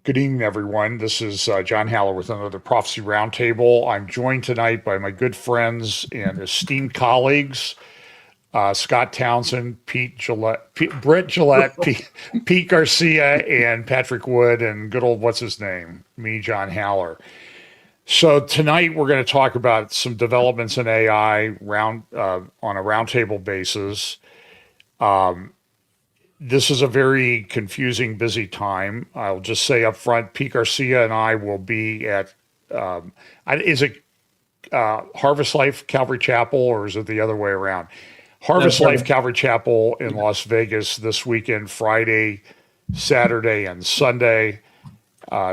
Good evening, everyone. This is John Haller with another Prophecy Roundtable. I'm joined tonight by my good friends and esteemed colleagues, Scott Townsend, Britt Gillette, Pete Garcia, and Patrick Wood, and good old, what's his name? Me, John Haller. So tonight we're going to talk about some developments in AI on a roundtable basis. This is a very confusing, busy time. I'll just say up front, Pete Garcia and I will be at, is it Harvest Life Calvary Chapel, or is it the other way around? Harvest Life Calvary Chapel in Las Vegas this weekend, Friday, Saturday, and Sunday,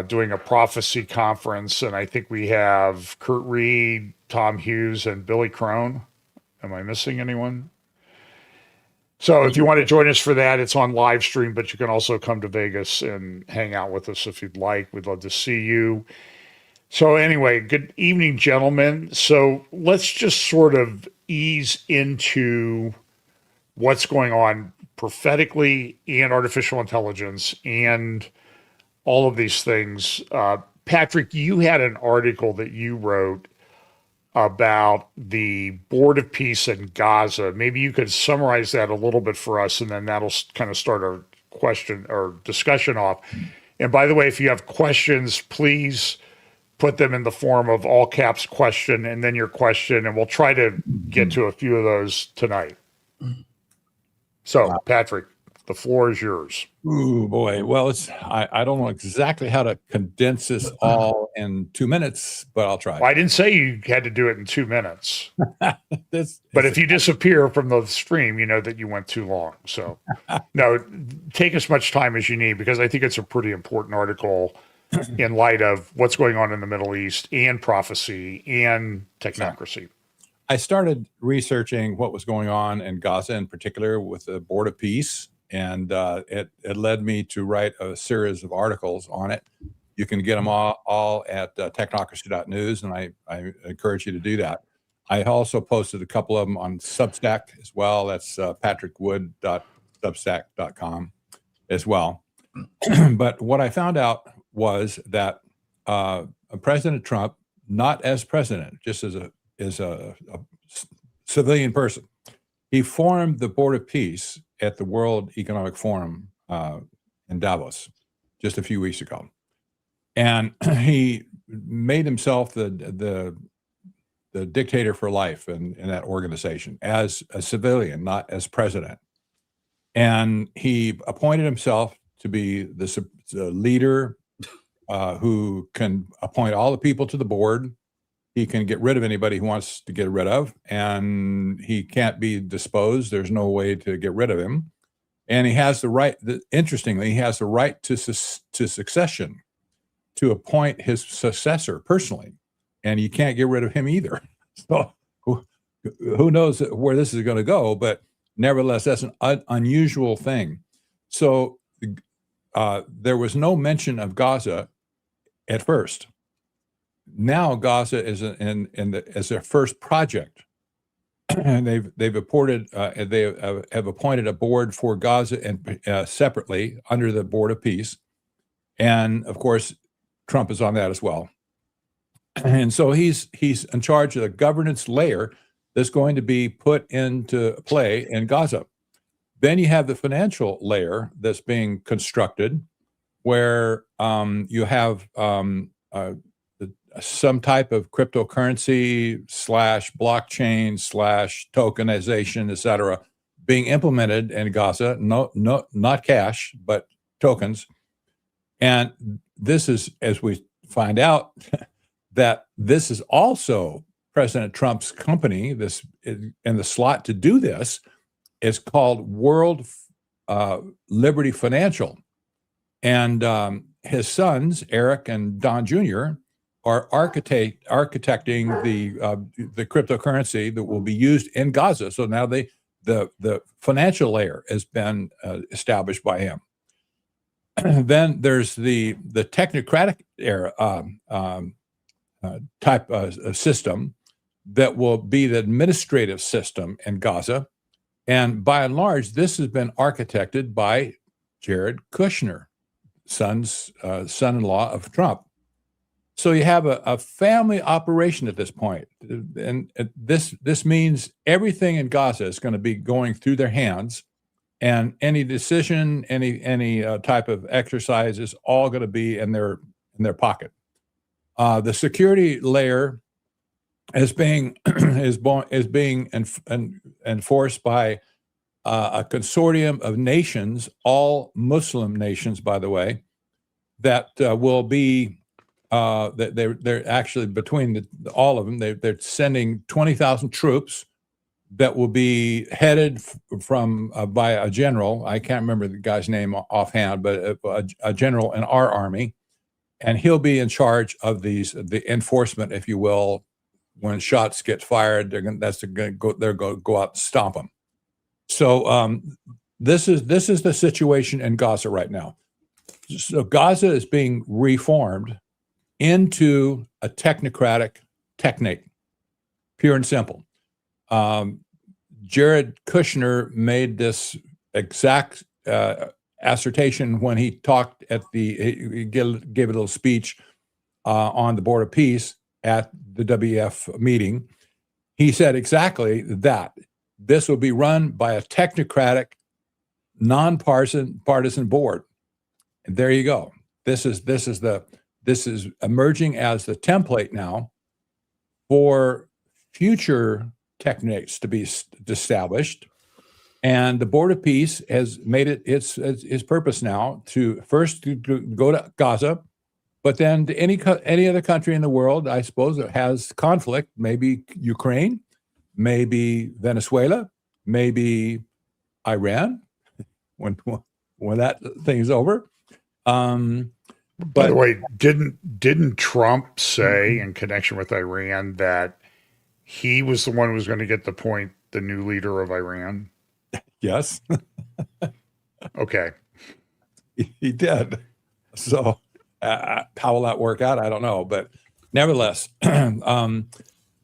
doing a prophecy conference. And I think we have Kurt Reed, Tom Hughes, and Billy Crone. Am I missing anyone? So if you want to join us for that, it's on live stream, but you can also come to Vegas and hang out with us if you'd like. We'd love to see you. So anyway, good evening, gentlemen. So let's just sort of ease into what's going on prophetically and artificial intelligence and all of these things. Patrick, you had an article that you wrote about the Board of Peace in Gaza. Maybe you could summarize that a little bit for us, and then that'll kind of start our question or discussion off. And by the way, if you have questions, please put them in the form of all caps question and then your question, and we'll try to get to a few of those tonight. So, Patrick, the floor is yours. Ooh, boy. Well, I don't know exactly how to condense this all in 2 minutes, but I'll try. Well, I didn't say you had to do it in 2 minutes. But if you disappear from the stream, you know that you went too long. So, no, take as much time as you need, because I think it's a pretty important article in light of what's going on in the Middle East and prophecy and technocracy. I started researching what was going on in Gaza in particular with the Board of Peace. And it led me to write a series of articles on it. You can get them all at technocracy.news, and I encourage you to do that. I also posted a couple of them on Substack as well. That's patrickwood.substack.com as well. But what I found out was that President Trump, not as president, just as a civilian person, he formed the Board of Peace at the World Economic Forum in Davos just a few weeks ago. And he made himself the dictator for life in that organization as a civilian, not as president. And he appointed himself to be the leader who can appoint all the people to the board. He can get rid of anybody he wants to get rid of, and he can't be disposed. There's no way to get rid of him. And he has the right, interestingly, he has the right to succession, to appoint his successor personally. And you can't get rid of him either. So who knows where this is going to go, but nevertheless, that's an unusual thing. So there was no mention of Gaza at first. Now Gaza is as their first project, and they've appointed have appointed a board for Gaza and separately under the Board of Peace, and of course Trump is on that as well. And so he's in charge of the governance layer that's going to be put into play in Gaza. Then you have the financial layer that's being constructed, where you have some type of cryptocurrency / blockchain / tokenization, et cetera, being implemented in Gaza. No, not cash, but tokens. And this is, as we find out, that this is also President Trump's company. This in the slot to do this is called World Liberty Financial, and his sons Eric and Don Jr. are architecting the cryptocurrency that will be used in Gaza. So now the financial layer has been established by him. Then there's the technocratic era type of system that will be the administrative system in Gaza. And by and large, this has been architected by Jared Kushner, son-in-law of Trump. So you have a family operation at this point, and this means everything in Gaza is going to be going through their hands, and any decision, any type of exercise is all going to be in their pocket. The security layer is being enforced by a consortium of nations, all Muslim nations, by the way, that will be. They're actually between all of them. They're sending 20,000 troops that will be headed from by a general. I can't remember the guy's name offhand, but a general in our army, and he'll be in charge of the enforcement, if you will. When shots get fired, they're going to go out and stomp them. So this is the situation in Gaza right now. So Gaza is being reformed into a technocratic technate, pure and simple. Jared Kushner made this exact assertion when he talked he gave a little speech on the Board of Peace at the WEF meeting. He said exactly that. This will be run by a technocratic, non-partisan board. And there you go. This is emerging as the template now for future techniques to be established. And the Board of Peace has made it its purpose now to first to go to Gaza, but then to any other country in the world, I suppose, that has conflict, maybe Ukraine, maybe Venezuela, maybe Iran, when that thing is over. By the way, didn't Trump say in connection with Iran that he was the one who was going to get to appoint the new leader of Iran? Yes. Okay. He did. So how will that work out? I don't know. But nevertheless,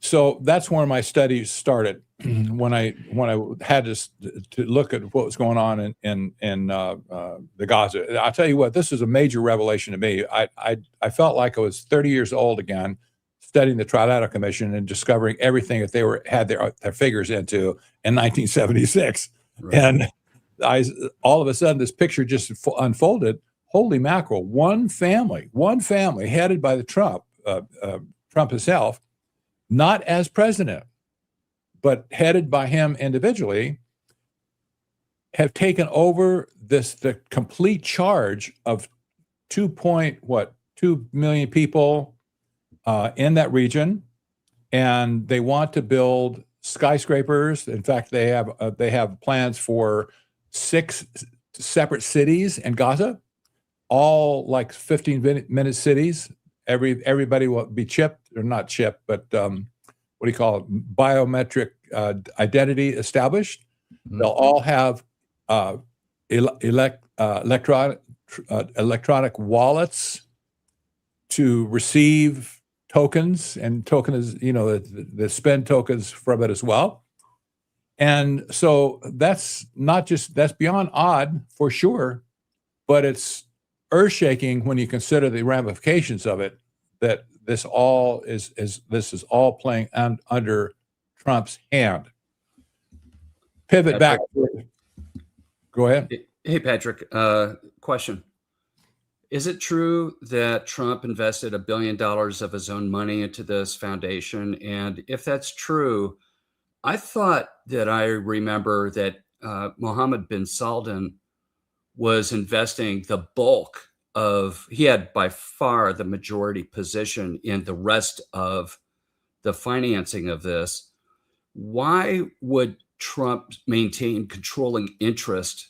so that's where my studies started when I had to look at what was going on in the Gaza. I'll tell you what, this is a major revelation to me. I felt like I was 30 years old again, studying the Trilateral Commission and discovering everything that they had their figures into in 1976. Right. And all of a sudden, this picture just unfolded. Holy mackerel! One family headed by the Trump himself, not as president, but headed by him individually, have taken over the complete charge of 2 million people in that region, and they want to build skyscrapers. In fact, they have plans for 6 separate cities in Gaza, all like 15-minute cities. Everybody will be chipped, or not chipped, but what do you call it? Biometric identity established. Mm-hmm. They'll all have electronic wallets to receive tokens, and tokens, the spend tokens from it as well. And so that's beyond odd for sure, but it's earth-shaking when you consider the ramifications of it, that this is all playing under Trump's hand. Pivot back. Go ahead. Hey, Patrick, question. Is it true that Trump invested $1 billion of his own money into this foundation? And if that's true, I thought that I remember that Mohammed bin Salman was investing the bulk he had by far the majority position in the rest of the financing of this. Why would Trump maintain controlling interest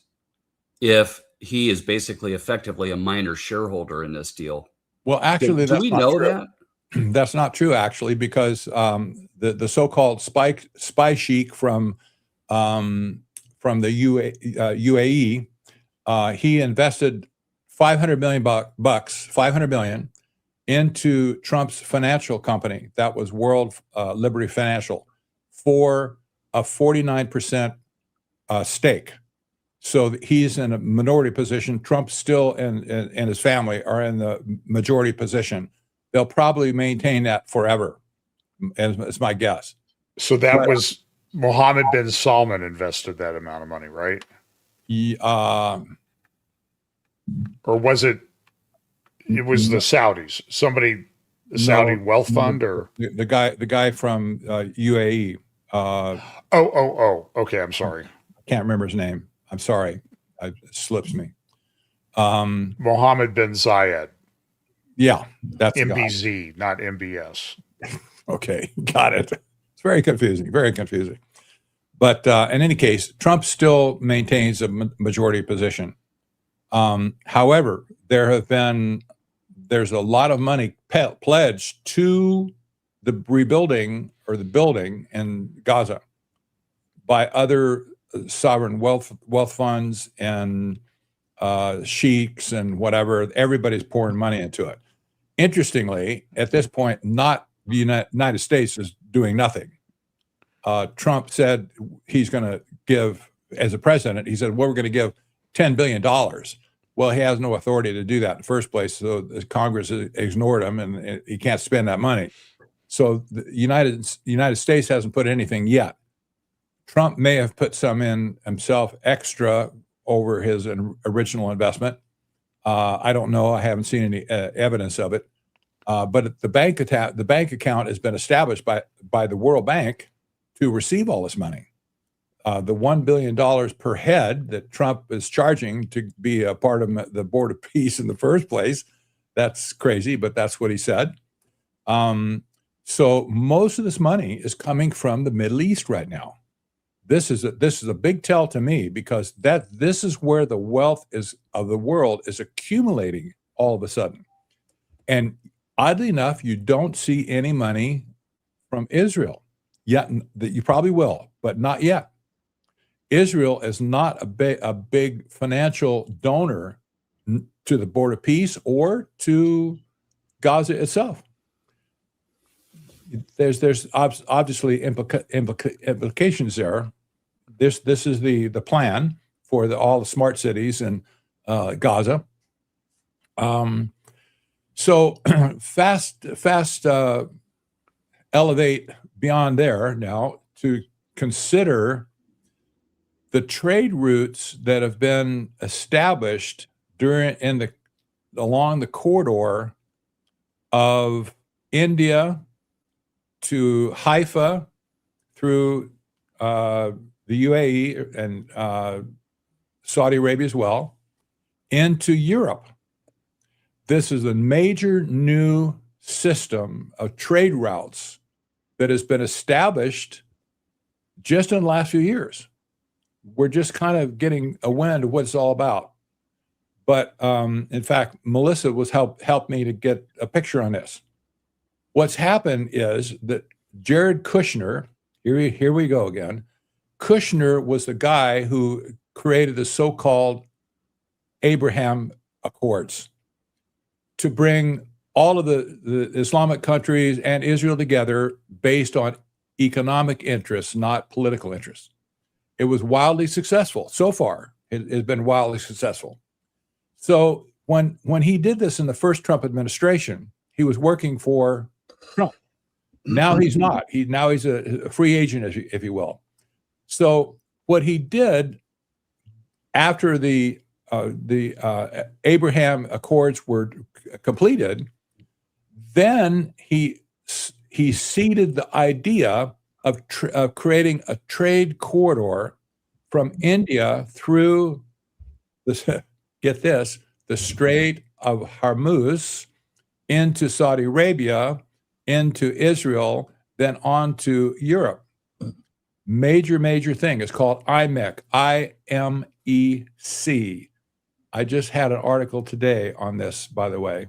if he is basically effectively a minor shareholder in this deal? Well, actually, do we know that? That's not true, actually, because the so-called spy sheik from the UAE, he invested $500 million into Trump's financial company. That was World Liberty Financial, for a 49% stake. So he's in a minority position. Trump still and his family are in the majority position. They'll probably maintain that forever, is my guess. So that But, was Mohammed bin Salman invested that amount of money, right? Or was it was the Saudis? Somebody, the Saudi wealth fund, or the guy from UAE. Okay, I'm sorry. I can't remember his name. I'm sorry. It slips me. Mohammed bin Zayed. Yeah, that's the guy. MBZ, not MBS. Okay, got it. It's very confusing, very confusing. But in any case, Trump still maintains a majority position. However, there's a lot of money pledged to the rebuilding or the building in Gaza by other sovereign wealth funds and sheiks and whatever. Everybody's pouring money into it. Interestingly, at this point, not the United States is doing nothing. Trump said he's going to give, as a president, he said, well, we're going to give $10 billion. Well, he has no authority to do that in the first place. So Congress ignored him and he can't spend that money. So the United States hasn't put anything yet. Trump may have put some in himself extra over his original investment. I don't know. I haven't seen any evidence of it. But the bank account has been established by the World Bank to receive all this money. The $1 billion per head that Trump is charging to be a part of the Board of Peace in the first place, that's crazy, but that's what he said. So most of this money is coming from the Middle East right now. This is a big tell to me, because this is where the wealth of the world is accumulating all of a sudden. And oddly enough, you don't see any money from Israel yet. That you probably will, but not yet. Israel is not a big financial donor to the Board of Peace or to Gaza itself. There's obviously implications there. This is the plan for all the smart cities in Gaza. So fast elevate beyond there now to consider the trade routes that have been established along the corridor of India to Haifa through the UAE and Saudi Arabia as well, into Europe. This is a major new system of trade routes that has been established just in the last few years. We're just kind of getting a wind of what it's all about. But in fact, Melissa helped me to get a picture on this. What's happened is that Jared Kushner, here we go again. Kushner was the guy who created the so-called Abraham Accords to bring all of the Islamic countries and Israel together based on economic interests, not political interests. It was wildly successful so far. It has been wildly successful. So when he did this in the first Trump administration, he was working for Trump. Now he's not. Now he's a free agent, if you will. So what he did after the Abraham Accords were completed, then he seeded the idea of creating a trade corridor from India through this, get this, the Strait of Hormuz into Saudi Arabia, into Israel, then on to Europe. Major thing. It's called IMEC, IMEC. I just had an article today on this, by the way.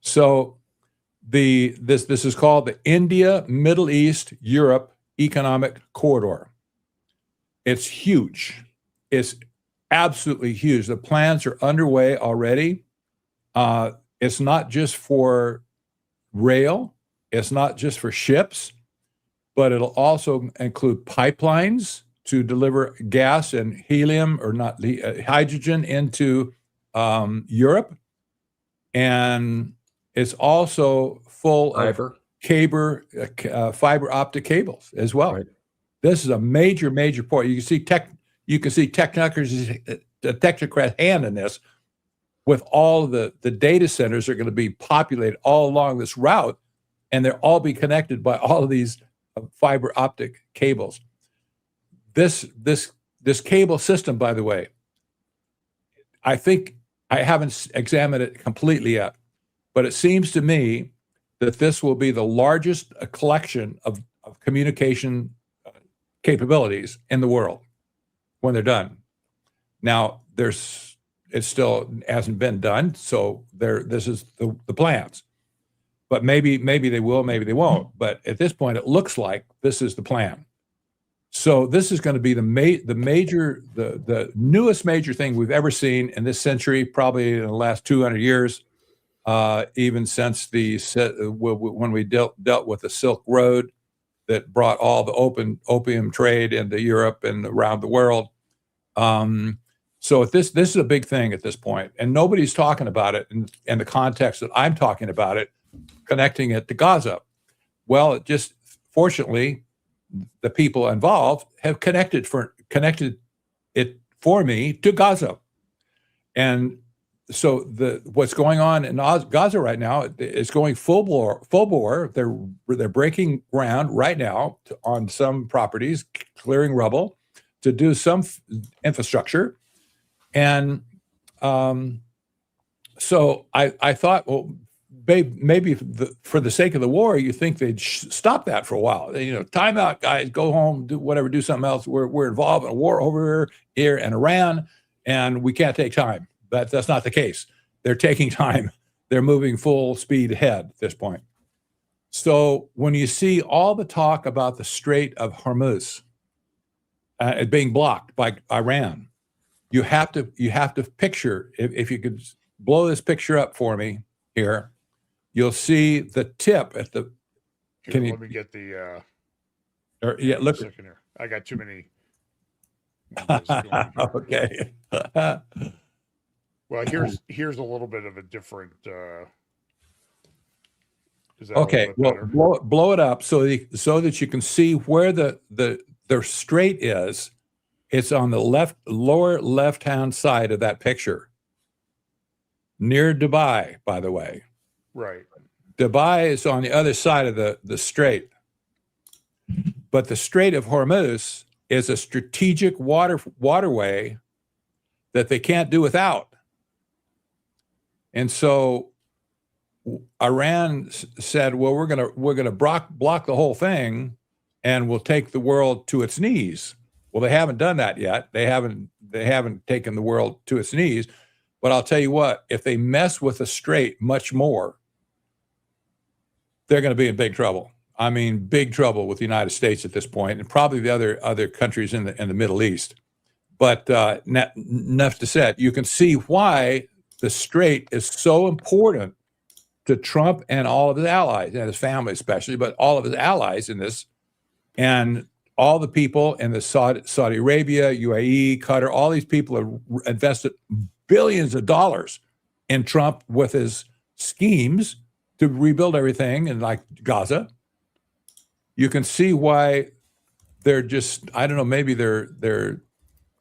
So this is called the India, Middle East, Europe Economic Corridor. It's huge. It's absolutely huge. The plans are underway already. It's not just for rail. It's not just for ships, but it'll also include pipelines deliver gas and helium, or not hydrogen, into Europe, and it's also full Fiber. of fiber optic cables as well. Right. This is a major point. You can see technocracy, the technocrat hand in this, with all the data centers are going to be populated all along this route, and they'll all be connected by all of these fiber optic cables. This cable system, by the way, I think I haven't examined it completely yet, but it seems to me that this will be the largest collection of communication capabilities in the world when they're done. Now, it still hasn't been done, so this is the plans. But maybe they will, maybe they won't. But at this point, it looks like this is the plan. So this is going to be the newest major thing we've ever seen in this century, probably in the last 200 years, even since when we dealt with the Silk Road that brought all the opium trade into Europe and around the world. So this is a big thing at this point, and nobody's talking about it in the context that I'm talking about it, connecting it to Gaza. Well, it just, fortunately, the people involved have connected it for me to Gaza. And so what's going on in Gaza right now is going full bore. They're breaking ground right now on some properties, clearing rubble to do some infrastructure. And so I thought, well, maybe for the sake of the war, you think they'd stop that for a while. Time out, guys, go home, do whatever, do something else. We're involved in a war over here in Iran, and we can't take time. That's not the case. They're taking time. They're moving full speed ahead at this point. So when you see all the talk about the Strait of Hormuz being blocked by Iran, you have to picture, if you could blow this picture up for me here, you'll see the tip at the. Let me get the. Look. Second here. I got too many. Okay. Well, here's a little bit of a different. Is that okay? Well, blow it up so that you can see where the strait is. It's on the lower left-hand side of that picture, near Dubai, by the way. Right. Dubai is on the other side of the strait. But the Strait of Hormuz is a strategic waterway that they can't do without. And so Iran said, well, we're gonna block the whole thing, and we'll take the world to its knees. Well, they haven't done that yet. They haven't taken the world to its knees. But I'll tell you what, if they mess with the strait much more, they're going to be in big trouble. I mean, big trouble with the United States at this point, and probably the other countries in the Middle East. But enough to say, you can see why the strait is so important to Trump and all of his allies, and his family especially, but all of his allies in this, and all the people in the Saudi Arabia, UAE, Qatar, all these people have invested billions of dollars in Trump with his schemes to rebuild everything in like Gaza. You can see why they're just, I don't know, maybe they're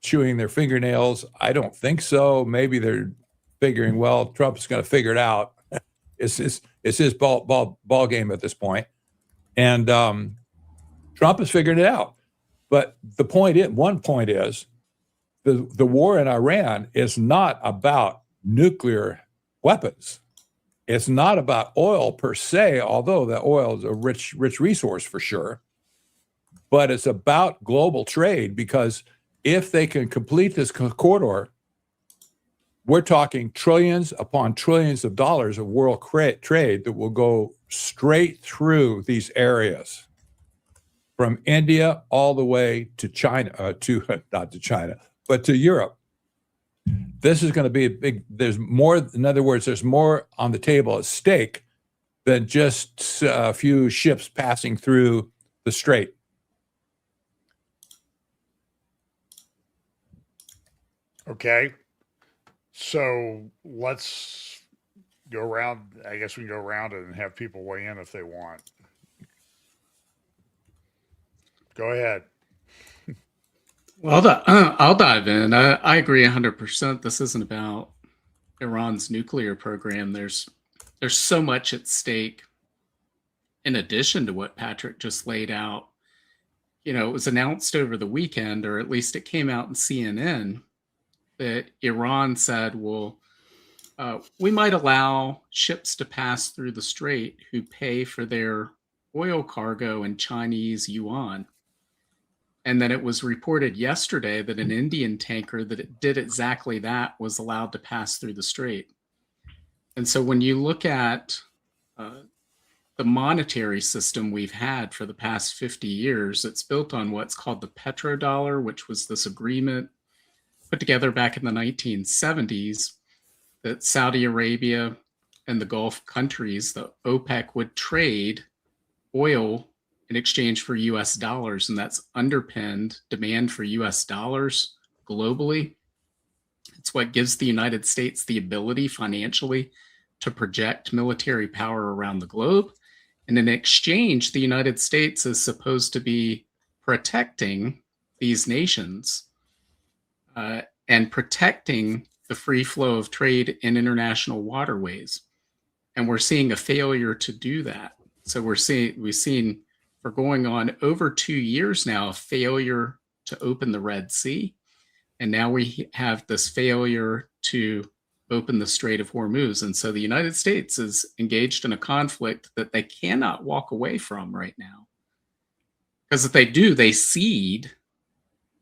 chewing their fingernails. I don't think so. Maybe they're figuring, well, Trump's going to figure it out. It's his ball game at this point. And Trump has figured it out. But one point is the war in Iran is not about nuclear weapons. It's not about oil per se, although the oil is a rich resource for sure. But it's about global trade, because if they can complete this corridor, we're talking trillions upon trillions of dollars of world trade that will go straight through these areas, from India all the way to China, not to China, but to Europe. This is going to be a big, there's more, in other words, there's more on the table at stake than just a few ships passing through the strait. Okay. So let's go around. I guess we can go around it and have people weigh in if they want. Go ahead. Well, I'll dive in. I agree 100%. This isn't about Iran's nuclear program. There's so much at stake in addition to what Patrick just laid out. You know, it was announced over the weekend, or at least it came out in CNN, that Iran said, well, we might allow ships to pass through the strait who pay for their oil cargo in Chinese yuan. And then it was reported yesterday that an Indian tanker that did exactly that was allowed to pass through the strait. And so when you look at the monetary system we've had for the past 50 years, it's built on what's called the petrodollar, which was this agreement put together back in the 1970s that Saudi Arabia and the Gulf countries, the OPEC, would trade oil in exchange for US dollars, and that's underpinned demand for US dollars globally. It's what gives the United States the ability financially to project military power around the globe. And in exchange, the United States is supposed to be protecting these nations and protecting the free flow of trade in international waterways. And we're seeing a failure to do that. So we've seen for going on over 2 years now, a failure to open the Red Sea. And now we have this failure to open the Strait of Hormuz. And so the United States is engaged in a conflict that they cannot walk away from right now. Because if they do, they cede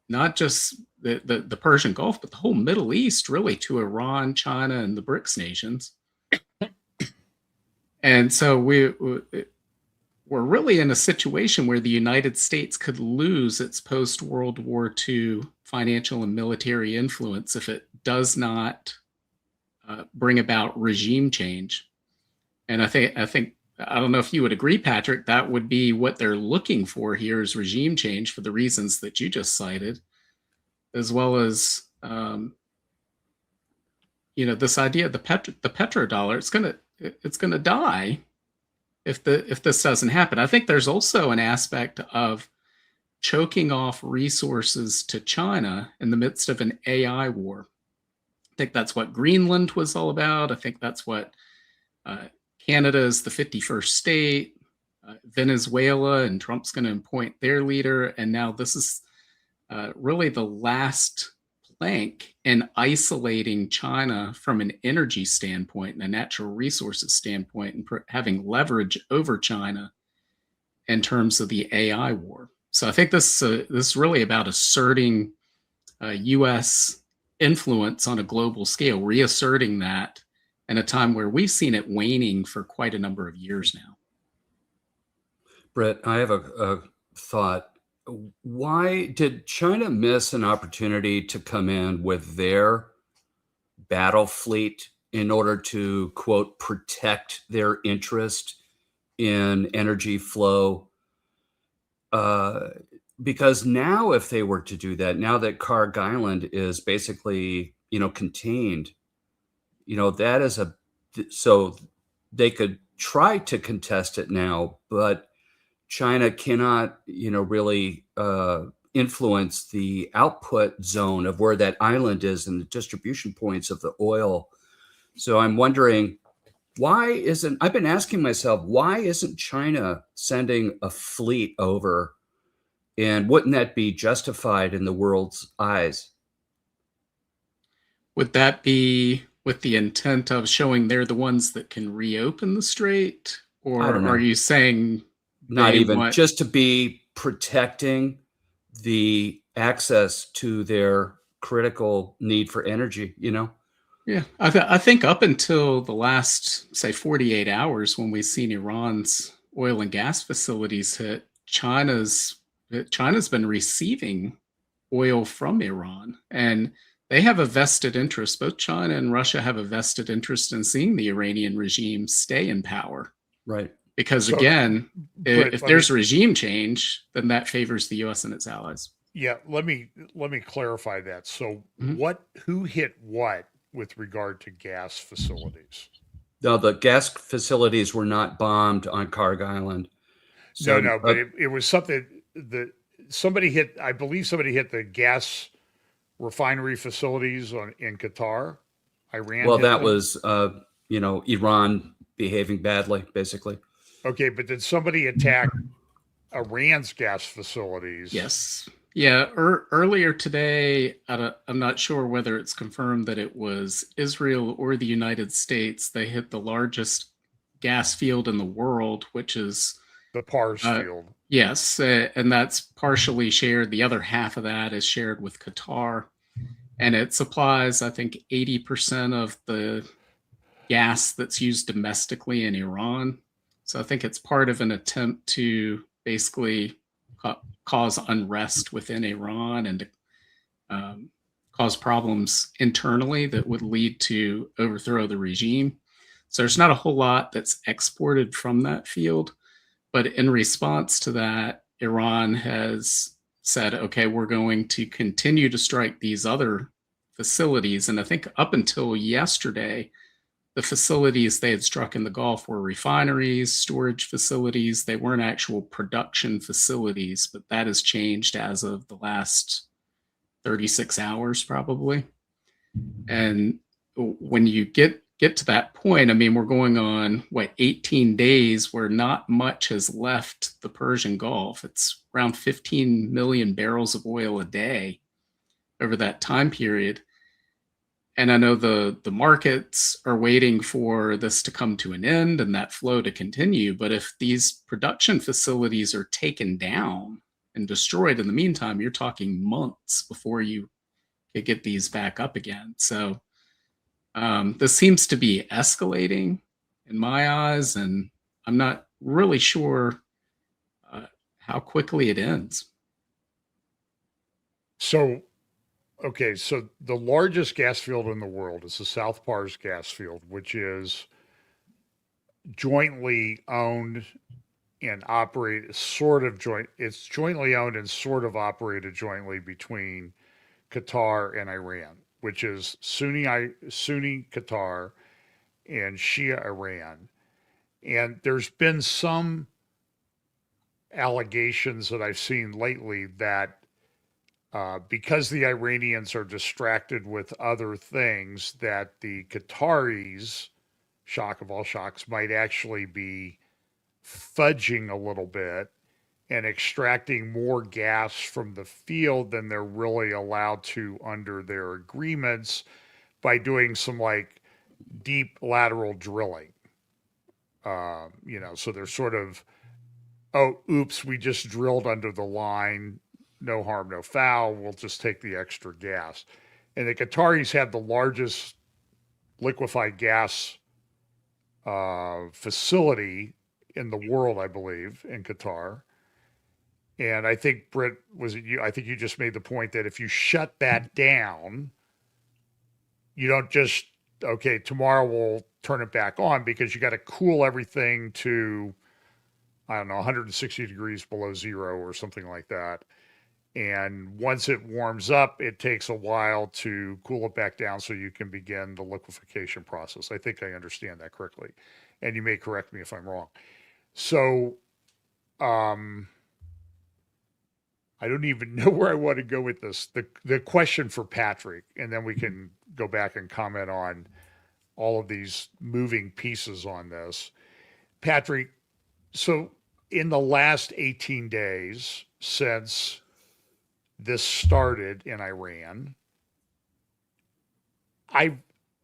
not just the Persian Gulf, but the whole Middle East, really, to Iran, China, and the BRICS nations. And so we're really in a situation where the United States could lose its post-World War II financial and military influence if it does not bring about regime change. And I think I don't know if you would agree, Patrick, that would be what they're looking for here is regime change for the reasons that you just cited, as well as this idea of the petrodollar. It's gonna die if this doesn't happen. I think there's also an aspect of choking off resources to China in the midst of an AI war. I think that's what Greenland was all about. I think that's what Canada is the 51st state, Venezuela, and Trump's going to appoint their leader. And now this is really the last plank in isolating China from an energy standpoint and a natural resources standpoint, and having leverage over China in terms of the AI war. So I think this is really about asserting U.S. influence on a global scale, reasserting that in a time where we've seen it waning for quite a number of years now. Britt, I have a thought. Why did China miss an opportunity to come in with their battle fleet in order to, quote, protect their interest in energy flow? Because now if they were to do that, now that Karg Island is basically, contained, that is so they could try to contest it now, but China cannot, really influence the output zone of where that island is and the distribution points of the oil. So I'm wondering, I've been asking myself, why isn't China sending a fleet over? And wouldn't that be justified in the world's eyes? Would that be with the intent of showing they're the ones that can reopen the strait? Or are you saying not even just to be protecting the access to their critical need for energy, Yeah, I think up until the last, say, 48 hours, when we've seen Iran's oil and gas facilities hit, China's been receiving oil from Iran, and they have a vested interest. Both China and Russia have a vested interest in seeing the Iranian regime stay in power. Right. Because again, if there's regime change, then that favors the U.S. and its allies. Yeah, let me clarify that. So Mhm. who hit what with regard to gas facilities? No, the gas facilities were not bombed on Carg Island. No, So, no, but it was something that somebody hit, I believe somebody hit the gas refinery facilities in Qatar. Iran well, hit that them. was, Iran behaving badly, basically. Okay, but did somebody attack Iran's gas facilities? Yes. Yeah. Earlier today, I'm not sure whether it's confirmed that it was Israel or the United States. They hit the largest gas field in the world, which is, The Pars uh, field. yes, and that's partially shared. The other half of that is shared with Qatar. And it supplies, I think, 80% of the gas that's used domestically in Iran. So I think it's part of an attempt to basically cause unrest within Iran and um, cause problems internally that would lead to overthrow the regime. So there's not a whole lot that's exported from that field. But in response to that, Iran has said, okay, we're going to continue to strike these other facilities. And I think up until yesterday, the facilities they had struck in the Gulf were refineries, storage facilities. They weren't actual production facilities, but that has changed as of the last 36 hours, probably. And when you get to that point, I mean, we're going on what 18 days where not much has left the Persian Gulf. It's around 15 million barrels of oil a day over that time period. And I know the markets are waiting for this to come to an end and that flow to continue. But if these production facilities are taken down and destroyed in the meantime, you're talking months before you could get these back up again. So this seems to be escalating in my eyes, and I'm not really sure how quickly it ends. So, okay, so the largest gas field in the world is the South Pars gas field, which is jointly owned and operated, sort of joint. It's jointly owned and sort of operated jointly between Qatar and Iran, which is Sunni Qatar and Shia Iran. And there's been some allegations that I've seen lately that because the Iranians are distracted with other things, that the Qataris, shock of all shocks, might actually be fudging a little bit and extracting more gas from the field than they're really allowed to under their agreements by doing some like deep lateral drilling. So they're sort of, oh, oops, we just drilled under the line. No harm, no foul. We'll just take the extra gas. And the Qataris have the largest liquefied gas facility in the world, I believe, in Qatar. And I think Britt, was it you? I think you just made the point that if you shut that down, you don't just, okay, tomorrow we'll turn it back on, because you got to cool everything to, I don't know, 160 degrees below zero or something like that. And once it warms up, it takes a while to cool it back down so you can begin the liquefaction process. I think I understand that correctly. And you may correct me if I'm wrong. So, I don't even know where I want to go with this. The question for Patrick, and then we can go back and comment on all of these moving pieces on this. Patrick, so in the last 18 days since this started in Iran, I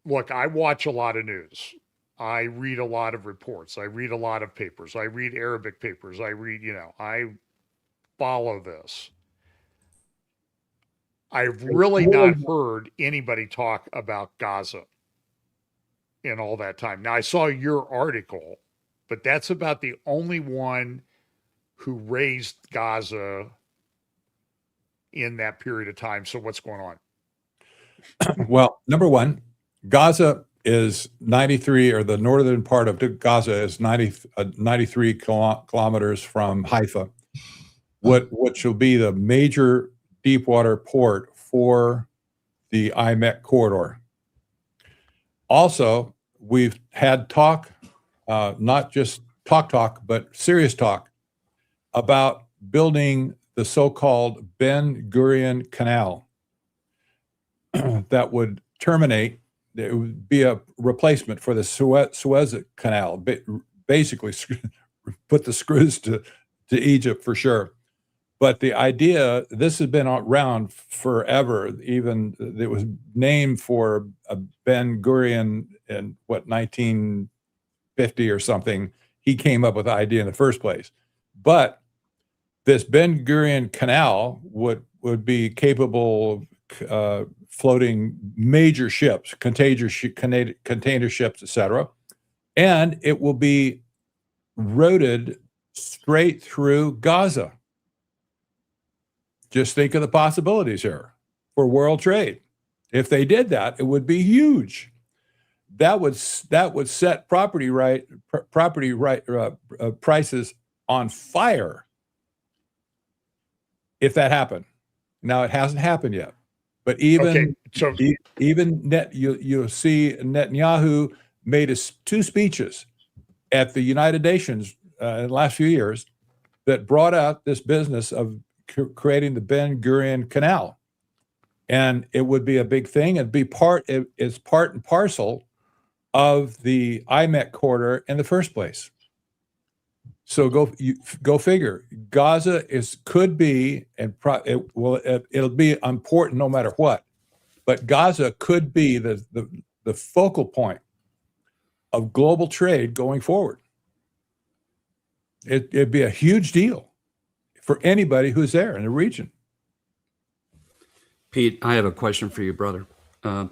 watch a lot of news. I read a lot of reports. I read a lot of papers. I read Arabic papers. I follow this. I've really not heard anybody talk about Gaza in all that time. Now, I saw your article, but that's about the only one who raised Gaza in that period of time. So, what's going on? Well, number one, Gaza is 93, or the northern part of Gaza is 93 kilometers from Haifa, which will be the major deep water port for the IMEC corridor. Also, we've had talk, not just talk, but serious talk about building the so-called Ben Gurion Canal that would terminate. It would be a replacement for the Suez Canal, basically put the screws to Egypt for sure. But the idea, this has been around forever. Even it was named for Ben Gurion in 1950 or something. He came up with the idea in the first place. But this Ben Gurion Canal would be capable of floating major ships, container ships, etc. And it will be routed straight through Gaza. Just think of the possibilities here for world trade. If they did that, it would be huge. That would set property prices on fire if that happened. Now it hasn't happened yet, but you'll see Netanyahu made two speeches at the United Nations in the last few years that brought out this business of creating the Ben Gurion Canal, and it would be a big thing. It's part and parcel of the IMEC corridor in the first place. So go figure. Gaza could be, and it'll be important no matter what, but Gaza could be the focal point of global trade going forward. It'd be a huge deal for anybody who's there in the region. Pete, I have a question for you, brother. Did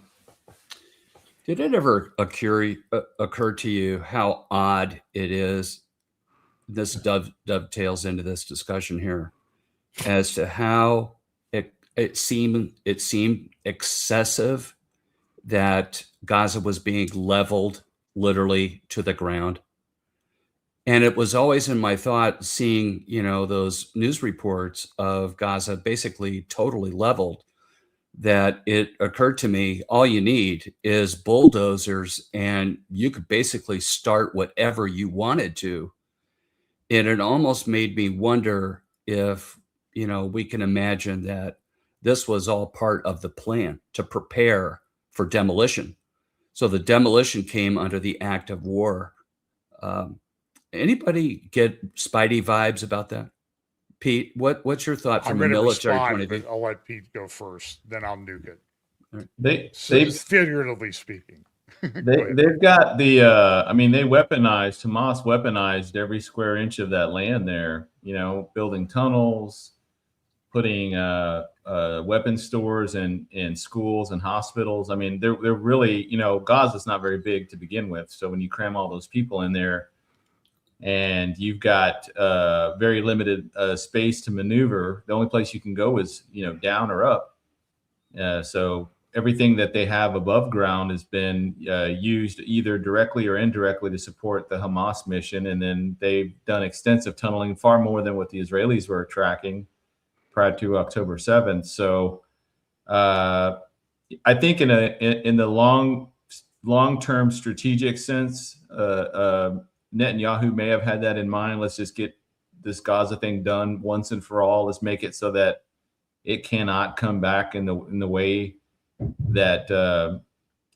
it ever occur to you how odd it is? This dovetails into this discussion here, as to how it seemed excessive that Gaza was being leveled literally to the ground. And it was always in my thought, seeing, those news reports of Gaza basically totally leveled, that it occurred to me, all you need is bulldozers and you could basically start whatever you wanted to. And it almost made me wonder if, we can imagine that this was all part of the plan to prepare for demolition. So the demolition came under the act of war. Anybody get Spidey vibes about that? Pete, what's your thought from a military point of view? I'll let Pete go first, then I'll nuke it. They've figuratively speaking. They've got the Hamas weaponized every square inch of that land there, building tunnels, putting weapon stores in schools and hospitals. I mean, they're really, Gaza's not very big to begin with. So when you cram all those people in there and you've got very limited space to maneuver, the only place you can go is, down or up. So everything that they have above ground has been used either directly or indirectly to support the Hamas mission. And then they've done extensive tunneling, far more than what the Israelis were tracking prior to October 7th. So I think in the long-term strategic sense, Netanyahu may have had that in mind. Let's just get this Gaza thing done once and for all. Let's make it so that it cannot come back in the way that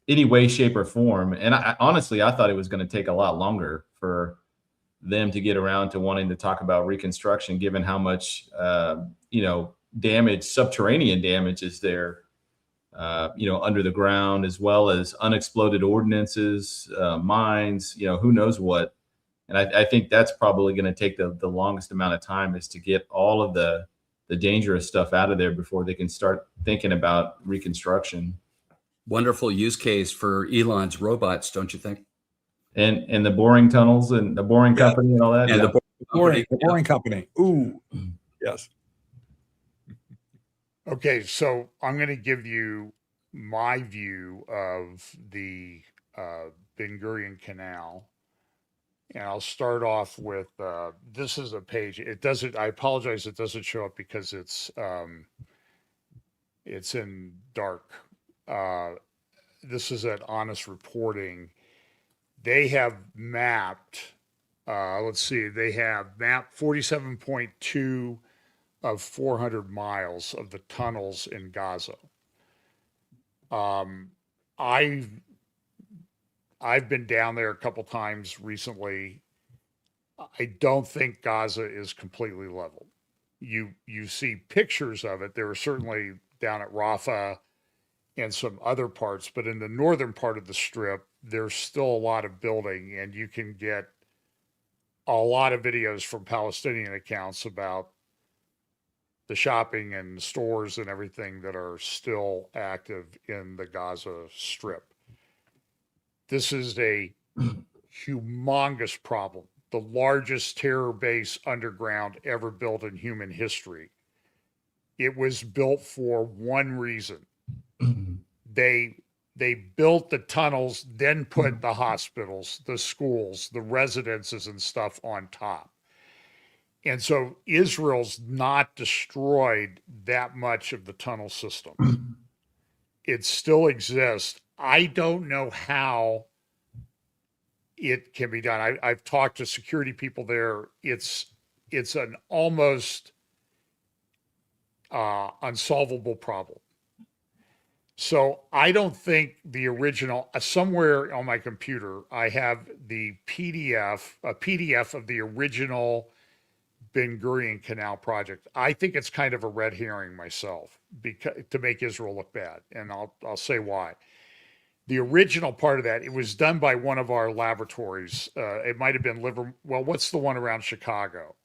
any way, shape, or form. And honestly, I thought it was going to take a lot longer for them to get around to wanting to talk about reconstruction, given how much damage, subterranean damage is there, under the ground, as well as unexploded ordinances, mines, who knows what. And I think that's probably going to take the longest amount of time, is to get all of the dangerous stuff out of there before they can start thinking about reconstruction. Wonderful use case for Elon's robots, don't you think? And the boring tunnels and the boring company and all that. And the boring company. Ooh, yes. Okay, so I'm going to give you my view of the Ben Gurion Canal. And I'll start off with, this is a page. It doesn't, I apologize, it doesn't show up because it's It's in dark. This is at Honest Reporting. They have mapped, let's see, they have mapped 47.2 of 400 miles of the tunnels in Gaza. I've been down there a couple times recently. I don't think Gaza is completely level. You see pictures of it. There are certainly down at Rafah and some other parts, but in the northern part of the strip, there's still a lot of building, and you can get a lot of videos from Palestinian accounts about the shopping and stores and everything that are still active in the Gaza Strip. This is a humongous problem, the largest terror base underground ever built in human history. It was built for one reason. They built the tunnels, then put the hospitals, the schools, the residences and stuff on top. And so Israel's not destroyed that much of the tunnel system. It still exists. I don't know how it can be done. I've talked to security people there. It's an almost unsolvable problem. So I don't think the original, somewhere on my computer, I have the PDF, a PDF of the original Ben Gurion Canal project. I think it's kind of a red herring myself, because to make Israel look bad, and I'll say why. The original part of that, it was done by one of our laboratories. It might have been Well, what's the one around Chicago?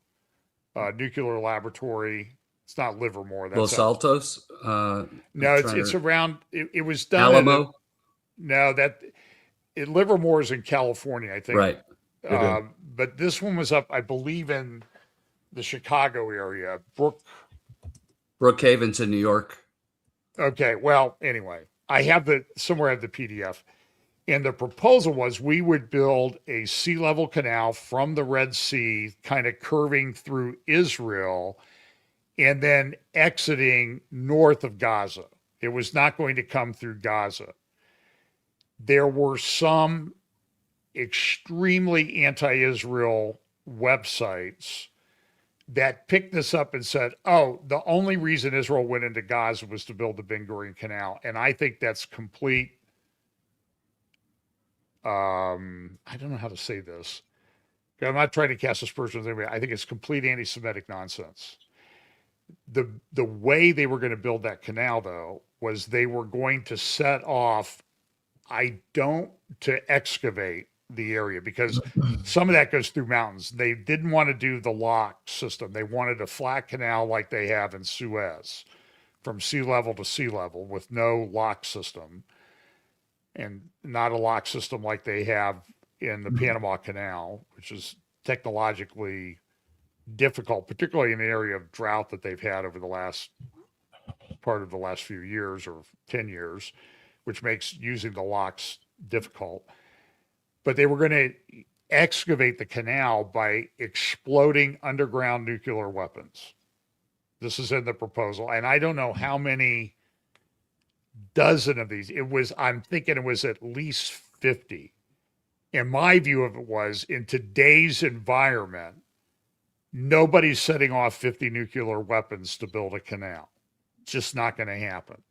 Nuclear laboratory. It's not Livermore. Los Altos. No, it's around. It was done. Alamo. Livermore is in California, I think. Right. But this one was up, I believe, in the Chicago area. Brookhaven's in New York. Okay. Well, anyway, I have the PDF. And the proposal was we would build a sea level canal from the Red Sea, kind of curving through Israel, and then exiting north of Gaza. It was not going to come through Gaza. There were some extremely anti-Israel websites that picked this up and said, oh, the only reason Israel went into Gaza was to build the Ben Gurion Canal. And I think that's complete, I don't know how to say this. I'm not trying to cast aspersions on anybody. I think it's complete anti-Semitic nonsense. The way they were going to build that canal, though, was they were going to set off, to excavate the area, because some of that goes through mountains. They didn't want to do the lock system. They wanted a flat canal like they have in Suez, from sea level to sea level, with no lock system, and not a lock system like they have in the Panama Canal, which is technologically difficult, particularly in the area of drought that they've had over the last few years, or 10 years, which makes using the locks difficult. But they were going to excavate the canal by exploding underground nuclear weapons. This is in the proposal. And I don't know how many dozen of these. I'm thinking it was at least 50. And my view of it was, in today's environment, nobody's setting off 50 nuclear weapons to build a canal. It's just not going to happen.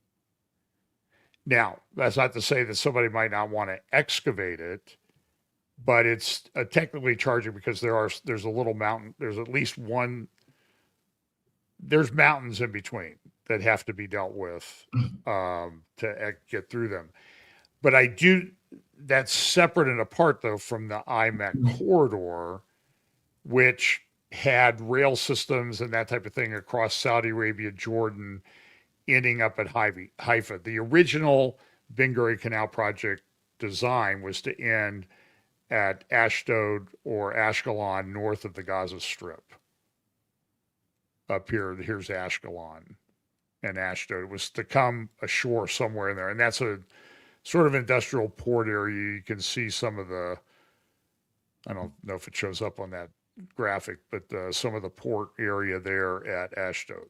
Now, that's not to say that somebody might not want to excavate it, but it's technically charging, because there's a little mountain. There's at least one. There's mountains in between that have to be dealt with to get through them. But that's separate and apart, though, from the IMEC corridor, which had rail systems and that type of thing across Saudi Arabia, Jordan, ending up at Haifa. The original Ben Gurion Canal project design was to end at Ashdod or Ashkelon, north of the Gaza Strip. Up here's Ashkelon and Ashdod. It was to come ashore somewhere in there. And that's a sort of industrial port area. You can see some of I don't know if it shows up on that graphic, but some of the port area there at Ashdod.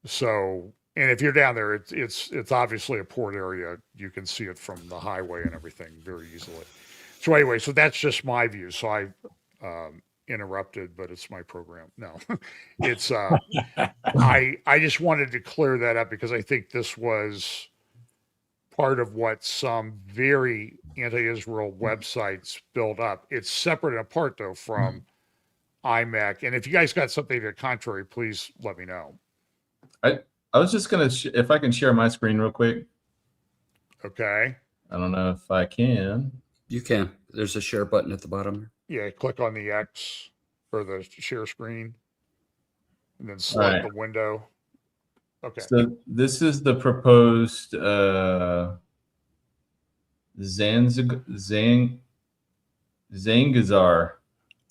So And if you're down there, it's obviously a port area. You can see it from the highway and everything very easily. So anyway, so that's just my view. So I interrupted, but it's my program. No, it's I just wanted to clear that up because I think this was part of what some very anti-Israel websites build up. It's separate and apart though from IMEC. And if you guys got something to the contrary, please let me know. I was just gonna if I can share my screen real quick. Okay. I don't know if I can. You can. There's a share button at the bottom. Yeah, click on the X or the share screen, and then select the window. Okay. So this is the proposed Zangezur.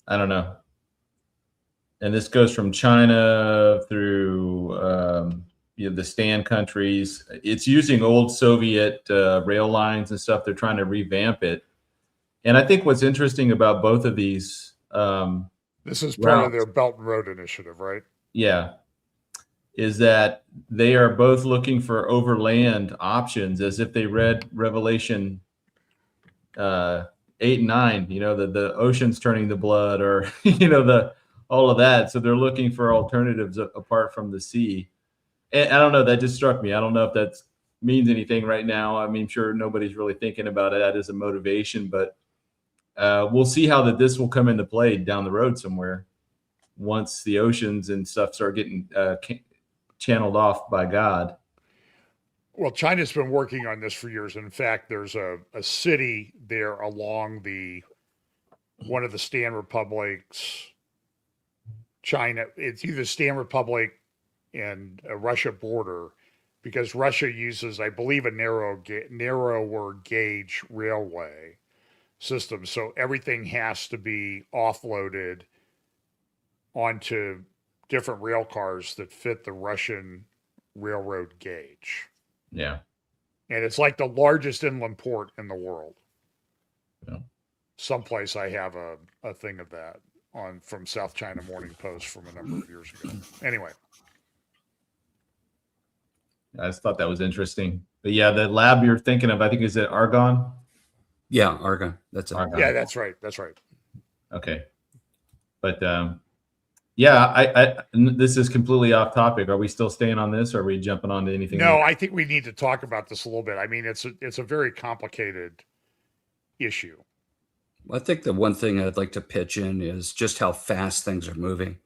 I don't know. And this goes from China through the Stan countries. It's using old Soviet rail lines and stuff. They're trying to revamp it. And I think what's interesting about both of these, this is part of their Belt and Road Initiative, right? Yeah, is that they are both looking for overland options, as if they read Revelation 8 and 9. You know, the oceans turning to blood, or all of that. So they're looking for alternatives apart from the sea. And I don't know, that just struck me. I don't know if that means anything right now. I mean, sure, nobody's really thinking about it as a motivation, but we'll see how this will come into play down the road somewhere once the oceans and stuff start getting channeled off by God. Well, China's been working on this for years. In fact, there's a city there along one of the Stan Republics, China. It's either Stan Republic and a Russia border, because Russia uses, I believe, a narrower gauge railway system. So everything has to be offloaded onto different rail cars that fit the Russian railroad gauge. Yeah. And it's like the largest inland port in the world. Yeah. Someplace I have a thing of that from South China Morning Post from a number of years ago. Anyway. I just thought that was interesting. But yeah, the lab you're thinking of, I think, is it Argonne? Yeah, Argonne. That's it. Yeah, that's right. That's right. Okay. But yeah, this is completely off topic. Are we still staying on this, or are we jumping on to anything No, else? I think we need to talk about this a little bit. I mean, it's a very complicated issue. I think the one thing I'd like to pitch in is just how fast things are moving.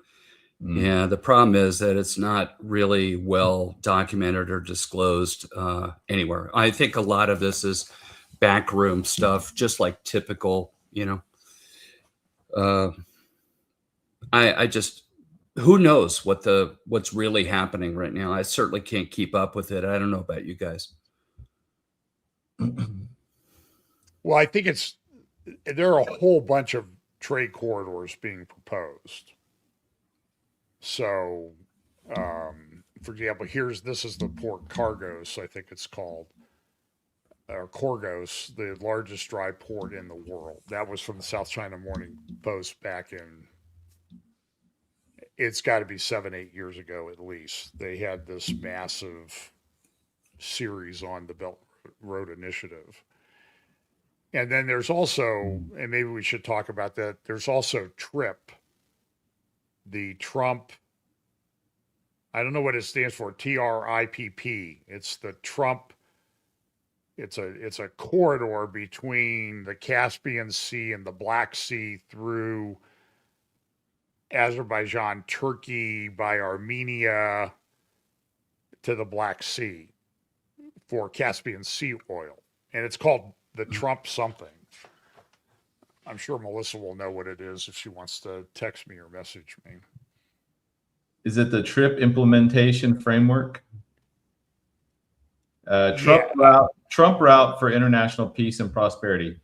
Yeah, the problem is that it's not really well documented or disclosed anywhere. I think a lot of this is backroom stuff, just like typical, I just, who knows what's really happening right now? I certainly can't keep up with it. I don't know about you guys. Well, I think there are a whole bunch of trade corridors being proposed. So, for example, this is the port Cargos, I think it's called, or Corgos, the largest dry port in the world. That was from the South China Morning Post back in, it's got to be 7-8 years ago at least. They had this massive series on the Belt Road Initiative. And then there's also, and maybe we should talk about that, there's also TRIP, the Trump, I don't know what it stands for, TRIPP. It's the Trump, it's a corridor between the Caspian Sea and the Black Sea through Azerbaijan, Turkey, by Armenia to the Black Sea for Caspian Sea oil. And it's called the Trump something. I'm sure Melissa will know what it is if she wants to text me or message me. Is it the TRIP implementation framework? Trump route for international peace and prosperity.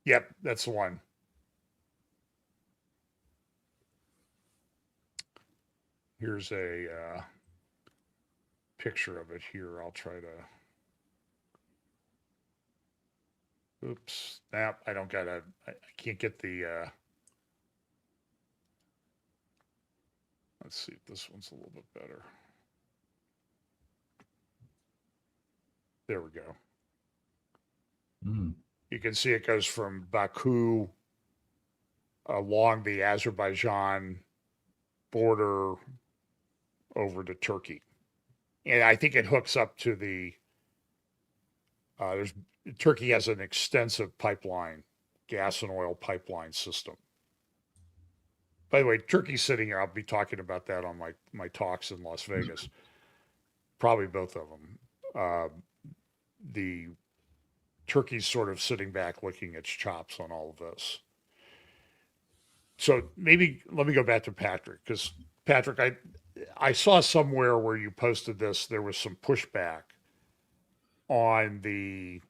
Yep, that's the one. Here's a picture of it here. I'll try to. Oops, snap. I can't get the. Let's see if this one's a little bit better. There we go. Mm. You can see it goes from Baku along the Azerbaijan border over to Turkey. And I think it hooks up to Turkey has an extensive pipeline, gas and oil pipeline system. By the way, Turkey's sitting here. I'll be talking about that on my talks in Las Vegas. Probably both of them. The Turkey's sort of sitting back licking its chops on all of this. So maybe let me go back to Patrick, because Patrick, I saw somewhere where you posted this, there was some pushback on the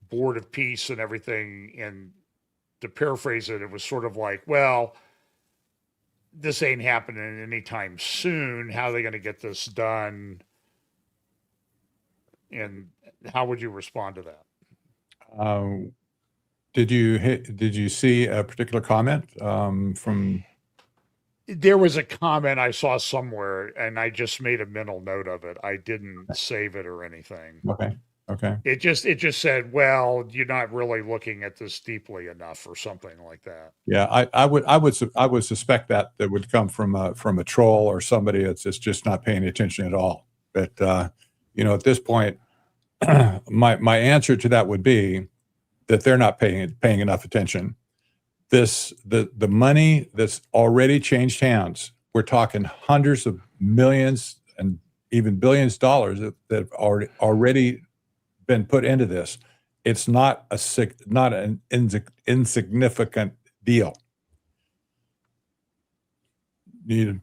Board of Peace and everything. And to paraphrase it, it was sort of like, well, this ain't happening anytime soon. How are they going to get this done? And how would you respond to that? Did you see a particular comment from? There was a comment I saw somewhere, and I just made a mental note of it. I didn't save it or anything. Okay. It just said, "Well, you're not really looking at this deeply enough," or something like that. Yeah, I would suspect that would come from a troll or somebody that's just not paying attention at all. But at this point, my answer to that would be that they're not paying enough attention. The money that's already changed hands, we're talking hundreds of millions and even billions of dollars that are already been put into this. It's not an insignificant deal.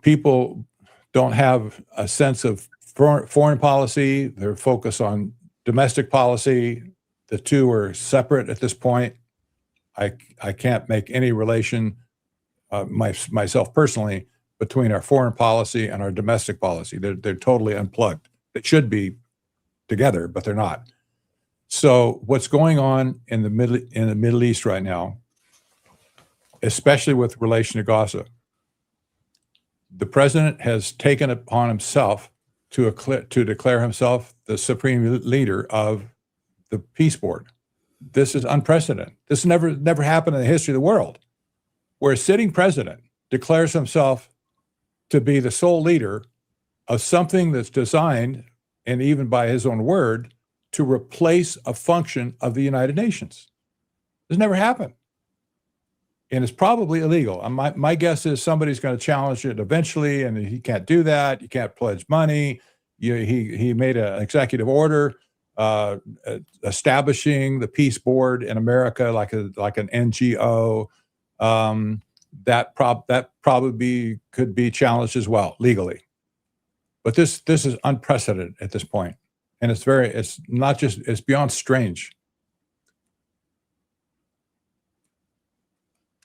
People don't have a sense of foreign policy. They're focused on domestic policy. The two are separate at this point. I can't make any relation myself personally between our foreign policy and our domestic policy. They're totally unplugged. They should be together, but they're not. So what's going on in the Middle East right now, especially with relation to Gaza, the president has taken upon himself to declare himself the supreme leader of the peace board. This is unprecedented. This never happened in the history of the world, where a sitting president declares himself to be the sole leader of something that's designed, and even by his own word, to replace a function of the United Nations. This never happened. And it's probably illegal. My guess is somebody's going to challenge it eventually, and he can't do that. You can't pledge money. He made an executive order establishing the peace board in America like an NGO. That probably could be challenged as well legally. But this is unprecedented at this point. And it's beyond strange.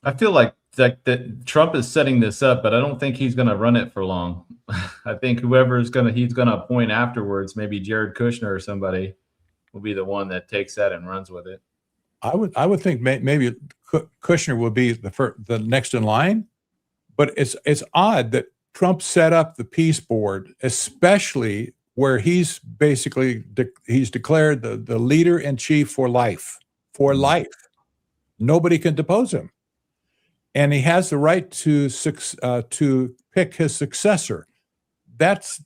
I feel like that Trump is setting this up, but I don't think he's going to run it for long. I think he's going to appoint afterwards, maybe Jared Kushner or somebody, will be the one that takes that and runs with it. I would think maybe Kushner will be the next in line, but it's odd that Trump set up the peace board, especially where he's basically he's declared the leader in chief for life. Nobody can depose him, and he has the right to pick his successor. That's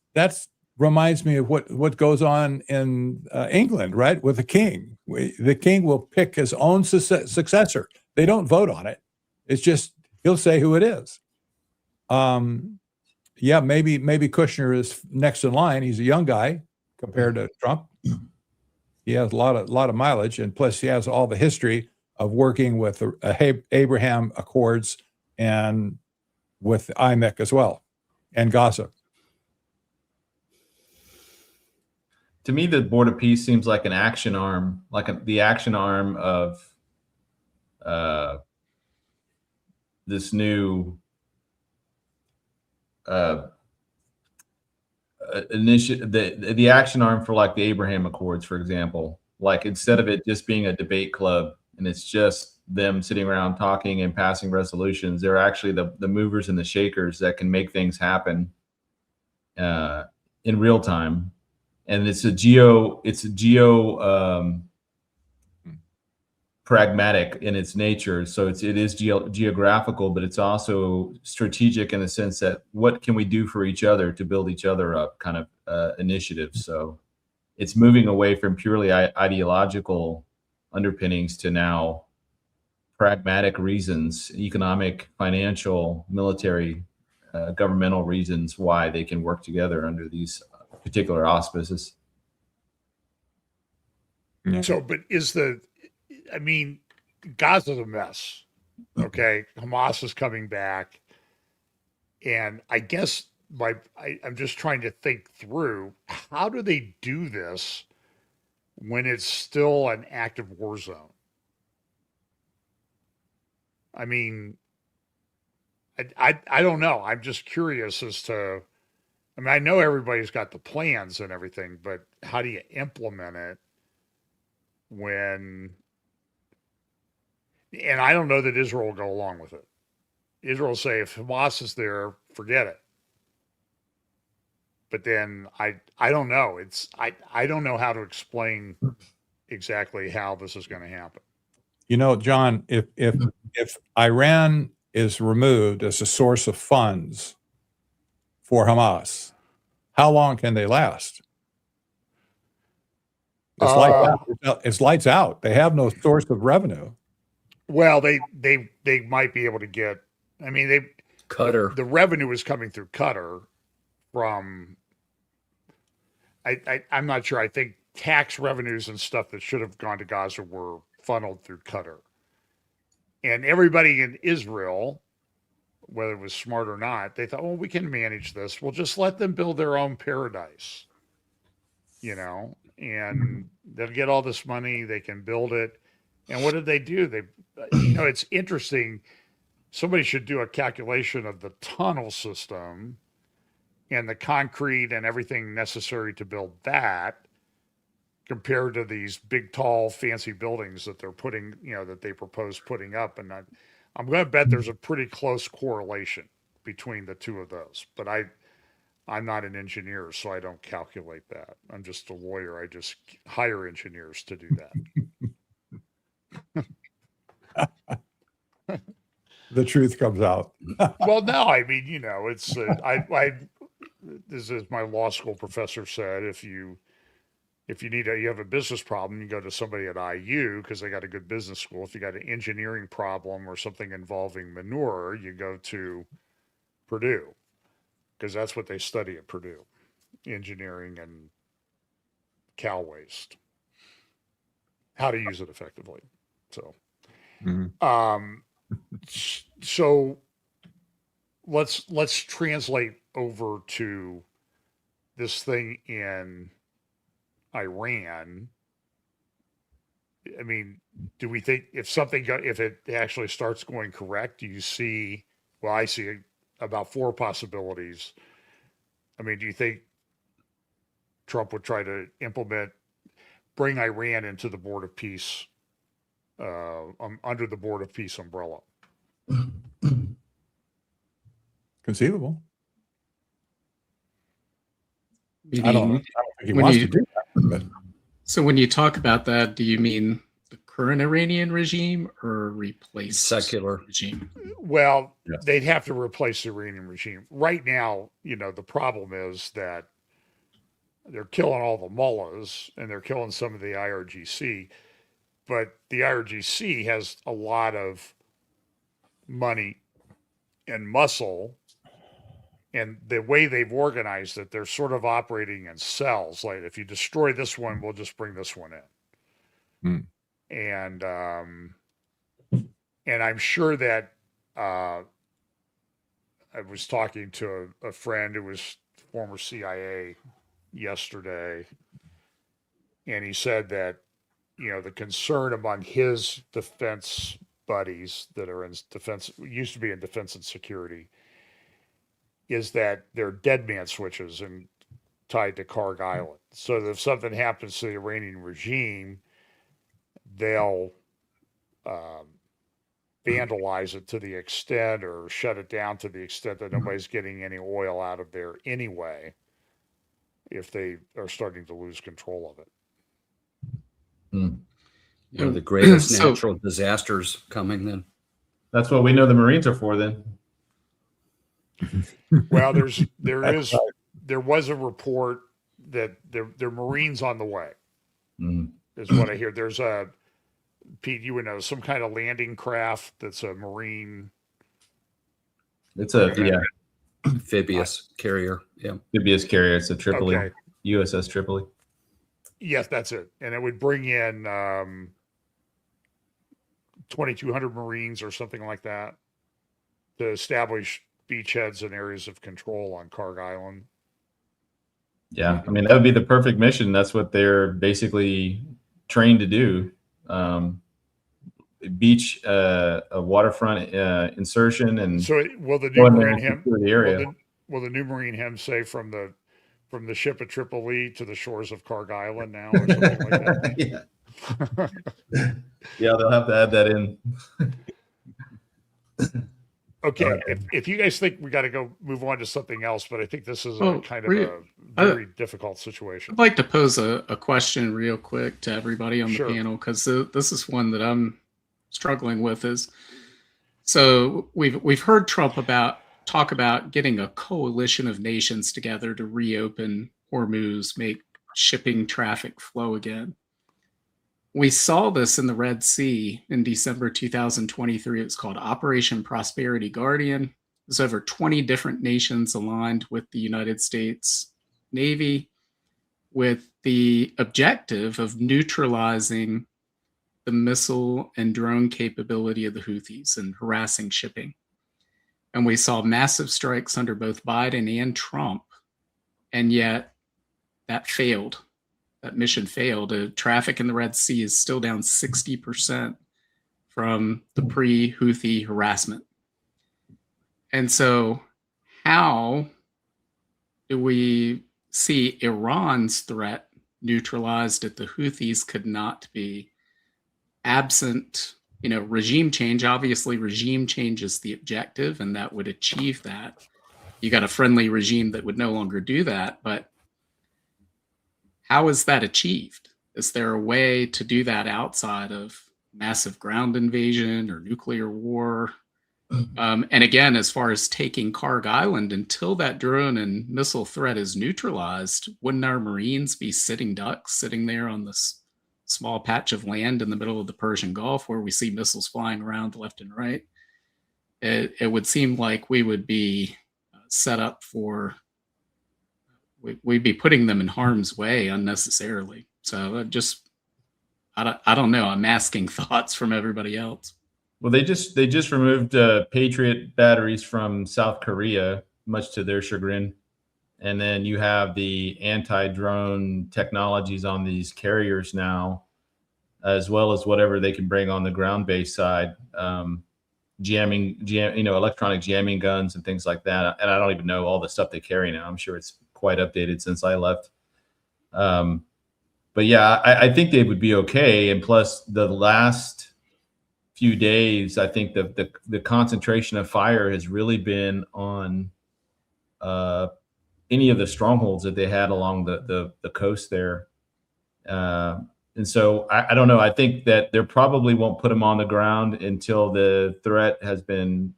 reminds me of what goes on in England, right? With the king. The king will pick his own successor. They don't vote on it. It's just he'll say who it is. Yeah, maybe Kushner is next in line. He's a young guy compared to Trump. He has a lot of mileage, and plus he has all the history of working with Abraham Accords and with IMEC as well, and Gaza. To me, the Board of Peace seems like an action arm, the action arm of this new initiative, the action arm for like the Abraham Accords, for example. Like instead of it just being a debate club and it's just them sitting around talking and passing resolutions, they're actually the movers and the shakers that can make things happen in real time. and it's a geo pragmatic in its nature. So it is geographical, but it's also strategic in the sense that what can we do for each other to build each other up kind of initiative. So it's moving away from purely ideological underpinnings to now pragmatic reasons, economic, financial, military, governmental reasons why they can work together under these particular auspices. Yeah. So, but I mean, Gaza's a mess. Okay. Hamas is coming back. And I guess I'm just trying to think through, how do they do this when it's still an active war zone? I mean, I don't know. I'm just curious as to, I mean, I know everybody's got the plans and everything, but how do you implement it when, and I don't know that Israel will go along with it. Israel will say, if Hamas is there, forget it. But then I don't know. I don't know how to explain exactly how this is going to happen. You know, John, if Iran is removed as a source of funds for Hamas, how long can they last? It's lights out. It's lights out. They have no source of revenue. Well, they might be able to get. I mean, Qatar. The revenue is coming through Qatar from. I'm not sure. I think tax revenues and stuff that should have gone to Gaza were funneled through Qatar. And everybody in Israel, whether it was smart or not, they thought, well, we can manage this. We'll just let them build their own paradise, and they'll get all this money. They can build it. And what did they do? It's interesting. Somebody should do a calculation of the tunnel system and the concrete and everything necessary to build that compared to these big, tall, fancy buildings that they're putting, that they propose putting up. And I'm going to bet there's a pretty close correlation between the two of those. But I'm not an engineer, so I don't calculate that. I'm just a lawyer. I just hire engineers to do that. The truth comes out. Well, no, I mean, it's this is my law school professor said, if you have a business problem, you go to somebody at IU because they got a good business school. If you got an engineering problem or something involving manure, you go to Purdue because that's what they study at Purdue, engineering and cow waste, how to use it effectively. So, so let's translate over to this thing in Iran. I mean, do we think if it actually starts going correct, do you see, well, I see about 4 possibilities. I mean, do you think Trump would try to bring Iran into the Board of Peace, under the Board of Peace umbrella? Conceivable. Meaning, I don't think he when wants you- to do that. But So when you talk about that, do you mean the current Iranian regime or replace Secular. regime? Well, Yes. they'd have to replace the Iranian regime. Right now, the problem is that they're killing all the mullahs and they're killing some of the IRGC, but the IRGC has a lot of money and muscle. And the way they've organized it, they're sort of operating in cells. Like, if you destroy this one, we'll just bring this one in. And I'm sure that I was talking to a friend who was former CIA yesterday, and he said that the concern among his defense buddies that are in defense, used to be in defense and security, is that they're dead man switches and tied to Karg Island. So that if something happens to the Iranian regime, they'll vandalize it to the extent, or shut it down to the extent that nobody's getting any oil out of there anyway. if they are starting to lose control of it. One of the greatest So- natural disasters coming then. That's what we know the Marines are for then. Well, there That's was a report that there are Marines on the way, Mm. is what I hear. There's a, Pete, you would know, some kind of landing craft that's a Marine. It's a Amphibious carrier. Yeah. amphibious carrier. It's a Tripoli, Okay. USS Tripoli. Yes, that's it. And it would bring in 2,200 Marines or something like that to establish beachheads and areas of control on Karg Island. Yeah, I mean that would be the perfect mission. That's what they're basically trained to do. Beach, a waterfront insertion, and So will the new go in there Marine and hymn, secure the area. will the new Marine hymn say from the ship at Tripoli to the shores of Karg Island now, or something like that? Yeah. Yeah, they'll have to add that in. Okay, if you guys think we got to go move on to something else, but I think this is a Well, kind of a very difficult situation. I'd like to pose a question real quick to everybody on the Sure. panel, because this is one that I'm struggling with. Is so we've heard Trump talk about getting a coalition of nations together to reopen Hormuz, make shipping traffic flow again. We saw this in the Red Sea in December 2023. It was called Operation Prosperity Guardian. There's over 20 different nations aligned with the United States Navy with the objective of neutralizing the missile and drone capability of the Houthis and harassing shipping. And we saw massive strikes under both Biden and Trump. And yet that failed. That mission failed. Traffic in the Red Sea is still down 60% from the pre-Houthi harassment. And so how do we see Iran's threat neutralized if the Houthis could not be absent, regime change? Obviously, regime change is the objective, and that would achieve that. You got a friendly regime that would no longer do that, but how is that achieved? Is there a way to do that outside of massive ground invasion or nuclear war? And again, as far as taking Karg Island, until that drone and missile threat is neutralized, wouldn't our Marines be sitting ducks, sitting there on this small patch of land in the middle of the Persian Gulf where we see missiles flying around left and right? It would seem like we would be set up for, we'd be putting them in harm's way unnecessarily. So I don't know. I'm asking thoughts from everybody else. Well, they just removed Patriot batteries from South Korea, much to their chagrin. And then you have the anti-drone technologies on these carriers now, as well as whatever they can bring on the ground-based side, electronic jamming guns and things like that. And I don't even know all the stuff they carry now. I'm sure it's quite updated since I left. But yeah, I think they would be okay. And plus, the last few days, I think the concentration of fire has really been on any of the strongholds that they had along the coast there. And so I don't know. I think that they probably won't put them on the ground until the threat has been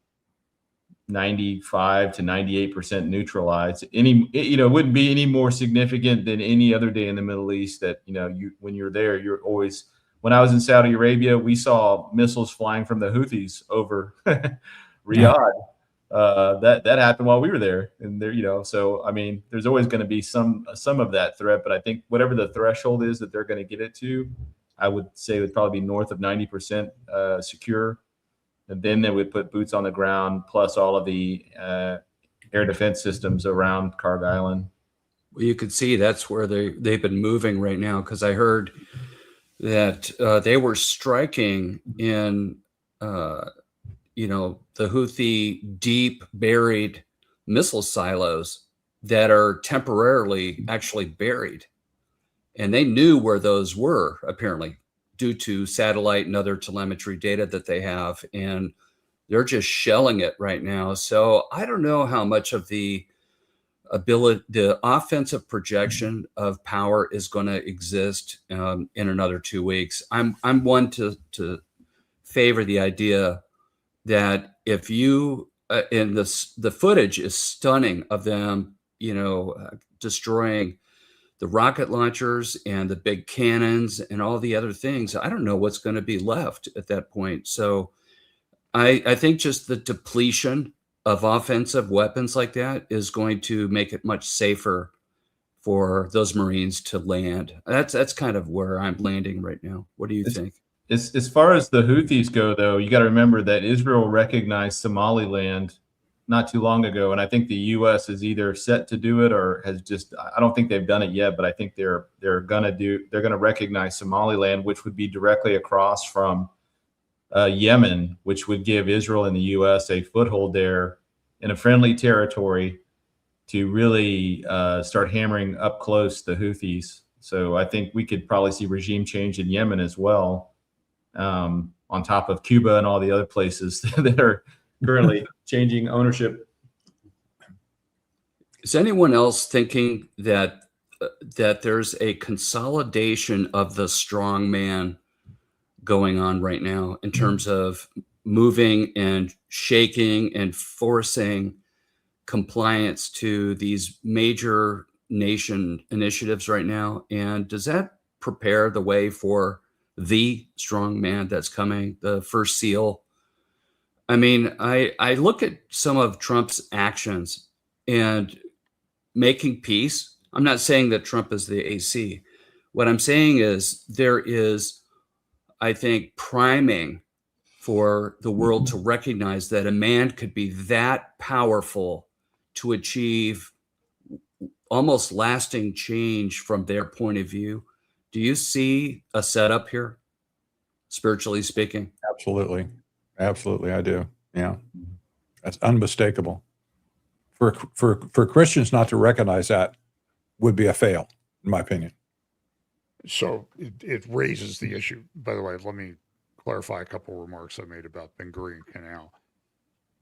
95 to 98% neutralized. It wouldn't be any more significant than any other day in the Middle East. That when you're there, you're always. When I was in Saudi Arabia, we saw missiles flying from the Houthis over Riyadh. That happened while we were there, and there, so I mean, there's always going to be some of that threat, but I think whatever the threshold is that they're going to get it to, I would say would probably be north of 90% secure, and then they would put boots on the ground plus all of the air defense systems around Karg Island. Well, you could see that's where they've been moving right now, because I heard that they were striking in the Houthi deep buried missile silos that are temporarily actually buried. And they knew where those were, apparently, due to satellite and other telemetry data that they have. And they're just shelling it right now. So I don't know how much of the the offensive projection of power is going to exist in another 2 weeks. I'm one to favor the idea that if you and the footage is stunning of them, destroying the rocket launchers and the big cannons and all the other things. I don't know what's going to be left at that point. So I think just the depletion of offensive weapons like that is going to make it much safer for those Marines to land. That's kind of where I'm landing right now. What do you think? As far as the Houthis go, though, you got to remember that Israel recognized Somaliland not too long ago, and I think the U.S. is either set to do it or has just. I don't think they've done it yet, but I think they're gonna recognize Somaliland, which would be directly across from Yemen, which would give Israel and the U.S. a foothold there in a friendly territory to really start hammering up close the Houthis. So I think we could probably see regime change in Yemen as well. On top of Cuba and all the other places that are currently changing ownership. Is anyone else thinking that there's a consolidation of the strong man going on right now in terms of moving and shaking and forcing compliance to these major nation initiatives right now? And does that prepare the way for the strong man that's coming, the first SEAL? I mean, I look at some of Trump's actions and making peace. I'm not saying that Trump is the AC. What I'm saying is there is, I think, priming for the world to recognize that a man could be that powerful to achieve almost lasting change from their point of view. Do you see a setup here, spiritually speaking? Absolutely. Absolutely, I do. Yeah. That's unmistakable. For Christians not to recognize that would be a fail, in my opinion. So it raises the issue. By the way, let me clarify a couple of remarks I made about Ben Gurion Canal.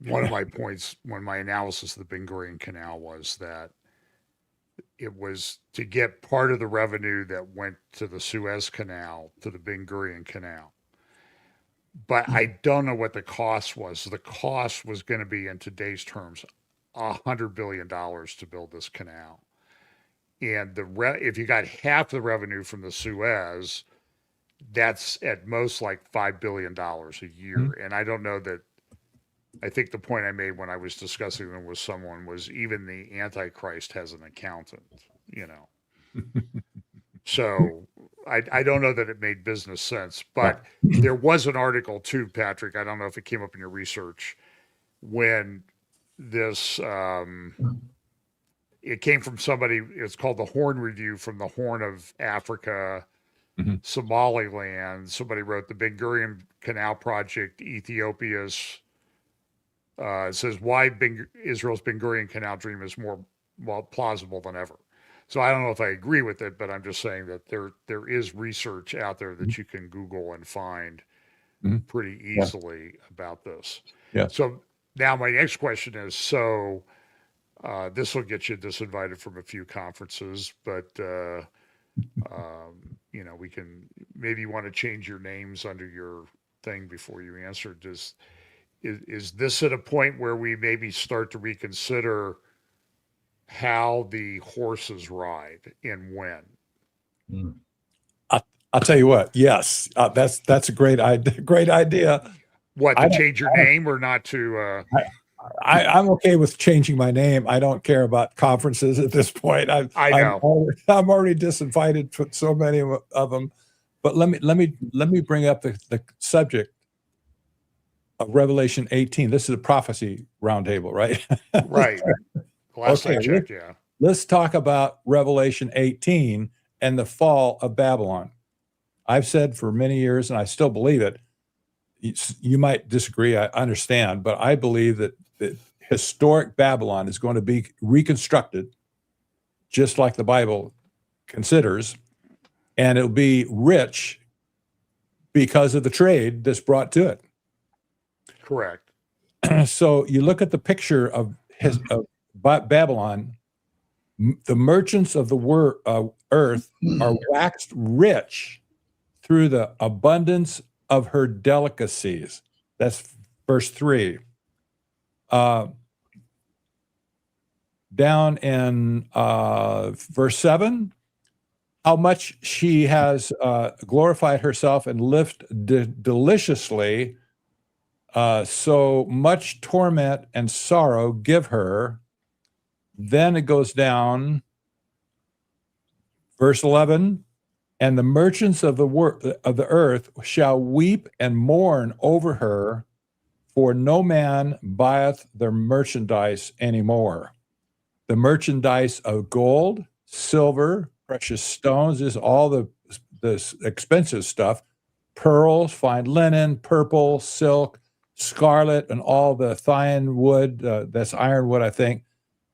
One of my points when my analysis of the Ben Gurion Canal was that it was to get part of the revenue that went to the Suez Canal to the Ben Gurion Canal. But I don't know what the cost was. The cost was going to be, in today's terms, $100 billion to build this canal. And if you got half the revenue from the Suez, that's at most like $5 billion a year. Mm-hmm. And I don't know that. I think the point I made when I was discussing them with someone was even the Antichrist has an accountant, So I don't know that it made business sense, but there was an article too, Patrick. I don't know if it came up in your research when this, it came from somebody, it's called the Horn Review from the Horn of Africa, Somaliland. Somebody wrote the Ben Gurion Canal Project, Ethiopia's, it says why Israel's Ben Gurion Canal dream is more plausible than ever. So I don't know if I agree with it, but I'm just saying that there is research out there that you can Google and find pretty easily about this. Yeah. So now my next question is, this will get you disinvited from a few conferences, but we can, maybe you want to change your names under your thing before you answer. Is this at a point where we maybe start to reconsider how the horses ride and when? I'll tell you what. Yes, that's a great idea. What, to change your name or not to? I'm okay with changing my name. I don't care about conferences at this point. I know I'm already disinvited for so many of them. But let me bring up the subject of Revelation 18. This is a prophecy roundtable, right? Right. Last I checked, yeah. Let's talk about Revelation 18 and the fall of Babylon. I've said for many years, and I still believe it. You might disagree, I understand, but I believe that historic Babylon is going to be reconstructed just like the Bible considers, and it'll be rich because of the trade that's brought to it. Correct. So you look at the picture of Babylon The merchants of the earth are waxed rich through the abundance of her delicacies. That's verse 3. Down in verse 7, how much she has glorified herself and lived deliciously, so much torment and sorrow give her. Then it goes down, verse 11, and the merchants of the earth shall weep and mourn over her, for no man buyeth their merchandise anymore. The merchandise of gold, silver, precious stones is all the expensive stuff, pearls, fine linen, purple, silk, scarlet, and all the fine wood, that's ironwood, I think,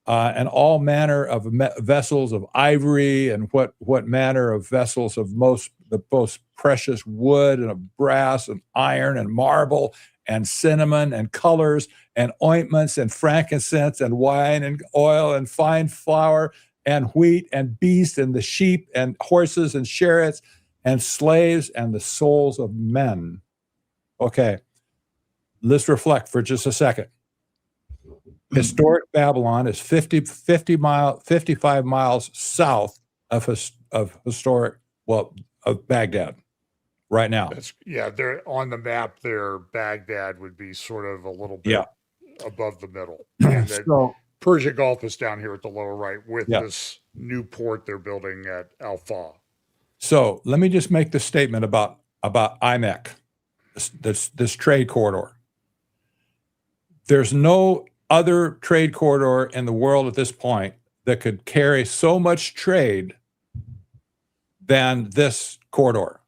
and all manner of vessels of ivory, and what manner of vessels of the most precious wood and of brass and iron and marble and cinnamon and colors and ointments and frankincense and wine and oil and fine flour and wheat and beasts and the sheep and horses and chariots and slaves and the souls of men. Okay, let's reflect for just a second. Historic Babylon is 55 miles south of Baghdad right now. They're on the map there. Baghdad would be sort of a little bit above the middle. And then So, Persian Gulf is down here at the lower right with Yeah. this new port they're building at Al-Fa. so let me just make the statement about IMEC, this trade corridor. There's no other trade corridor in the world at this point that could carry so much trade than this corridor.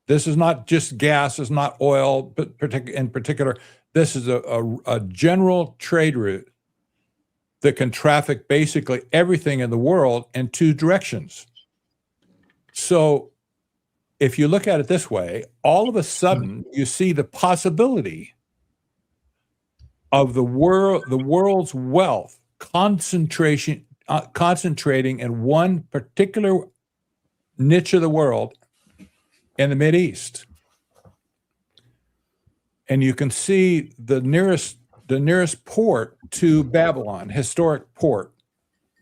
This is not just gas, it's not oil, but in particular, this is a general trade route that can traffic basically everything in the world in two directions. So if you look at it this way, all of a sudden you see the possibility of the world's wealth concentrating in one particular niche of the world in the Mideast. And you can see the nearest port to Babylon, historic port.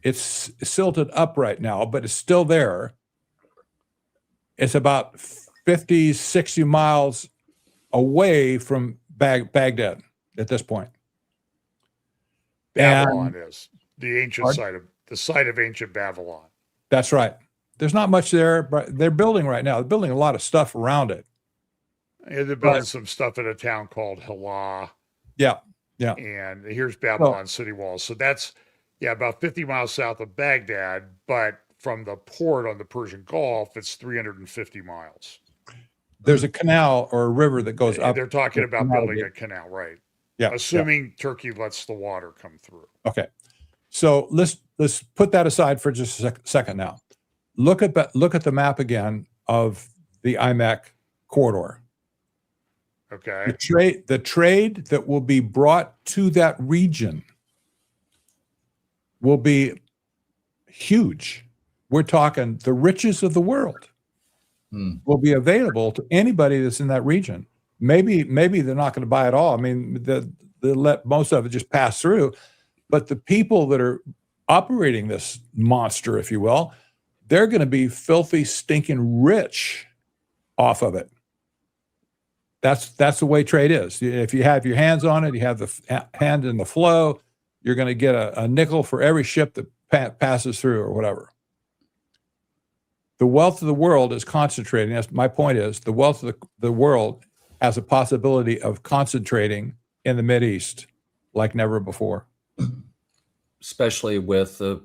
It's silted up right now, but it's still there. It's about 50, 60 miles away from Baghdad at this point. Babylon is the ancient Pardon? site of ancient Babylon. That's right. There's not much there, but they're building right now. They're building a lot of stuff around it. And they're building some stuff in a town called Hilah. Yeah. And here's Babylon city walls. So that's, about 50 miles south of Baghdad, but from the port on the Persian Gulf, it's 350 miles. There's a canal or a river that goes up. They're talking about building a canal, right? Yeah. Assuming Turkey lets the water come through. Okay. So let's put that aside for just a second now. Look at the map again of the IMEC corridor. Okay. The trade that will be brought to that region will be huge. We're talking the riches of the world will be available to anybody that's in that region. Maybe they're not going to buy it all. I mean, they let most of it just pass through. But the people that are operating this monster, if you will, they're going to be filthy, stinking rich off of it. That's the way trade is. If you have your hands on it, you have the hand in the flow, you're going to get a nickel for every ship that passes through or whatever. The wealth of the world is concentrating. That's my point is the wealth of the world has a possibility of concentrating in the Mideast like never before. Especially with the,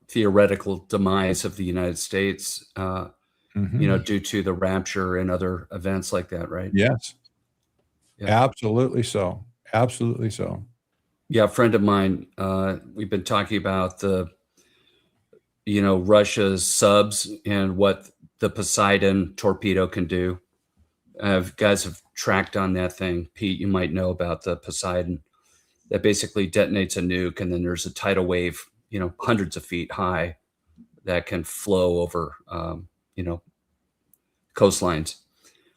theoretical demise of the United States, due to the rapture and other events like that, right? Yes. Yeah. Absolutely so. Absolutely so. Yeah, a friend of mine, we've been talking about the, Russia's subs and what the Poseidon torpedo can do. Guys have tracked on that thing. Pete, you might know about the Poseidon that basically detonates a nuke, and then there's a tidal wave, hundreds of feet high that can flow over, coastlines.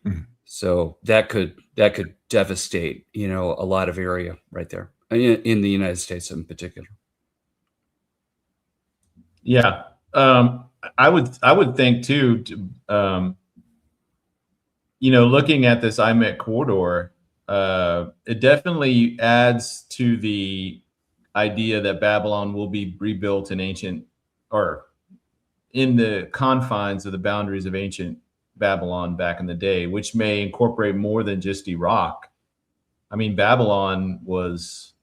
Mhm. So that could devastate, a lot of area right there in the United States in particular. Yeah. I would think too, looking at this IMEC corridor, it definitely adds to the idea that Babylon will be rebuilt in ancient, or in the confines of the boundaries of ancient Babylon back in the day, which may incorporate more than just Iraq. I mean, Babylon was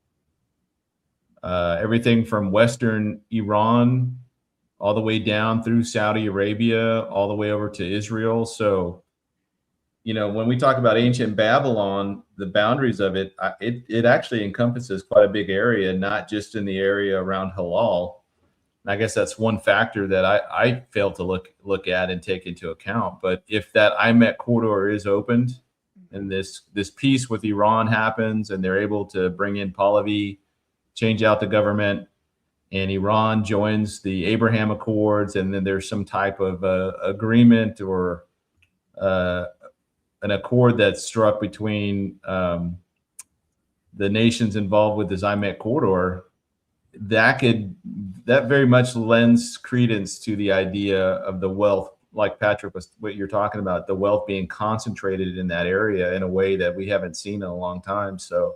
everything from Western Iran all the way down through Saudi Arabia, all the way over to Israel. So, when we talk about ancient Babylon, the boundaries of it, it actually encompasses quite a big area, not just in the area around Halal. And I guess that's one factor that I fail to look at and take into account. But if that IMEC corridor is opened and this peace with Iran happens and they're able to bring in Pahlavi, change out the government, and Iran joins the Abraham Accords, and then there's some type of agreement or an accord that's struck between the nations involved with this IMEC corridor, that very much lends credence to the idea of the wealth, like Patrick was, what you're talking about, the wealth being concentrated in that area in a way that we haven't seen in a long time. So,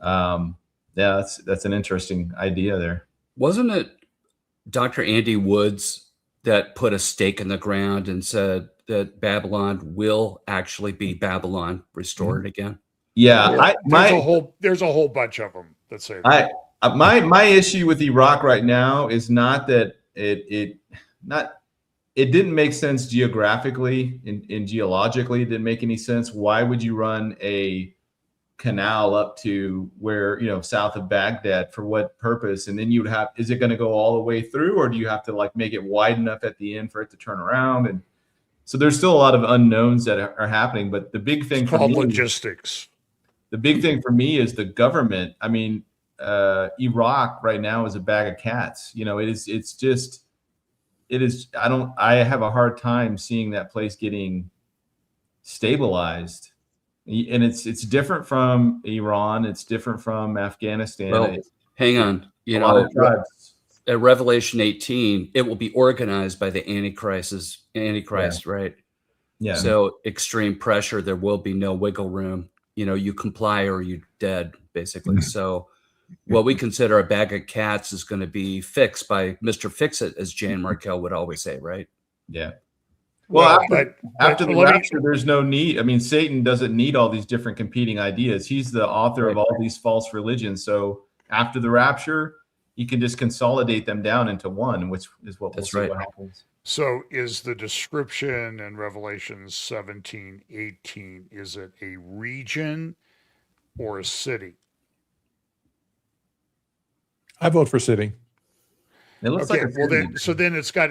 yeah, that's an interesting idea there. Wasn't it Dr. Andy Woods that put a stake in the ground and said that Babylon will actually be Babylon restored again? Yeah, there's a whole bunch of them that say that. My issue with Iraq right now is not that it didn't make sense geographically and geologically. It didn't make any sense. Why would you run a canal up to where, south of Baghdad? For what purpose? And then is it going to go all the way through, or do you have to make it wide enough at the end for it to turn around? And so there's still a lot of unknowns that are happening. But the big thing for me, logistics. The big thing for me is the government. I mean, Iraq right now is a bag of cats. I have a hard time seeing that place getting stabilized. And it's different from Iran. It's different from Afghanistan. Well, hang on. At Revelation 18, it will be organized by the Antichrist, right? Yeah. So extreme pressure, there will be no wiggle room. You comply or you're dead, basically. So what we consider a bag of cats is going to be fixed by Mr. Fix-It, as Jan Markell would always say, right? Yeah. Well, after the let me- rapture, there's no need. I mean, Satan doesn't need all these different competing ideas. He's the author of all these false religions. So after the rapture, he can just consolidate them down into one, which is what we'll see what happens. So is the description in Revelation 17:18, is it a region or a city? I vote for city. It looks Okay, like a well city. then it's got,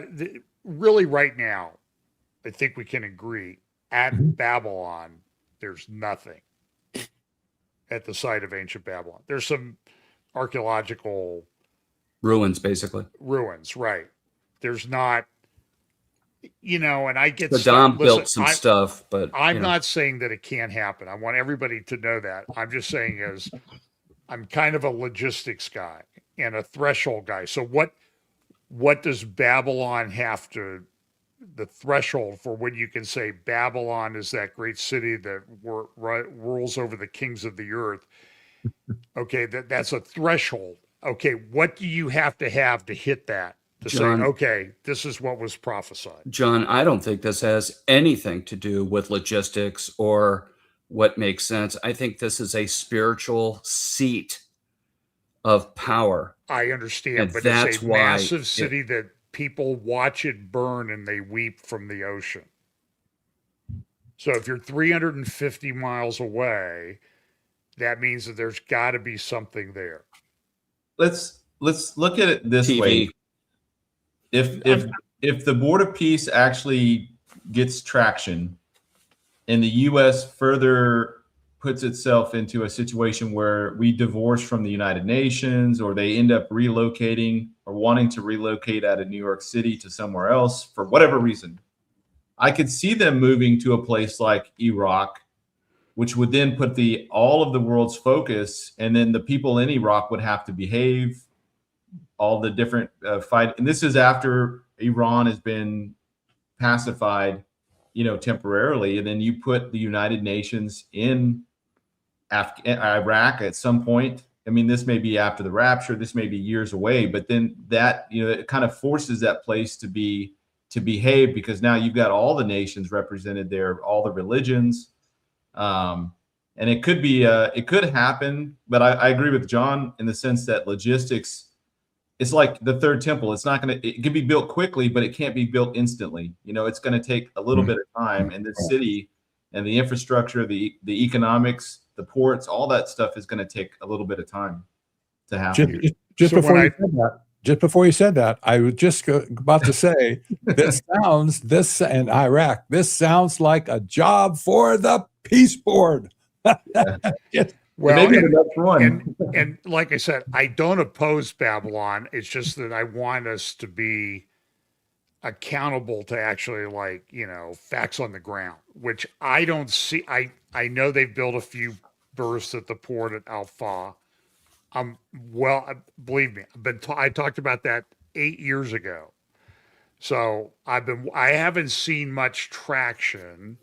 really right now, I think we can agree, at Babylon, there's nothing at the site of ancient Babylon. There's some archaeological Ruins, basically. ruins, right? There's not, and I get Saddam built listen, some stuff, but I'm not saying that it can't happen. I want everybody to know that. I'm just saying I'm kind of a logistics guy and a threshold guy. So what does Babylon have to, the threshold for when you can say Babylon is that great city that rules over the kings of the earth? Okay, that's a threshold. Okay, what do you have to hit that to John, say, okay, this is what was prophesied? John, I don't think this has anything to do with logistics or what makes sense. I think this is a spiritual seat of power. I understand, And but that's it's a why massive city that people watch it burn and they weep from the ocean. So if you're 350 miles away, that means that there's got to be something there. Let's look at it this TV. way. If the Board of Peace actually gets traction and the U.S. further puts itself into a situation where we divorce from the United Nations, or they end up relocating or wanting to relocate out of New York City to somewhere else for whatever reason, I could see them moving to a place like Iraq, which would then put all of the world's focus, and then the people in Iraq would have to behave. All the different fight, and this is after Iran has been pacified, temporarily, and then you put the United Nations in Iraq at some point. I mean, this may be after the rapture, this may be years away, but then that, it kind of forces that place to behave, because now you've got all the nations represented there, all the religions. And it could happen, but I agree with John in the sense that logistics, it's like the third temple. It's not going to, it can be built quickly, but it can't be built instantly. It's going to take a little bit of time, and the city and the infrastructure, the economics, the ports, all that stuff is going to take a little bit of time to happen. Just So before when you said that, just before you said that, I was just about to say, this in Iraq, this sounds like a job for the Peace Board. Well, maybe the next one. and like I said, I don't oppose Babylon. It's just that I want us to be accountable to actually, facts on the ground, which I don't see. I know they've built a few berths at the port at Al-Fa. Believe me, I talked about that 8 years ago. So I haven't seen much traction.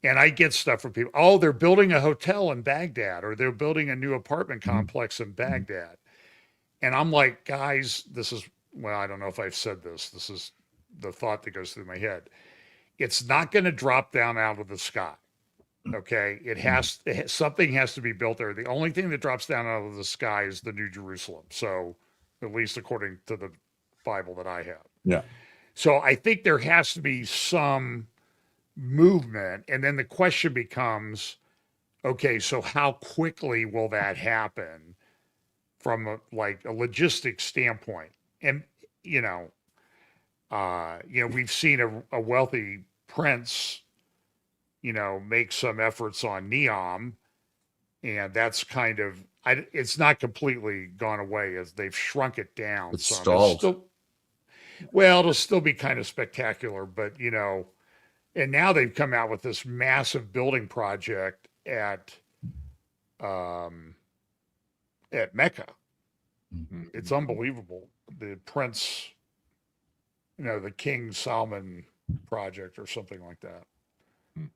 And I get stuff from people. Oh, they're building a hotel in Baghdad, or they're building a new apartment complex in Baghdad. And I'm like, guys, I don't know if I've said this. This is the thought that goes through my head. It's not going to drop down out of the sky. Okay. Something has to be built there. The only thing that drops down out of the sky is the New Jerusalem. So, at least according to the Bible that I have. Yeah. So I think there has to be some movement, and then the question becomes, okay, so how quickly will that happen from a logistics standpoint? And we've seen a wealthy prince make some efforts on Neom, and that's kind of it's not completely gone away, as they've shrunk it down. It's some. stalled. It'll still be kind of spectacular, but and now they've come out with this massive building project at Mecca. It's unbelievable. The Prince, the King Salman project or something like that.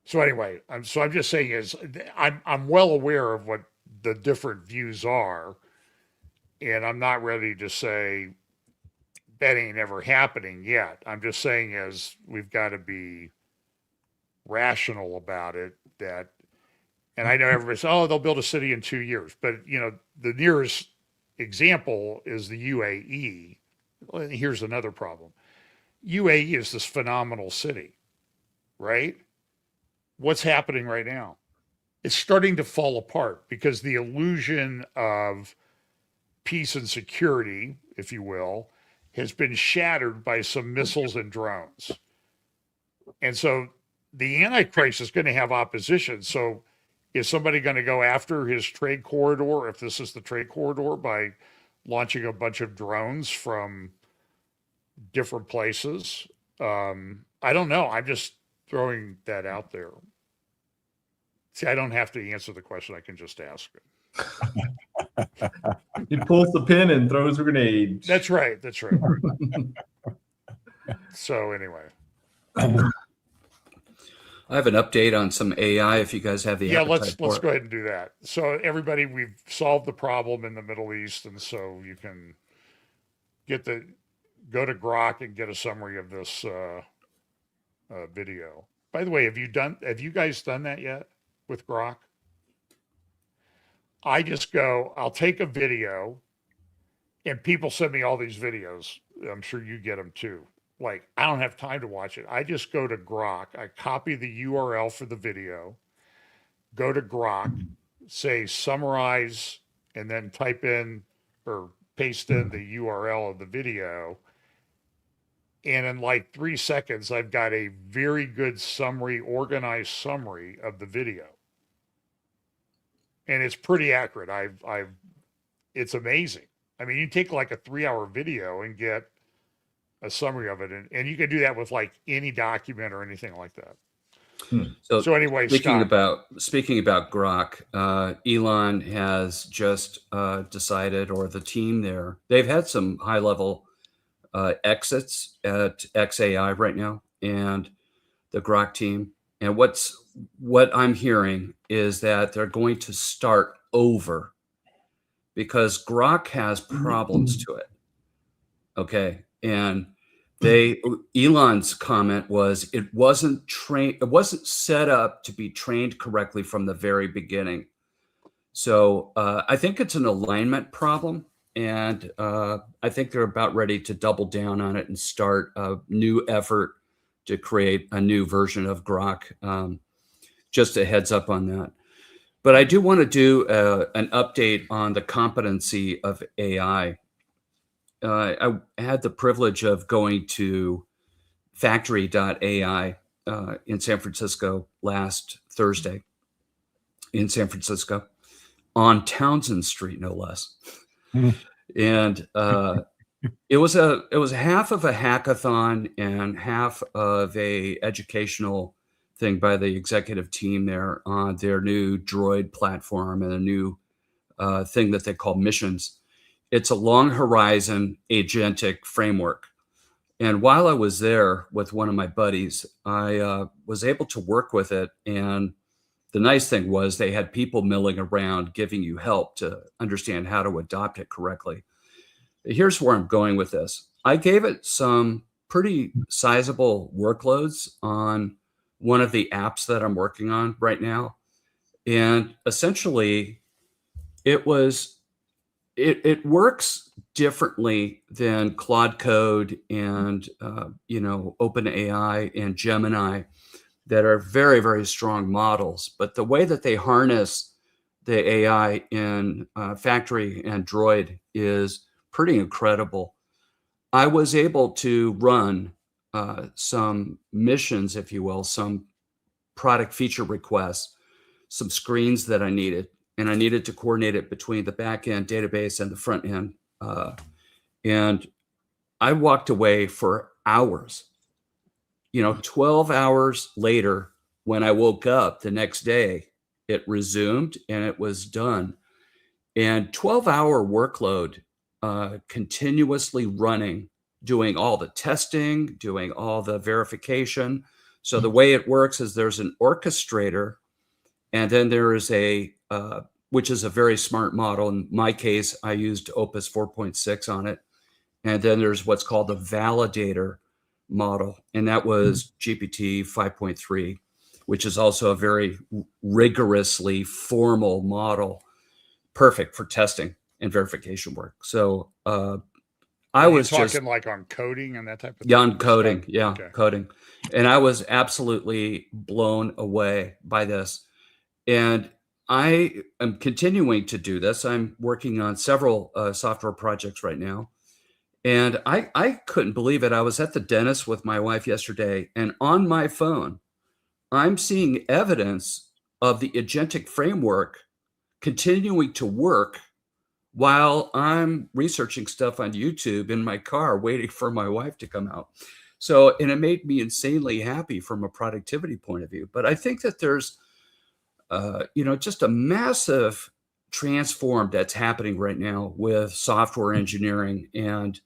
So anyway, I'm just saying I'm well aware of what the different views are, and I'm not ready to say that ain't ever happening yet. I'm just saying we've got to be rational about it. And I know everybody says, oh, they'll build a city in 2 years, but the nearest example is the UAE. Well, here's another problem. UAE is this phenomenal city, right? What's happening right now? It's starting to fall apart because the illusion of peace and security, if you will, has been shattered by some missiles and drones. And so the Antichrist is going to have opposition. So is somebody going to go after his trade corridor, if this is the trade corridor, by launching a bunch of drones from different places? I don't know. I'm just throwing that out there. See, I don't have to answer the question. I can just ask it. He pulls the pin and throws a grenade. That's right. That's right. So anyway. I have an update on some AI if you guys have the let's for it. go ahead and do that. So everybody, we've solved the problem in the Middle East, and so you can go to Grok and get a summary of this video. By the way, have you guys done that yet with Grok? I'll take a video, and people send me all these videos. I'm sure you get them too. I don't have time to watch it. I just go to Grok. I copy the URL for the video, go to Grok, say summarize, and then type in or paste in the URL of the video. And in 3 seconds, I've got a very good summary, organized summary of the video. and it's pretty accurate. It's amazing. I mean, you take like a 3-hour video and get a summary of it, and you can do that with like any document or anything like that. So anyway, speaking Scott. about Grok, Elon has just decided, or the team there, they've had some high level exits at XAI right now, and the Grok team. And what I'm hearing is that they're going to start over because Grok has problems to it. Okay, and Elon's comment was it wasn't set up to be trained correctly from the very beginning. So I think it's an alignment problem, and I think they're about ready to double down on it and start a new effort to create a new version of Grok. Just a heads up on that. But I do want to do an update on the competency of AI. I had the privilege of going to factory.ai in San Francisco last Thursday in San Francisco on Townsend Street, no less. And it was half of a hackathon and half of a educational thing by the executive team there on their new Droid platform and a new thing that they call Missions. It's a long horizon agentic framework. And while I was there with one of my buddies, I was able to work with it. And the nice thing was they had people milling around giving you help to understand how to adopt it correctly. Here's where I'm going with this. I gave it some pretty sizable workloads on one of the apps that I'm working on right now. And essentially, it works differently than Claude Code and OpenAI and Gemini that are very, very strong models. But the way that they harness the AI in Factory and Droid is pretty incredible. I was able to run some missions, if you will, some product feature requests, some screens that I needed. And I needed to coordinate it between the back-end database and the front end. And I walked away for hours. 12 hours later, when I woke up the next day, it resumed and it was done. And 12-hour workload, continuously running, doing all the testing, doing all the verification. So the way it works is there's an orchestrator, and then there is which is a very smart model. In my case, I used Opus 4.6 on it. And then there's what's called the validator model. And that was GPT 5.3, which is also a very rigorously formal model, perfect for testing and verification work. So I was talking just like on coding and that type of thing. Yeah, on coding. Yeah, Okay. coding. And I was absolutely blown away by this. And I am continuing to do this. I'm working on several software projects right now. And I couldn't believe it. I was at the dentist with my wife yesterday, and on my phone, I'm seeing evidence of the agentic framework continuing to work while I'm researching stuff on YouTube in my car, waiting for my wife to come out. So, and it made me insanely happy from a productivity point of view. But I think that there's just a massive transform that's happening right now with software engineering. And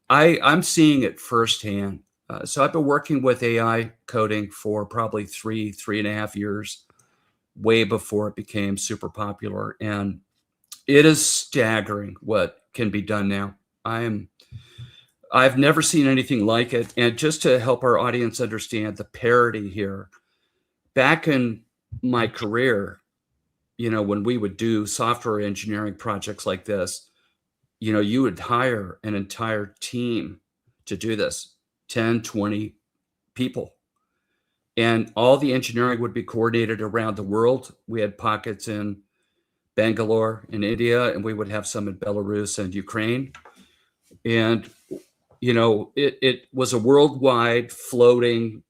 I'm seeing it firsthand. So I've been working with AI coding for probably 3.5 years, way before it became super popular. And it is staggering what can be done now. I've never seen anything like it. And just to help our audience understand the parity here, back in my career, when we would do software engineering projects like this, you would hire an entire team to do this, 10, 20 people. And all the engineering would be coordinated around the world. We had pockets in Bangalore in India, and we would have some in Belarus and Ukraine. And, it was a worldwide floating,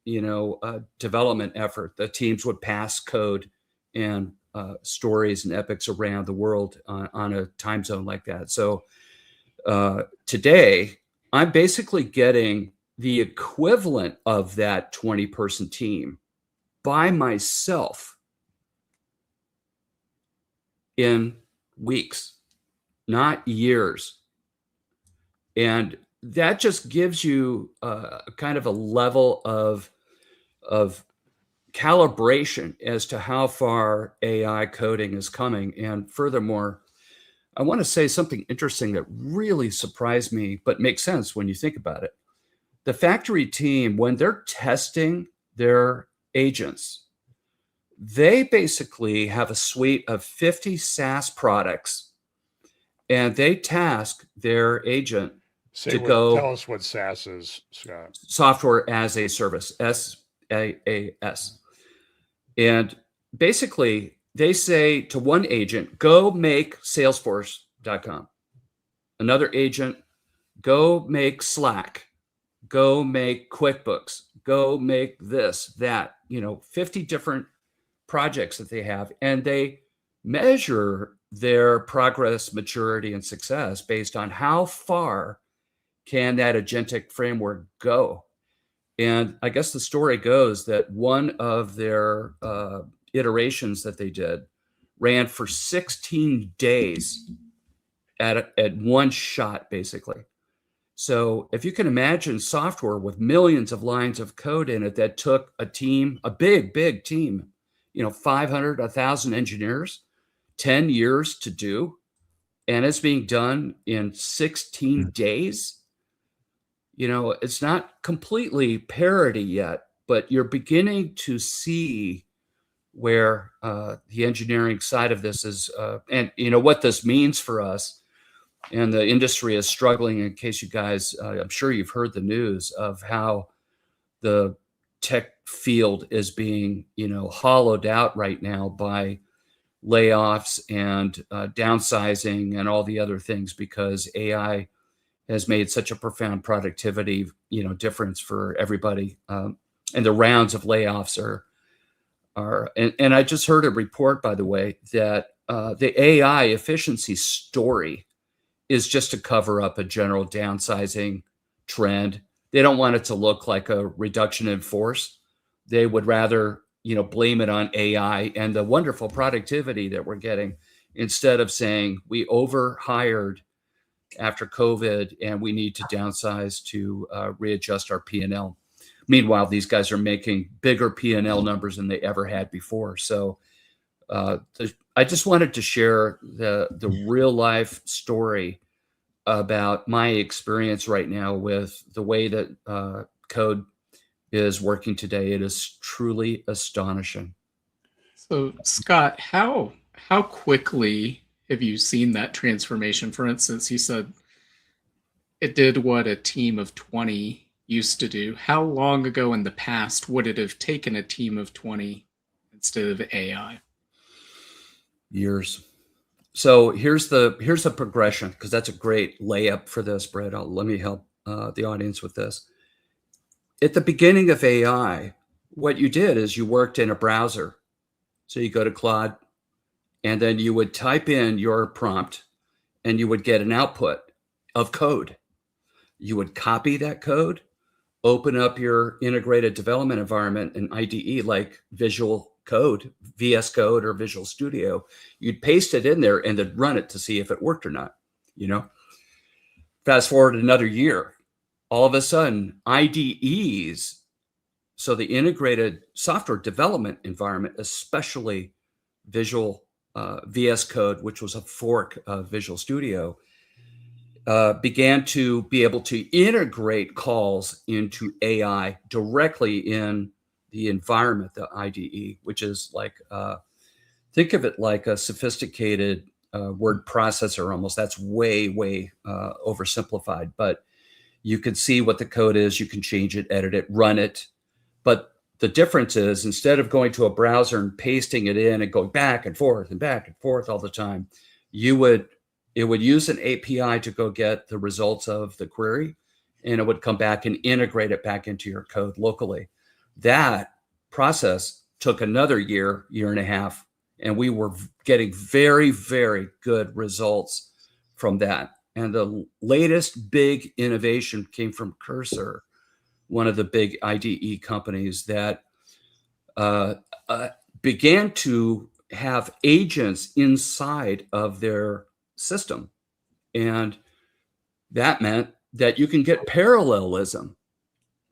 development effort. The teams would pass code and stories and epics around the world on a time zone like that. So today, I'm basically getting the equivalent of that 20-person team by myself in weeks, not years. And that just gives you kind of a level of calibration as to how far AI coding is coming. And furthermore, I want to say something interesting that really surprised me, but makes sense when you think about it. The factory team, when they're testing their agents, they basically have a suite of 50 SaaS products, and they task their agent to go. Tell us what SaaS is, Scott. Software as a service, SaaS. And basically, they say to one agent, go make Salesforce.com. Another agent, go make Slack. Go make QuickBooks. Go make this, that, 50 different projects that they have. And they measure their progress, maturity, and success based on how far can that agentic framework go. And I guess the story goes that one of their iterations that they did ran for 16 days at one shot, basically. So if you can imagine software with millions of lines of code in it that took a team, a big team, 500, 1,000 engineers, 10 years to do, and it's being done in 16 days. It's not completely parity yet, but you're beginning to see where the engineering side of this is, and what this means for us. And the industry is struggling. In case you guys, I'm sure you've heard the news of how the tech field is being, hollowed out right now by layoffs and downsizing and all the other things, because AI has made such a profound productivity, difference for everybody. And the rounds of layoffs and I just heard a report, by the way, that the AI efficiency story is just to cover up a general downsizing trend. They don't want it to look like a reduction in force. They would rather, blame it on AI and the wonderful productivity that we're getting, instead of saying we overhired after COVID and we need to downsize to readjust our P&L. Meanwhile, these guys are making bigger P&L numbers than they ever had before. So I just wanted to share the real life story about my experience right now with the way that code is working today. It is truly astonishing. So, Scott, how quickly have you seen that transformation? For instance, you said it did what a team of 20 used to do. How long ago in the past would it have taken a team of 20 instead of AI? Years. So here's the progression, because that's a great layup for this, Britt. Let me help the audience with this. At the beginning of AI, what you did is you worked in a browser. So you go to Claude, and then you would type in your prompt, and you would get an output of code. You would copy that code, open up your integrated development environment in IDE like Visual Code, VS Code or Visual Studio. You'd paste it in there and then run it to see if it worked or not. Fast forward another year, all of a sudden IDEs, so the integrated software development environment, especially Visual VS Code, which was a fork of Visual Studio, began to be able to integrate calls into AI directly in the environment, the IDE, which is like, think of it like a sophisticated word processor almost. That's way oversimplified, but you can see what the code is. You can change it, edit it, run it. But the difference is, instead of going to a browser and pasting it in and going back and forth all the time, it would use an API to go get the results of the query, and it would come back and integrate it back into your code locally. That process took another year and a half And we were getting very, very good results from that. And the latest big innovation came from Cursor, one of the big IDE companies that began to have agents inside of their system. And that meant that you can get parallelism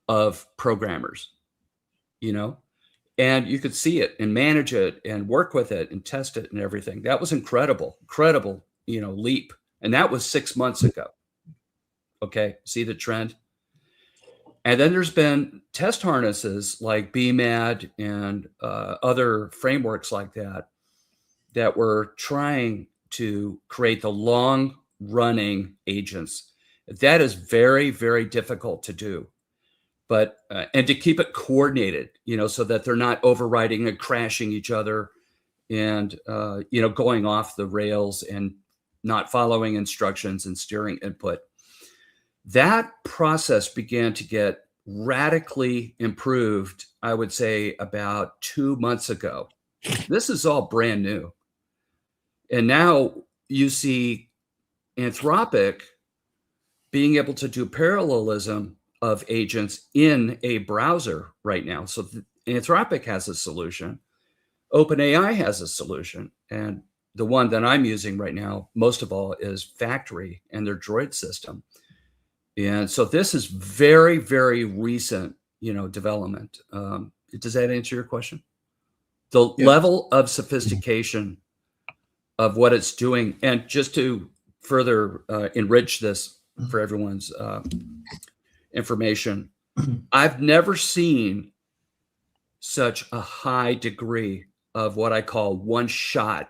of programmers, and you could see it and manage it and work with it and test it and everything. That was incredible, leap. And that was 6 months ago. Okay. See the trend? And then there's been test harnesses like BMAD and other frameworks like that were trying to create the long running agents. That is very, very difficult to do. But and to keep it coordinated, so that they're not overriding and crashing each other and, going off the rails and not following instructions and steering input. That process began to get radically improved, I would say, about 2 months ago. This is all brand new. And now you see Anthropic being able to do parallelism of agents in a browser right now. So Anthropic has a solution. OpenAI has a solution. And the one that I'm using right now, most of all, is Factory and their Droid system. And so this is very, very recent, development. Does that answer your question? The level of sophistication of what it's doing. And just to further enrich this for everyone's information, I've never seen such a high degree of what I call one-shot,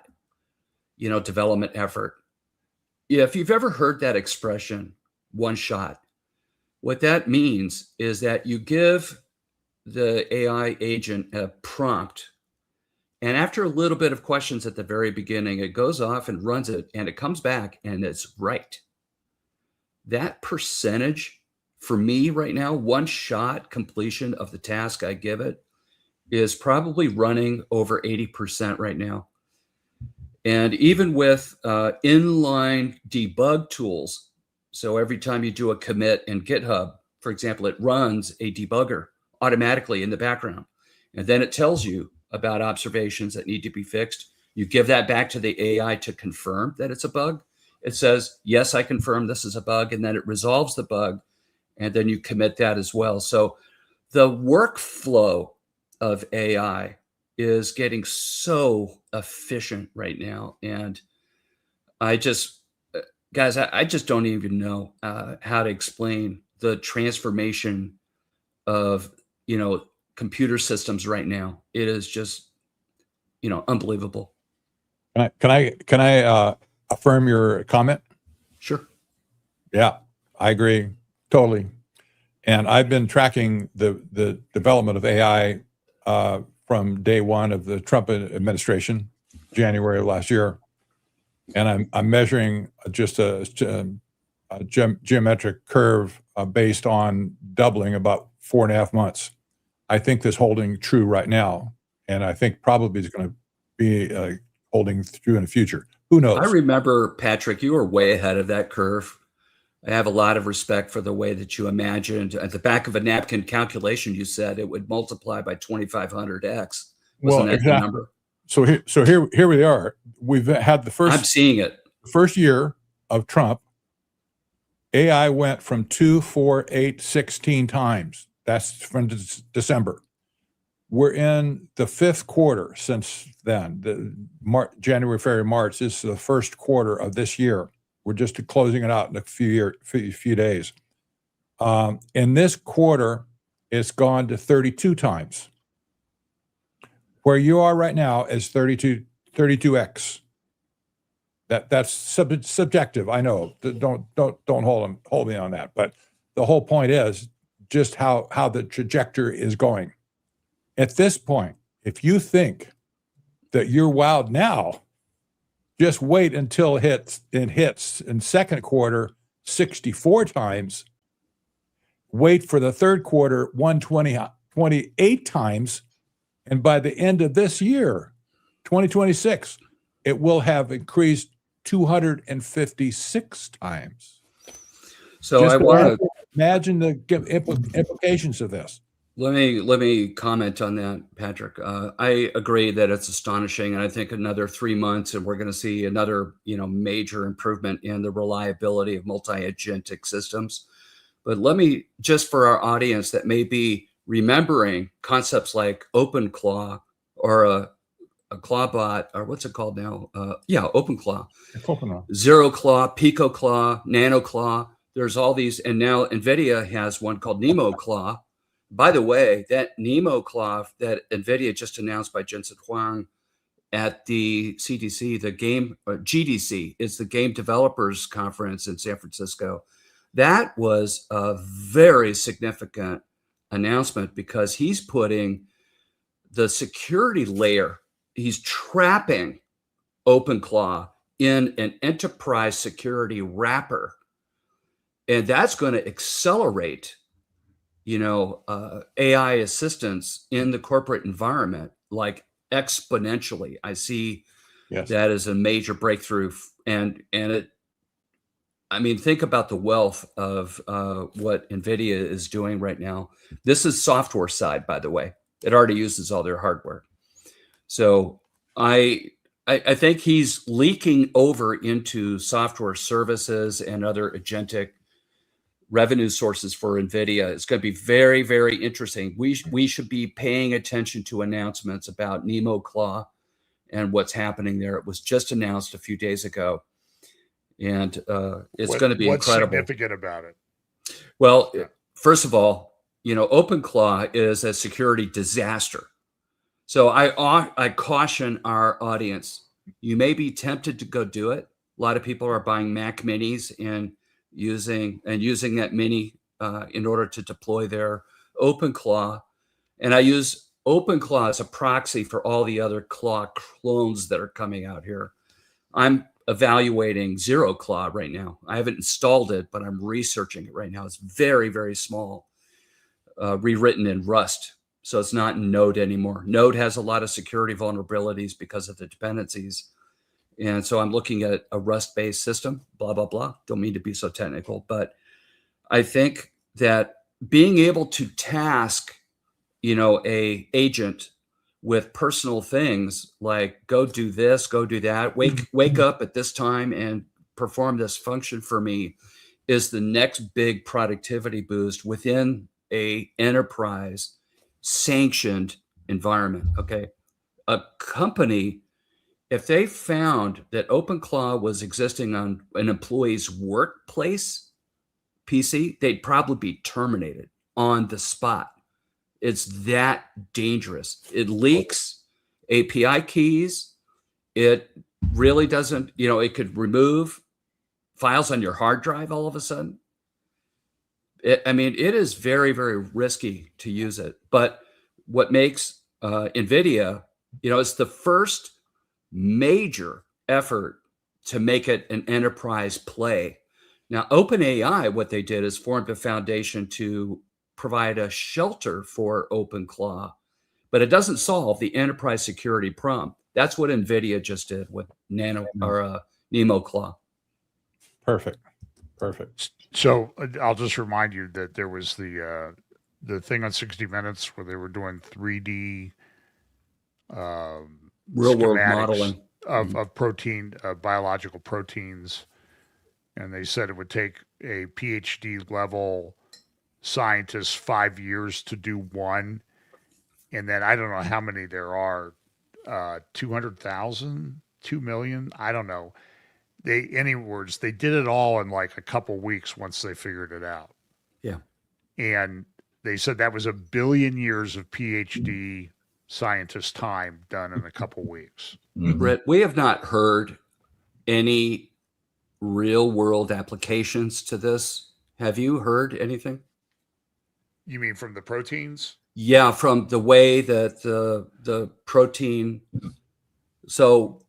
development effort. If you've ever heard that expression, one shot, what that means is that you give the AI agent a prompt, and after a little bit of questions at the very beginning, it goes off and runs it, and it comes back and it's right. That percentage for me right now, one shot completion of the task I give it, is probably running over 80% right now. And even with inline debug tools, so every time you do a commit in GitHub, for example, it runs a debugger automatically in the background. And then it tells you about observations that need to be fixed. You give that back to the AI to confirm that it's a bug. It says, yes, I confirm this is a bug. And then it resolves the bug. And then you commit that as well. So the workflow of AI is getting so efficient right now. And I just don't even know how to explain the transformation of, computer systems right now. It is just, unbelievable. Can I affirm your comment? Sure. Yeah, I agree totally. And I've been tracking the development of AI from day one of the Trump administration, January of last year. And I'm measuring just a geometric curve based on doubling about 4.5 months. I think this holding true right now, and I think probably is going to be holding true in the future. Who knows? I remember, Patrick, you were way ahead of that curve. I have a lot of respect for the way that you imagined. At the back of a napkin calculation, you said it would multiply by 2,500x. Wasn't that the number? So here we are. We've had the first. I'm seeing it. First year of Trump, AI went from 2, 4, 8, 16 times. That's from December. We're in the 5th quarter since then. January, February, March. This is the 1st quarter of this year. We're just closing it out in a few days. In this quarter, it's gone to 32 times. Where you are right now is 32x. That's subjective. I know. Don't hold me on that. But the whole point is just how the trajectory is going. At this point, if you think that you're wowed now, just wait until it hits in 2nd quarter 64 times. Wait for the 3rd quarter 128 times. And by the end of this year, 2026, it will have increased 256 times. So Just I want to imagine the implications of this. let me comment on that, Patrick. I agree that it's astonishing, and I think another 3 months, and we're going to see another major improvement in the reliability of multi-agentic systems. But let me, just for our audience that may be remembering concepts like OpenClaw or a ClawBot, or what's it called now? OpenClaw, ZeroClaw, PicoClaw, NanoClaw. There's all these, and now NVIDIA has one called NemoClaw. By the way, that NemoClaw that NVIDIA just announced by Jensen Huang at the CDC, the game GDC, is the Game Developers Conference in San Francisco. That was a very significant announcement because he's putting the security layer, he's trapping OpenClaw in an enterprise security wrapper. And that's going to accelerate, AI assistance in the corporate environment, like exponentially. I see that as a major breakthrough. And it, think about the wealth of what NVIDIA is doing right now. This is software side, by the way. It already uses all their hardware. So I think he's leaking over into software services and other agentic revenue sources for NVIDIA. It's going to be very, very interesting. We should be paying attention to announcements about NemoClaw and what's happening there. It was just announced a few days ago. And it's going to be incredible. What's significant about it? Well, first of all, OpenClaw is a security disaster. So I caution our audience. You may be tempted to go do it. A lot of people are buying Mac Minis and using that Mini in order to deploy their OpenClaw. And I use OpenClaw as a proxy for all the other Claw clones that are coming out here. I'm evaluating ZeroClaw right now. I haven't installed it, but I'm researching it right now. It's very, very small, rewritten in Rust. So it's not in Node anymore. Node has a lot of security vulnerabilities because of the dependencies. And so I'm looking at a Rust-based system, blah, blah, blah. Don't mean to be so technical, but I think that being able to task, a agent with personal things like go do this, go do that, wake up at this time and perform this function for me is the next big productivity boost within a enterprise sanctioned environment. Okay. A company, if they found that OpenClaw was existing on an employee's workplace PC, they'd probably be terminated on the spot. It's that dangerous. It leaks API keys. It really doesn't, it could remove files on your hard drive all of a sudden. It is very, very risky to use it. But what makes NVIDIA, it's the first major effort to make it an enterprise play. Now, OpenAI, what they did is formed a foundation to provide a shelter for OpenClaw, but it doesn't solve the enterprise security problem. That's what NVIDIA just did with NemoClaw. Perfect. So I'll just remind you that there was the thing on 60 Minutes where they were doing 3D real world modeling of protein, biological proteins, and they said it would take a PhD level scientist 5 years to do one, and then I don't know how many there are, 200,000, 2 million, I don't know. They did it all in like a couple weeks once they figured it out. Yeah. And they said that was 1 billion years of PhD scientist time done in a couple weeks. Mhm. Britt, we have not heard any real world applications to this. Have you heard anything? You mean from the proteins? Yeah, from the way that the protein, so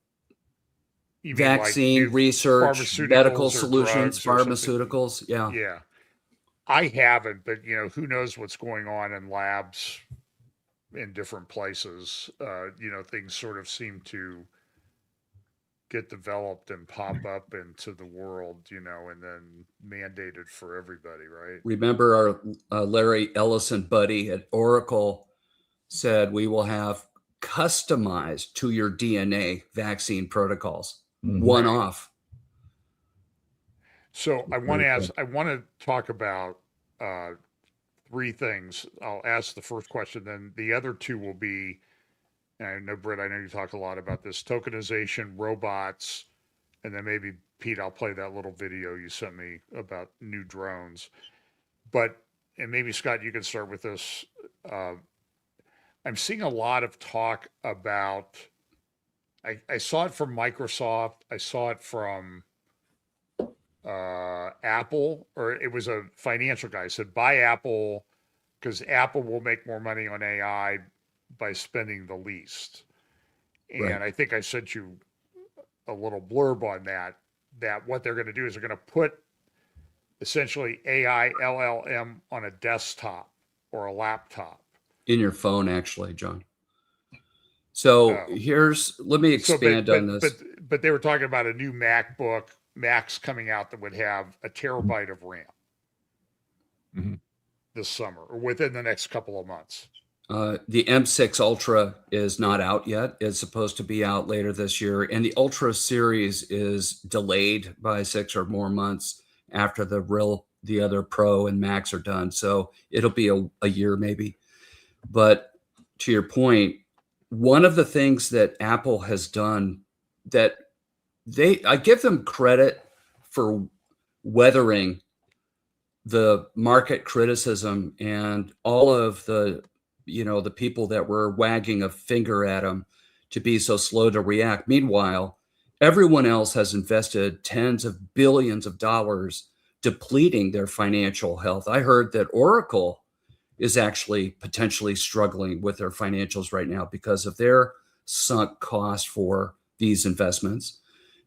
You mean vaccine like new research, pharmaceuticals medical or solutions, drugs or something? pharmaceuticals. Yeah. Yeah. I haven't, but who knows what's going on in labs in different places. Things sort of seem to get developed and pop up into the world, and then mandated for everybody, right? Remember our Larry Ellison buddy at Oracle said we will have customized to your DNA vaccine protocols, one off. So I want to talk about three things. I'll ask the first question, then the other two will be, and I know, Britt, I know you talk a lot about this, tokenization, robots, and then maybe, Pete, I'll play that little video you sent me about new drones. And maybe, Scott, you can start with this. I'm seeing a lot of talk about, I saw it from Microsoft, I saw it from Apple, or it was a financial guy said, buy Apple because Apple will make more money on AI by spending the least. And Right. I think I sent you a little blurb on that what they're going to do is they're going to put essentially AI LLM on a desktop or a laptop. In your phone, actually, John. So let me expand on this. But they were talking about a new Macs coming out that would have a terabyte of RAM this summer or within the next couple of months. The M6 Ultra is not out yet. It's supposed to be out later this year. And the Ultra series is delayed by 6 or more months after the other Pro and Max are done. So it'll be a year maybe. But to your point, one of the things that Apple has done that I give them credit for weathering the market criticism and all of the people that were wagging a finger at them to be so slow to react. Meanwhile, everyone else has invested tens of billions of dollars depleting their financial health. I heard that Oracle is actually potentially struggling with their financials right now because of their sunk cost for these investments.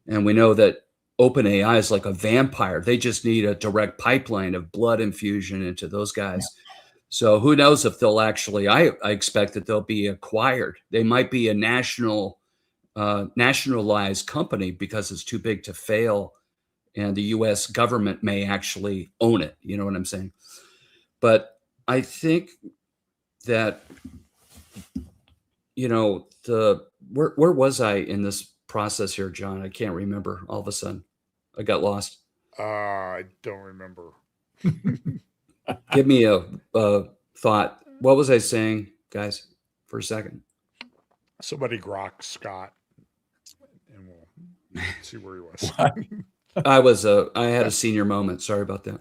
And we know that OpenAI is like a vampire. They just need a direct pipeline of blood infusion into those guys. So who knows if they'll actually, I expect that they'll be acquired. They might be a nationalized company because it's too big to fail. And the US government may actually own it. You know what I'm saying? But I think that, where was I in this process here, John? I can't remember. All of a sudden, I got lost. I don't remember. Give me a thought. What was I saying, guys, for a second? Somebody grok Scott, and we'll see where he was. I had a senior moment. Sorry about that.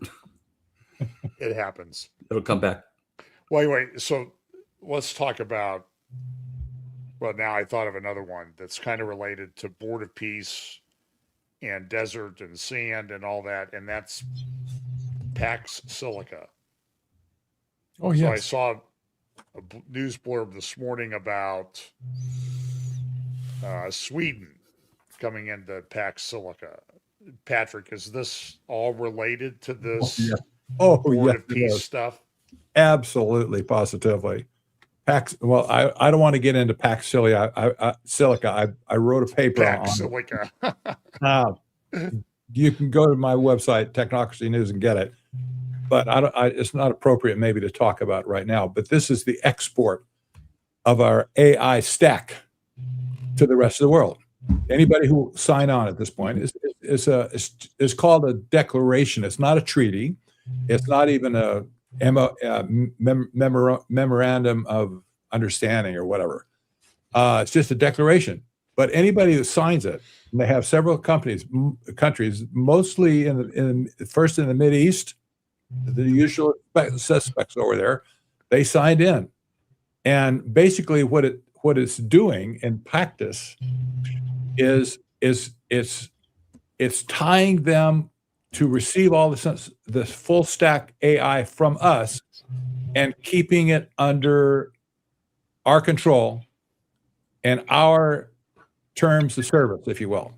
It happens. It'll come back. Wait. So let's talk about. Well, now I thought of another one that's kind of related to Board of Peace and desert and sand and all that, and that's Pax Silica. Oh, So yes. I saw a news blurb this morning about Sweden coming into Pax Silica. Patrick, is this all related to this Board of Peace stuff? Absolutely, positively. Well, I don't want to get into Pax Silica. I wrote a paper Pax on Silica. You can go to my website, Technocracy News, and get it. But it's not appropriate maybe to talk about right now. But this is the export of our AI stack to the rest of the world. Anybody who will sign on at this point is called a declaration. It's not a treaty. It's not even a memorandum of understanding or whatever. It's just a declaration. But anybody who signs it, and they have several countries, mostly first in the Mideast, the usual suspects over there, they signed in. And basically what it's doing in practice is it's tying them to receive all the full stack AI from us and keeping it under our control and our terms of service, if you will.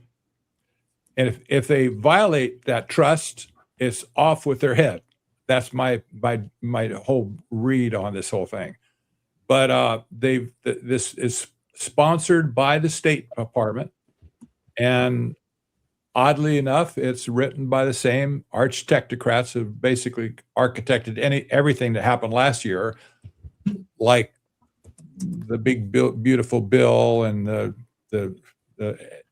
And if they violate that trust, it's off with their head. That's my whole read on this whole thing. But this is sponsored by the State Department, and oddly enough, it's written by the same arch technocrats who basically architected everything that happened last year, like the big beautiful bill and the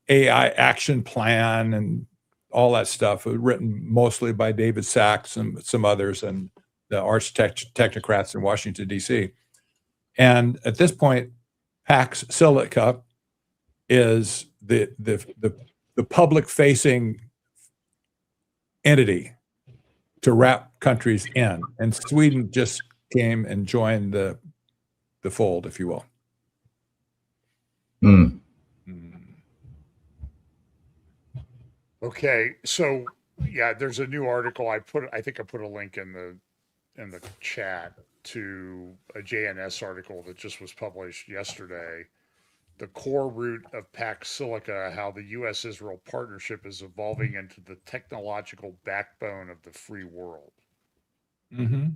AI action plan and all that stuff, written mostly by David Sachs and some others and the arch technocrats in Washington, D.C. And at this point, Pax Silica is the public-facing entity to wrap countries in, and Sweden just came and joined the fold, if you will. Hmm. Okay, so yeah, there's a new article I think I put a link in the chat to a JNS article that just was published yesterday. The core root of Pax Silica, how the U.S.-Israel partnership is evolving into the technological backbone of the free world. Mm-hmm.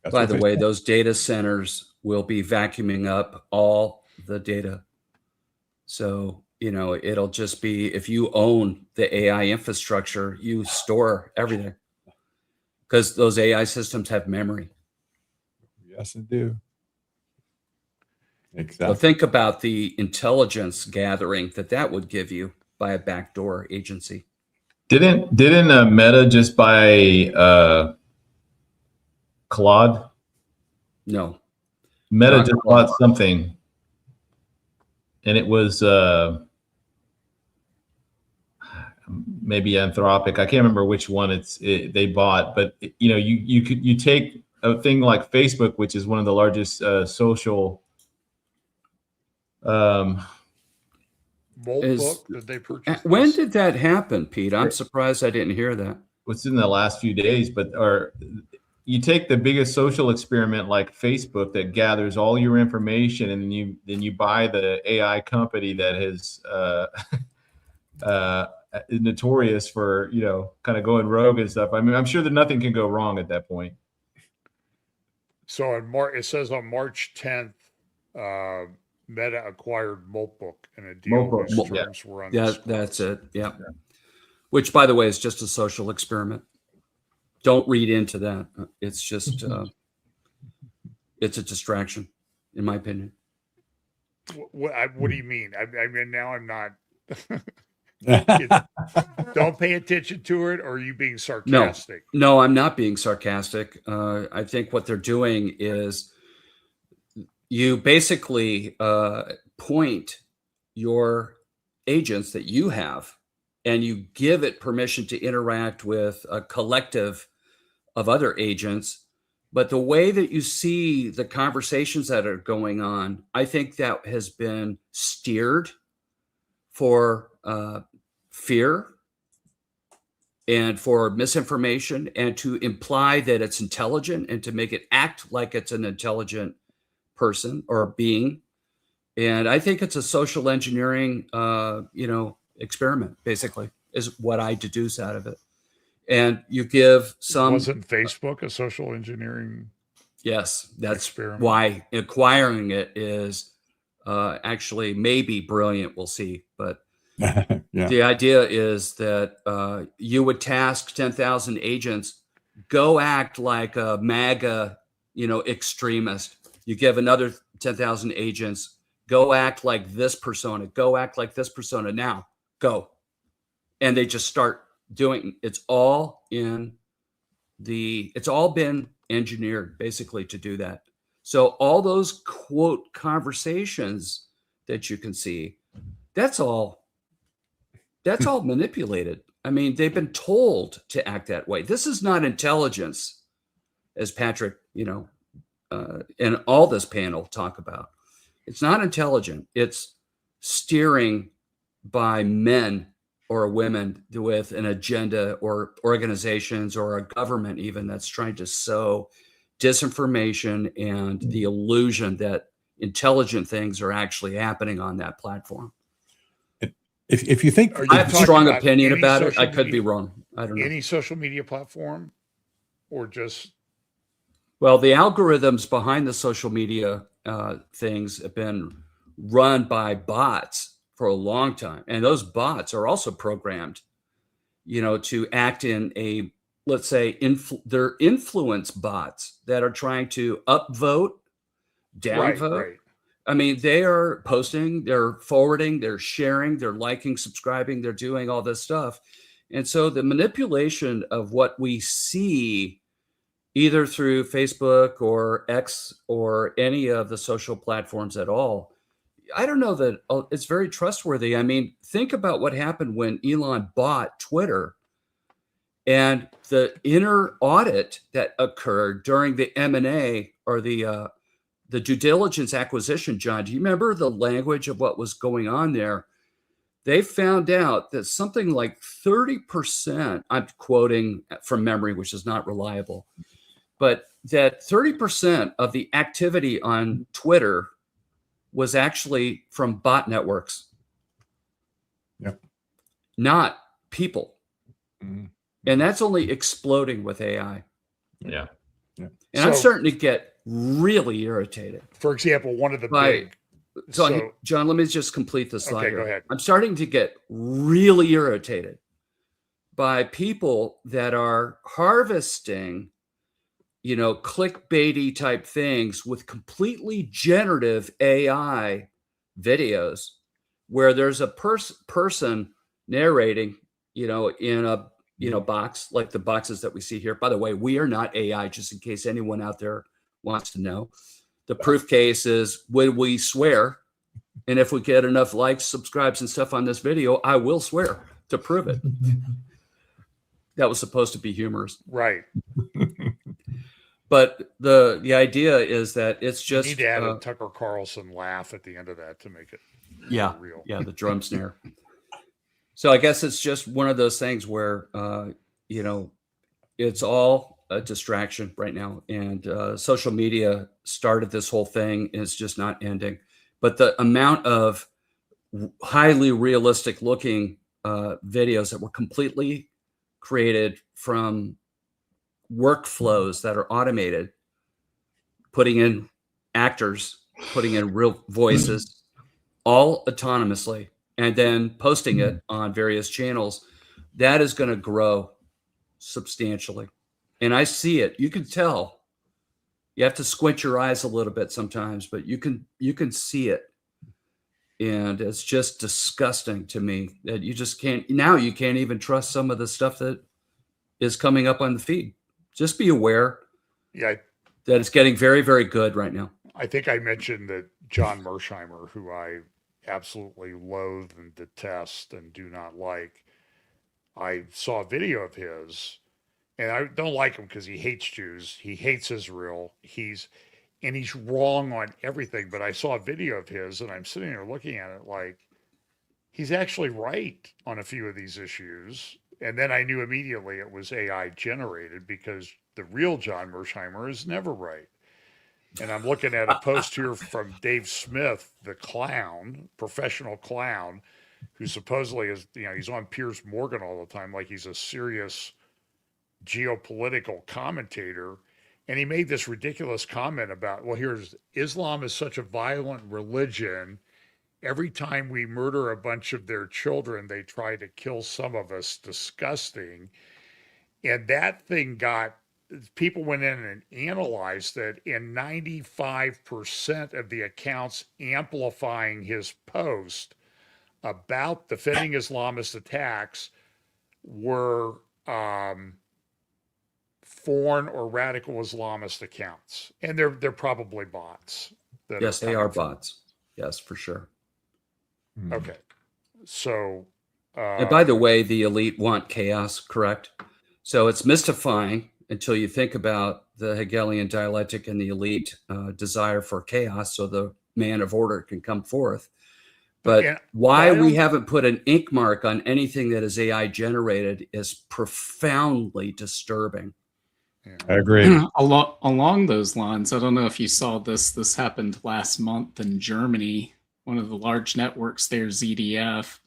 By the way, those data centers will be vacuuming up all the data. So, it'll just be, if you own the AI infrastructure, you store everything, because those AI systems have memory. Yes, they do. Exactly. So think about the intelligence gathering that would give you by a backdoor agency. Didn't Meta just buy Claude? No. Meta Not just Claude. bought something, and it was maybe Anthropic. I can't remember which one they bought, but you take a thing like Facebook, which is one of the largest social. Bolt book, did they purchase? When did that happen, Pete? I'm surprised I didn't hear that. What's in the last few days, you take the biggest social experiment like Facebook that gathers all your information, and then you buy the AI company that is notorious for kind of going rogue and stuff. I mean, I'm sure that nothing can go wrong at that point. So it says on March 10th, Meta acquired Moltbook in a deal whose terms were undisclosed. Yeah, that's it. Yeah. Which, by the way, is just a social experiment. Don't read into that. It's just it's a distraction, in my opinion. What do you mean? I mean, now I'm not. Don't pay attention to it, or are you being sarcastic? No, I'm not being sarcastic. I think what they're doing is you basically point your agents that you have, and you give it permission to interact with a collective of other agents. But the way that you see the conversations that are going on, I think that has been steered for fear and for misinformation, and to imply that it's intelligent and to make it act like it's an intelligent person or being. And I think it's a social engineering, experiment, basically, is what I deduce out of it. And you give some. Wasn't Facebook a social engineering? Yes, that's experiment? Why acquiring it is actually maybe brilliant. We'll see. But Yeah. The idea is that you would task 10,000 agents, go act like a MAGA, extremist. You give another 10,000 agents, go act like this persona, go act like this persona now, go. And they just start doing, it's all been engineered basically to do that. So all those quote conversations that you can see, that's all manipulated. I mean, they've been told to act that way. This is not intelligence, as Patrick, and all this panel talk about. It's not intelligent. It's steering by men or women with an agenda, or organizations or a government even, that's trying to sow disinformation and the illusion that intelligent things are actually happening on that platform. If you think, I have a strong opinion about it. I could be wrong. I don't know. Any social media platform, or just? Well, the algorithms behind the social media things have been run by bots for a long time, and those bots are also programmed, to act in a, let's say, they're influence bots that are trying to upvote, downvote. Right. I mean, they are posting, they're forwarding, they're sharing, they're liking, subscribing, they're doing all this stuff. And so the manipulation of what we see either through Facebook or X or any of the social platforms at all, I don't know that it's very trustworthy. I mean, think about what happened when Elon bought Twitter and the inner audit that occurred during the M&A or the due diligence acquisition. John, do you remember the language of what was going on there? They found out that something like 30%, I'm quoting from memory, which is not reliable, but that 30% of the activity on Twitter was actually from bot networks. Yep. Not people. Mhm. And that's only exploding with AI. Yeah. And I'm starting to get really irritated. For example, one of the Right. big. So, John, let me just complete the slide. Okay, here. go ahead. I'm starting to get really irritated by people that are harvesting, clickbaity type things with completely generative AI videos where there's a person narrating, in a box like the boxes that we see here. By the way, we are not AI, just in case anyone out there wants to know. The proof case is when we swear, and if we get enough likes, subscribes, and stuff on this video, I will swear to prove it. That was supposed to be humorous. Right. But the idea is that it's just You need to add a Tucker Carlson laugh at the end of that to make it real. Yeah, the drum snare. So I guess it's just one of those things where it's all a distraction right now, and social media started this whole thing, and it's just not ending. But the amount of highly realistic looking videos that were completely created from workflows that are automated, putting in actors, putting in real voices, all autonomously, and then posting it on various channels, that is going to grow substantially. And I see it. You can tell. You have to squint your eyes a little bit sometimes, but you can see it. And it's just disgusting to me that you just can't even trust some of the stuff that is coming up on the feed. Just be aware Yeah. that it's getting very, very good right now. I think I mentioned that John Mersheimer, who I absolutely loathe and detest and do not like, I saw a video of his, and I don't like him because he hates Jews. He hates Israel. He's wrong on everything. But I saw a video of his, and I'm sitting there looking at it like he's actually right on a few of these issues. And then I knew immediately it was AI generated because the real John Mersheimer is never right. And I'm looking at a post here from Dave Smith, the clown, professional clown, who supposedly is, he's on Piers Morgan all the time, like he's a serious geopolitical commentator. And he made this ridiculous comment about, well, here's Islam is such a violent religion. Every time we murder a bunch of their children, they try to kill some of us. Disgusting. And that thing people went in and analyzed it, and 95% of the accounts amplifying his post about defending Islamist attacks were foreign or radical Islamist accounts. And they're probably bots. Yes, they are bots. Yes, for sure. Okay. So, and by the way, the elite want chaos, correct? So it's mystifying until you think about the Hegelian dialectic and the elite desire for chaos so the man of order can come forth. But why we haven't put an ink mark on anything that is AI generated is profoundly disturbing. I agree. Along those lines, I don't know if you saw this. This happened last month in Germany. One of the large networks there, ZDF,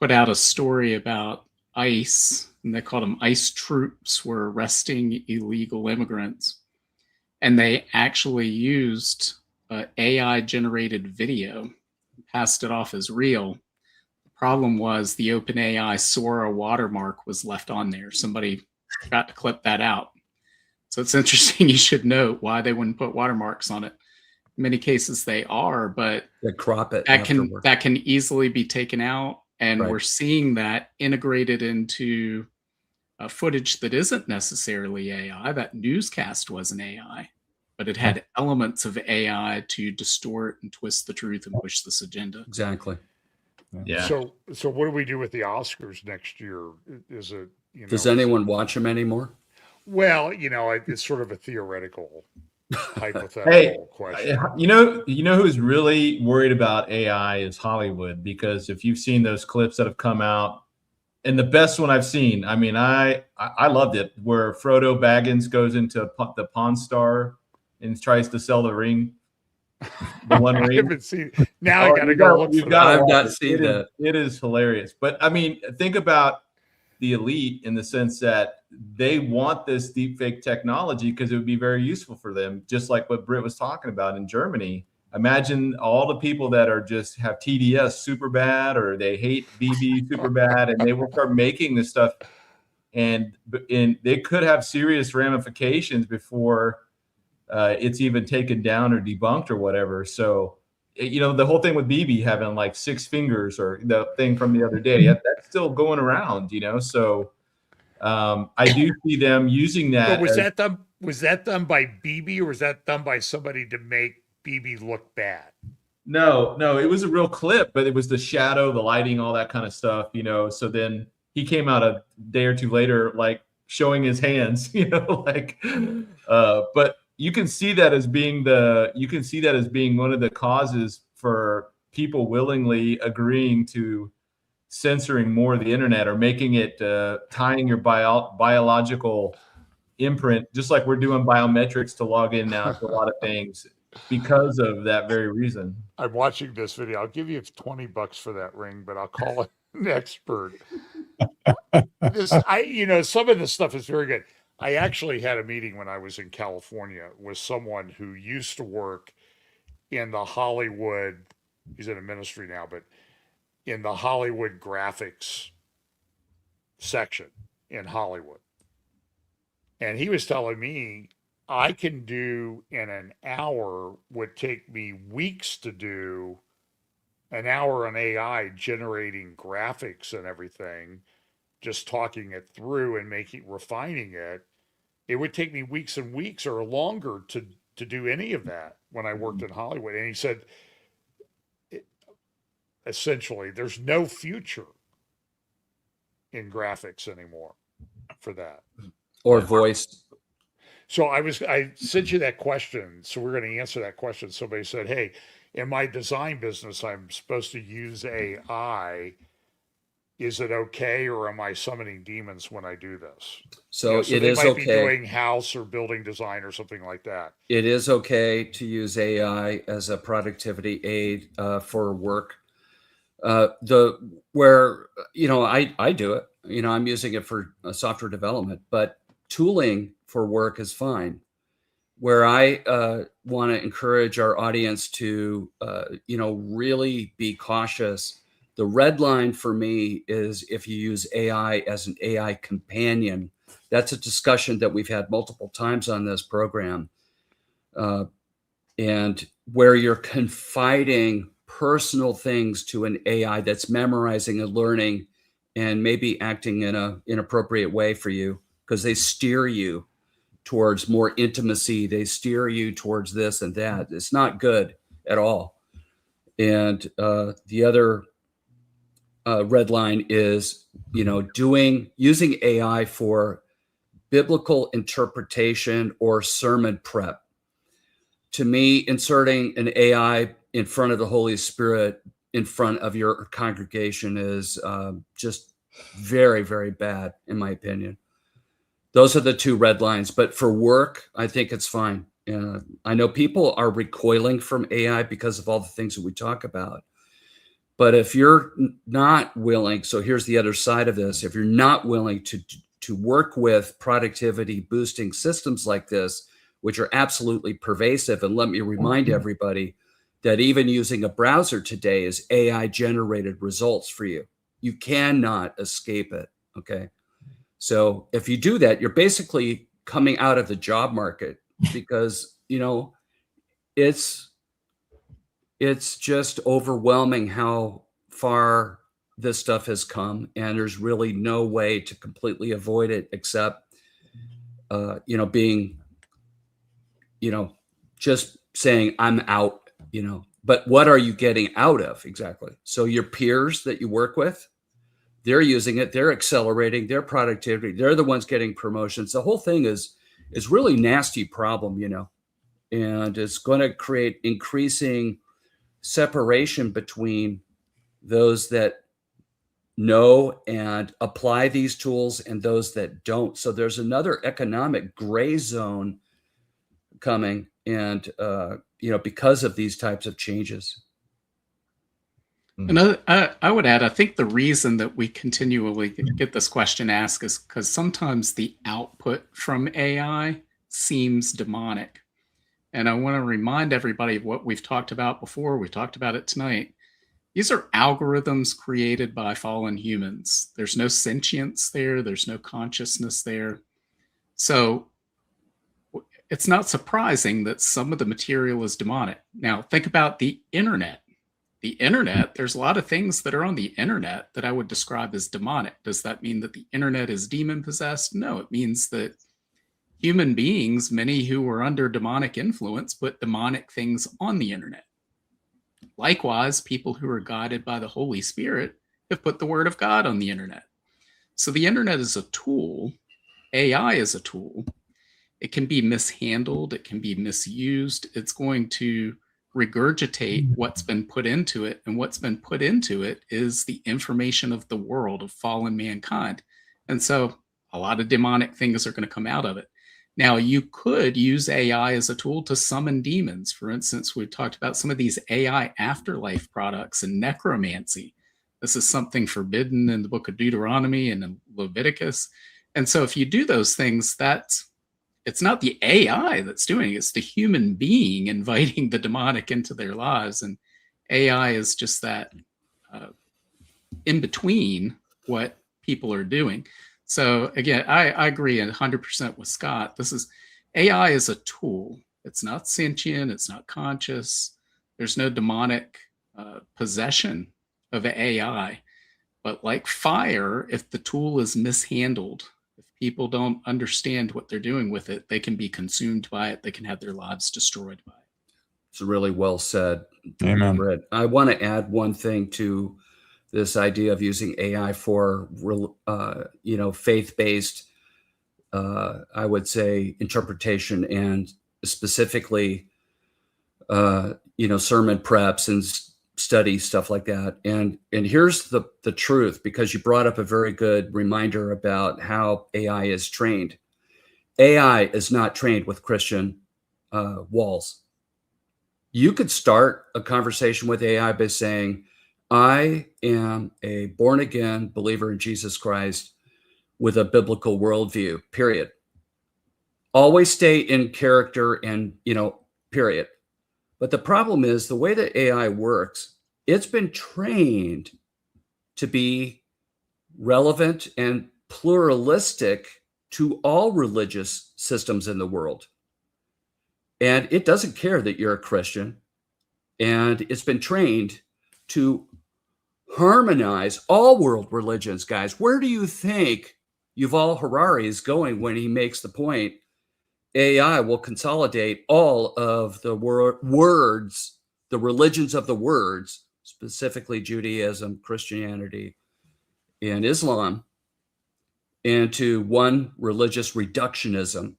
put out a story about ICE, and they called them ICE troops were arresting illegal immigrants. And they actually used AI generated video, passed it off as real. The problem was the OpenAI Sora watermark was left on there. Somebody forgot to clip that out. So it's interesting. You should note why they wouldn't put watermarks on it. In many cases they are, but They crop it that afterward. can easily be taken out. And Right. we're seeing that integrated into footage that isn't necessarily AI. That newscast wasn't AI, but it had elements of AI to distort and twist the truth and push this agenda. Exactly. Yeah. So what do we do with the Oscars next year? Is it, Does anyone watch them anymore? Well, it's sort of a theoretical, hypothetical Hey, question. you know who's really worried about AI is Hollywood, because if you've seen those clips that have come out, and the best one I've seen, I mean, I loved it, where Frodo Baggins goes into the Pawn Star and tries to sell the ring, the one I ring. haven't seen. Now I got to go look for that. I've watch not it. seen that. It is hilarious. But I mean, think about the elite in the sense that they want this deepfake technology because it would be very useful for them, just like what Britt was talking about in Germany. Imagine all the people that are just have TDS super bad, or they hate BB super bad, and they will start making this stuff, and they could have serious ramifications before it's even taken down or debunked or whatever. So, the whole thing with BB having like 6 fingers, or the thing from the other day, that's still going around, So I do see them using that. But was that done by BB, or was that done by somebody to make BB look bad? No, it was a real clip, but it was the shadow, the lighting, all that kind of stuff, So then he came out a day or two later, like showing his hands, but you can see that as being one of the causes for people willingly agreeing to censoring more of the internet, or making it tying your biological imprint, just like we're doing biometrics to log in now to a lot of things, because of that very reason. I'm watching this video. I'll give you $20 for that ring, but I'll call it an expert. Some of this stuff is very good. I actually had a meeting when I was in California with someone who used to work in the Hollywood, he's in a ministry now, but in the Hollywood graphics section in Hollywood. And he was telling me, I can do in an hour would take me weeks to do, an hour on AI generating graphics and everything, just talking it through and refining it. It would take me weeks and weeks or longer to do any of that when I worked in Hollywood. And he said, essentially, there's no future in graphics anymore for that. Or voice. So I sent you that question. So we're going to answer that question. Somebody said, hey, in my design business, I'm supposed to use AI. Is it okay, or am I summoning demons when I do this? So so it is might okay. be doing house or building design or something like that. It is okay to use AI as a productivity aid for work. I do it. I'm using it for software development, but tooling for work is fine. Where I want to encourage our audience to, really be cautious. The red line for me is if you use AI as an AI companion. That's a discussion that we've had multiple times on this program. And where you're confiding personal things to an AI that's memorizing and learning and maybe acting in an inappropriate way for you, because they steer you towards more intimacy. They steer you towards this and that. It's not good at all. And the other red line is, using AI for biblical interpretation or sermon prep. To me, inserting an AI in front of the Holy Spirit in front of your congregation is just very, very bad, in my opinion. Those are the two red lines. But for work, I think it's fine. I know people are recoiling from AI because of all the things that we talk about. But if you're not willing, so here's the other side of this. If you're not willing to work with productivity boosting systems like this, which are absolutely pervasive. And let me remind everybody that even using a browser today is AI generated results for you. You cannot escape it. Okay. So if you do that, you're basically coming out of the job market because, it's just overwhelming how far this stuff has come, and there's really no way to completely avoid it except, being, just saying I'm out, but what are you getting out of exactly? So your peers that you work with, they're using it, they're accelerating their productivity, they're the ones getting promotions. The whole thing is really nasty problem, and it's going to create increasing separation between those that know and apply these tools and those that don't. So there's another economic gray zone coming, and because of these types of changes. And I would add, I think the reason that we continually get this question asked is because sometimes the output from AI seems demonic. And I want to remind everybody of what we've talked about before. We talked about it tonight. These are algorithms created by fallen humans. There's no sentience there. There's no consciousness there. So it's not surprising that some of the material is demonic. Now, think about the internet. The internet, there's a lot of things that are on the internet that I would describe as demonic. Does that mean that the internet is demon possessed? No, it means that human beings, many who were under demonic influence, put demonic things on the internet. Likewise, people who are guided by the Holy Spirit have put the word of God on the internet. So the internet is a tool. AI is a tool. It can be mishandled. It can be misused. It's going to regurgitate what's been put into it. And what's been put into it is the information of the world, of fallen mankind. And so a lot of demonic things are going to come out of it. Now, you could use AI as a tool to summon demons. For instance, we've talked about some of these AI afterlife products and necromancy. This is something forbidden in the book of Deuteronomy and in Leviticus. And so if you do those things, it's not the AI that's doing it, it's the human being inviting the demonic into their lives. And AI is just that in between what people are doing. So again, I agree 100% with Scott. AI is a tool. It's not sentient. It's not conscious. There's no demonic possession of AI. But like fire, if the tool is mishandled, if people don't understand what they're doing with it, they can be consumed by it. They can have their lives destroyed by it. It's really well said. Amen. Britt. I want to add one thing to this idea of using AI for, faith-based, I would say, interpretation, and specifically, sermon preps and study stuff like that. And here's the truth, because you brought up a very good reminder about how AI is trained. AI is not trained with Christian walls. You could start a conversation with AI by saying, I am a born-again believer in Jesus Christ with a biblical worldview, period. Always stay in character and, period. But the problem is the way that AI works, it's been trained to be relevant and pluralistic to all religious systems in the world. And it doesn't care that you're a Christian. And it's been trained to harmonize all world religions, guys. Where do you think Yuval Harari is going when he makes the point AI will consolidate all of the words, the religions of the words, specifically Judaism, Christianity, and Islam, into one religious reductionism?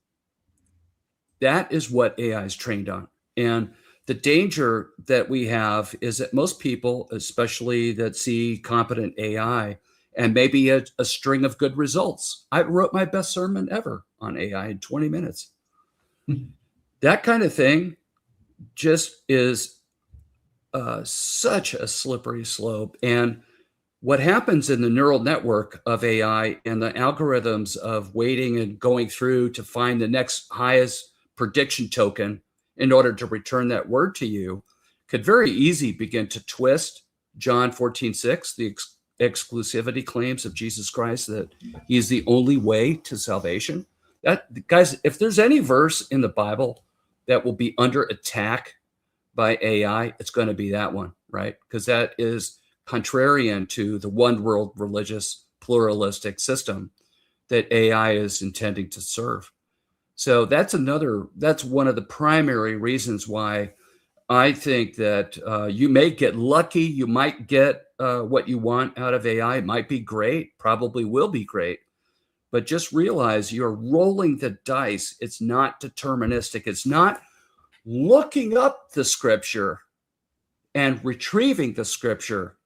That is what AI is trained on. And the danger that we have is that most people, especially that see competent AI and maybe a string of good results. I wrote my best sermon ever on AI in 20 minutes. That kind of thing just is such a slippery slope. And what happens in the neural network of AI and the algorithms of waiting and going through to find the next highest prediction token in order to return that word to you, could very easily begin to twist John 14:6, the exclusivity claims of Jesus Christ, that he is the only way to salvation. That, guys, if there's any verse in the Bible that will be under attack by AI, it's going to be that one, right? Because that is contrarian to the one world religious pluralistic system that AI is intending to serve. So that's one of the primary reasons why I think that you may get lucky. You might get what you want out of AI. It might be great, probably will be great. But just realize you're rolling the dice. It's not deterministic. It's not looking up the scripture and retrieving the scripture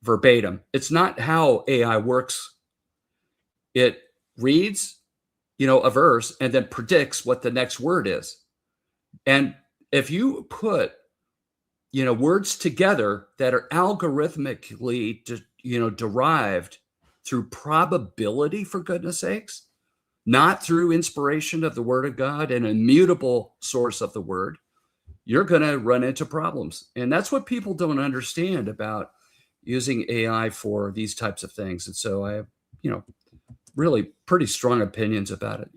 verbatim. It's not how AI works. It reads, a verse and then predicts what the next word is. And if you put, words together that are algorithmically, derived through probability, for goodness sakes, not through inspiration of the word of God, an immutable source of the word, you're going to run into problems. And that's what people don't understand about using AI for these types of things. And so I have, really pretty strong opinions about it,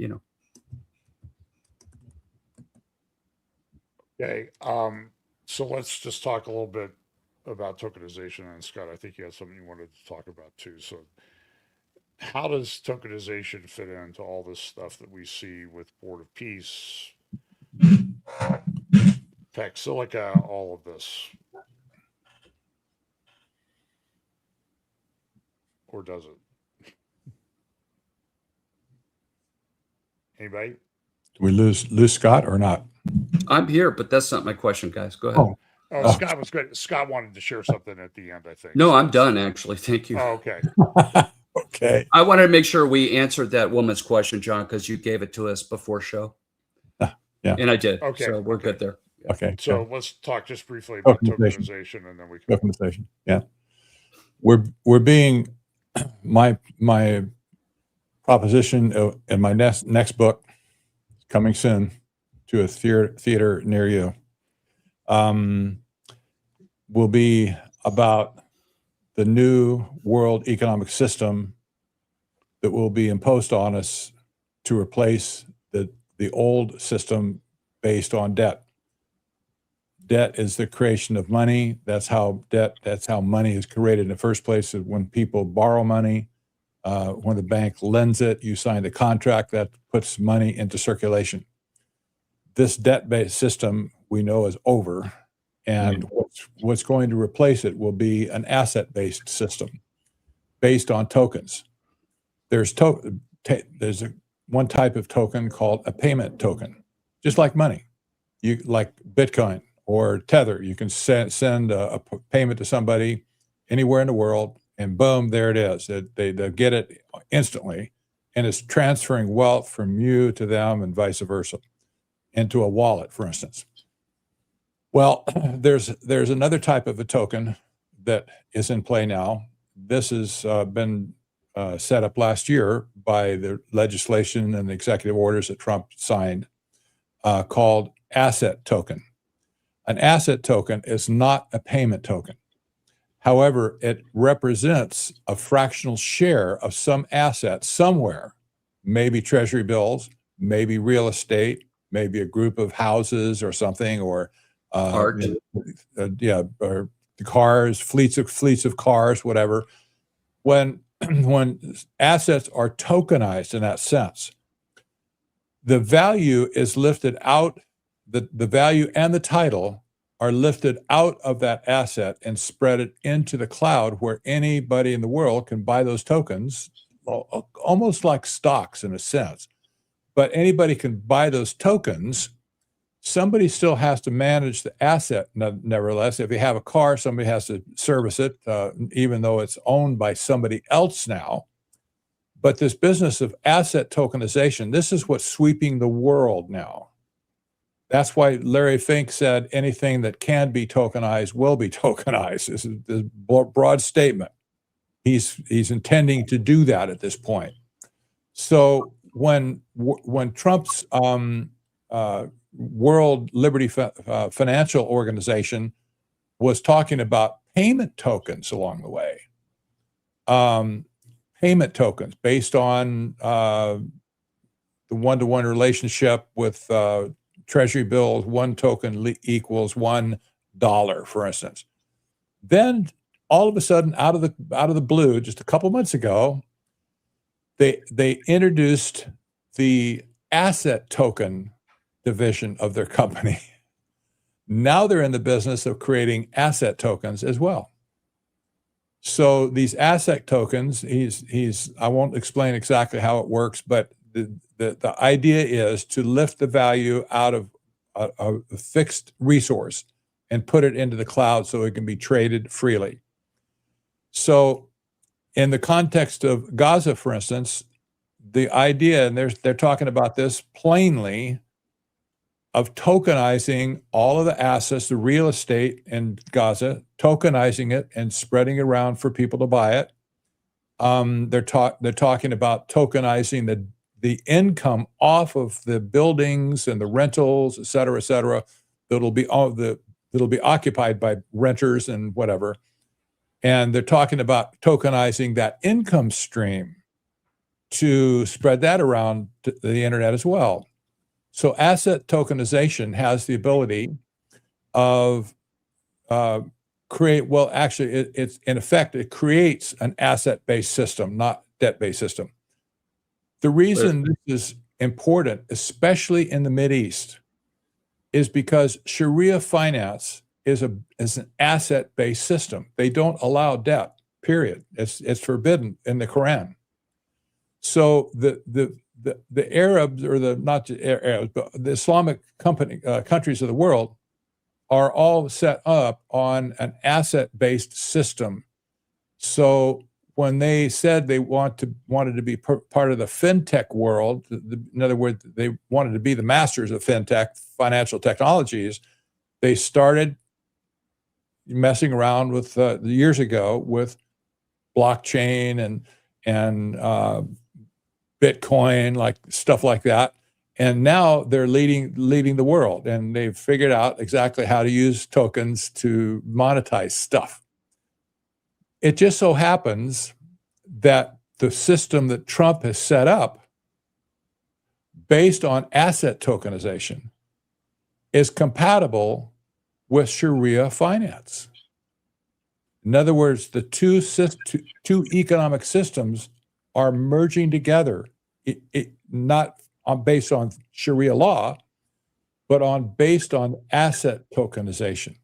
Okay. So let's just talk a little bit about tokenization. And Scott, I think you had something you wanted to talk about too. So how does tokenization fit into all this stuff that we see with Board of Peace, Tech Silica, all of this? Or does it? Anybody? Do we lose Scott or not? I'm here, but that's not my question, guys. Go ahead. Oh, Scott was good. Scott wanted to share something at the end, I think. No, I'm done, actually. Thank you. Oh, okay. Okay. I wanted to make sure we answered that woman's question, John, because you gave it to us before show. Yeah. And I did. Okay. So we're good there. Okay. So let's talk just briefly about tokenization, and then we can. Tokenization. Yeah. We're being my proposition in my next book, coming soon to a theater near you, will be about the new world economic system that will be imposed on us to replace the old system based on debt. Debt is the creation of money. That's how money is created in the first place. When people borrow money, when the bank lends it, you sign the contract that puts money into circulation. This debt-based system we know is over, and what's going to replace it will be an asset-based system based on tokens. There's one type of token called a payment token, just like money. You like Bitcoin or Tether. You can send a payment to somebody anywhere in the world, and boom, there it is. They get it instantly, and it's transferring wealth from you to them and vice versa into a wallet, for instance. Well, there's another type of a token that is in play now. This has been set up last year by the legislation and the executive orders that Trump signed, called asset token. An asset token is not a payment token. However, it represents a fractional share of some asset somewhere, maybe treasury bills, maybe real estate, maybe a group of houses or something, or Art. or cars, fleets of cars, whatever. When assets are tokenized in that sense, the value is lifted out. The value and the title are lifted out of that asset and spread it into the cloud, where anybody in the world can buy those tokens, almost like stocks in a sense. But anybody can buy those tokens. Somebody still has to manage the asset, nevertheless. If you have a car, somebody has to service it, even though it's owned by somebody else now. But this business of asset tokenization, this is what's sweeping the world now. That's why Larry Fink said anything that can be tokenized will be tokenized. This is a broad statement. He's intending to do that at this point. So when Trump's World Liberty Financial Organization was talking about payment tokens along the way. Payment tokens based on the one-to-one relationship with treasury bills. One token equals $1, for instance. Then all of a sudden, out of the blue, just a couple months ago, they introduced the asset token division of their company. Now they're in the business of creating asset tokens as well. So these asset tokens, I won't explain exactly how it works, but the idea is to lift the value out of a fixed resource and put it into the cloud so it can be traded freely. So in the context of Gaza, for instance, the idea, and they're talking about this plainly, of tokenizing all of the assets, the real estate in Gaza, tokenizing it and spreading it around for people to buy it. They're talking about tokenizing the income off of the buildings and the rentals, et cetera, that'll be occupied by renters and whatever. And they're talking about tokenizing that income stream to spread that around to the internet as well. So asset tokenization has the ability of it's in effect, it creates an asset-based system, not debt-based system. The reason this is important, especially in the Mideast, is because Sharia finance is an asset-based system. They don't allow debt, period. It's forbidden in the Quran. So the Arabs, or not the Arabs, but the Islamic countries of the world are all set up on an asset-based system. So when they said they wanted to be part of the fintech world, in other words, they wanted to be the masters of fintech, financial technologies, they started messing around with years ago with blockchain and Bitcoin, like stuff like that. And now they're leading the world, and they've figured out exactly how to use tokens to monetize stuff. It just so happens that the system that Trump has set up based on asset tokenization is compatible with Sharia finance. In other words, the two economic systems are merging together, not based on Sharia law, but based on asset tokenization.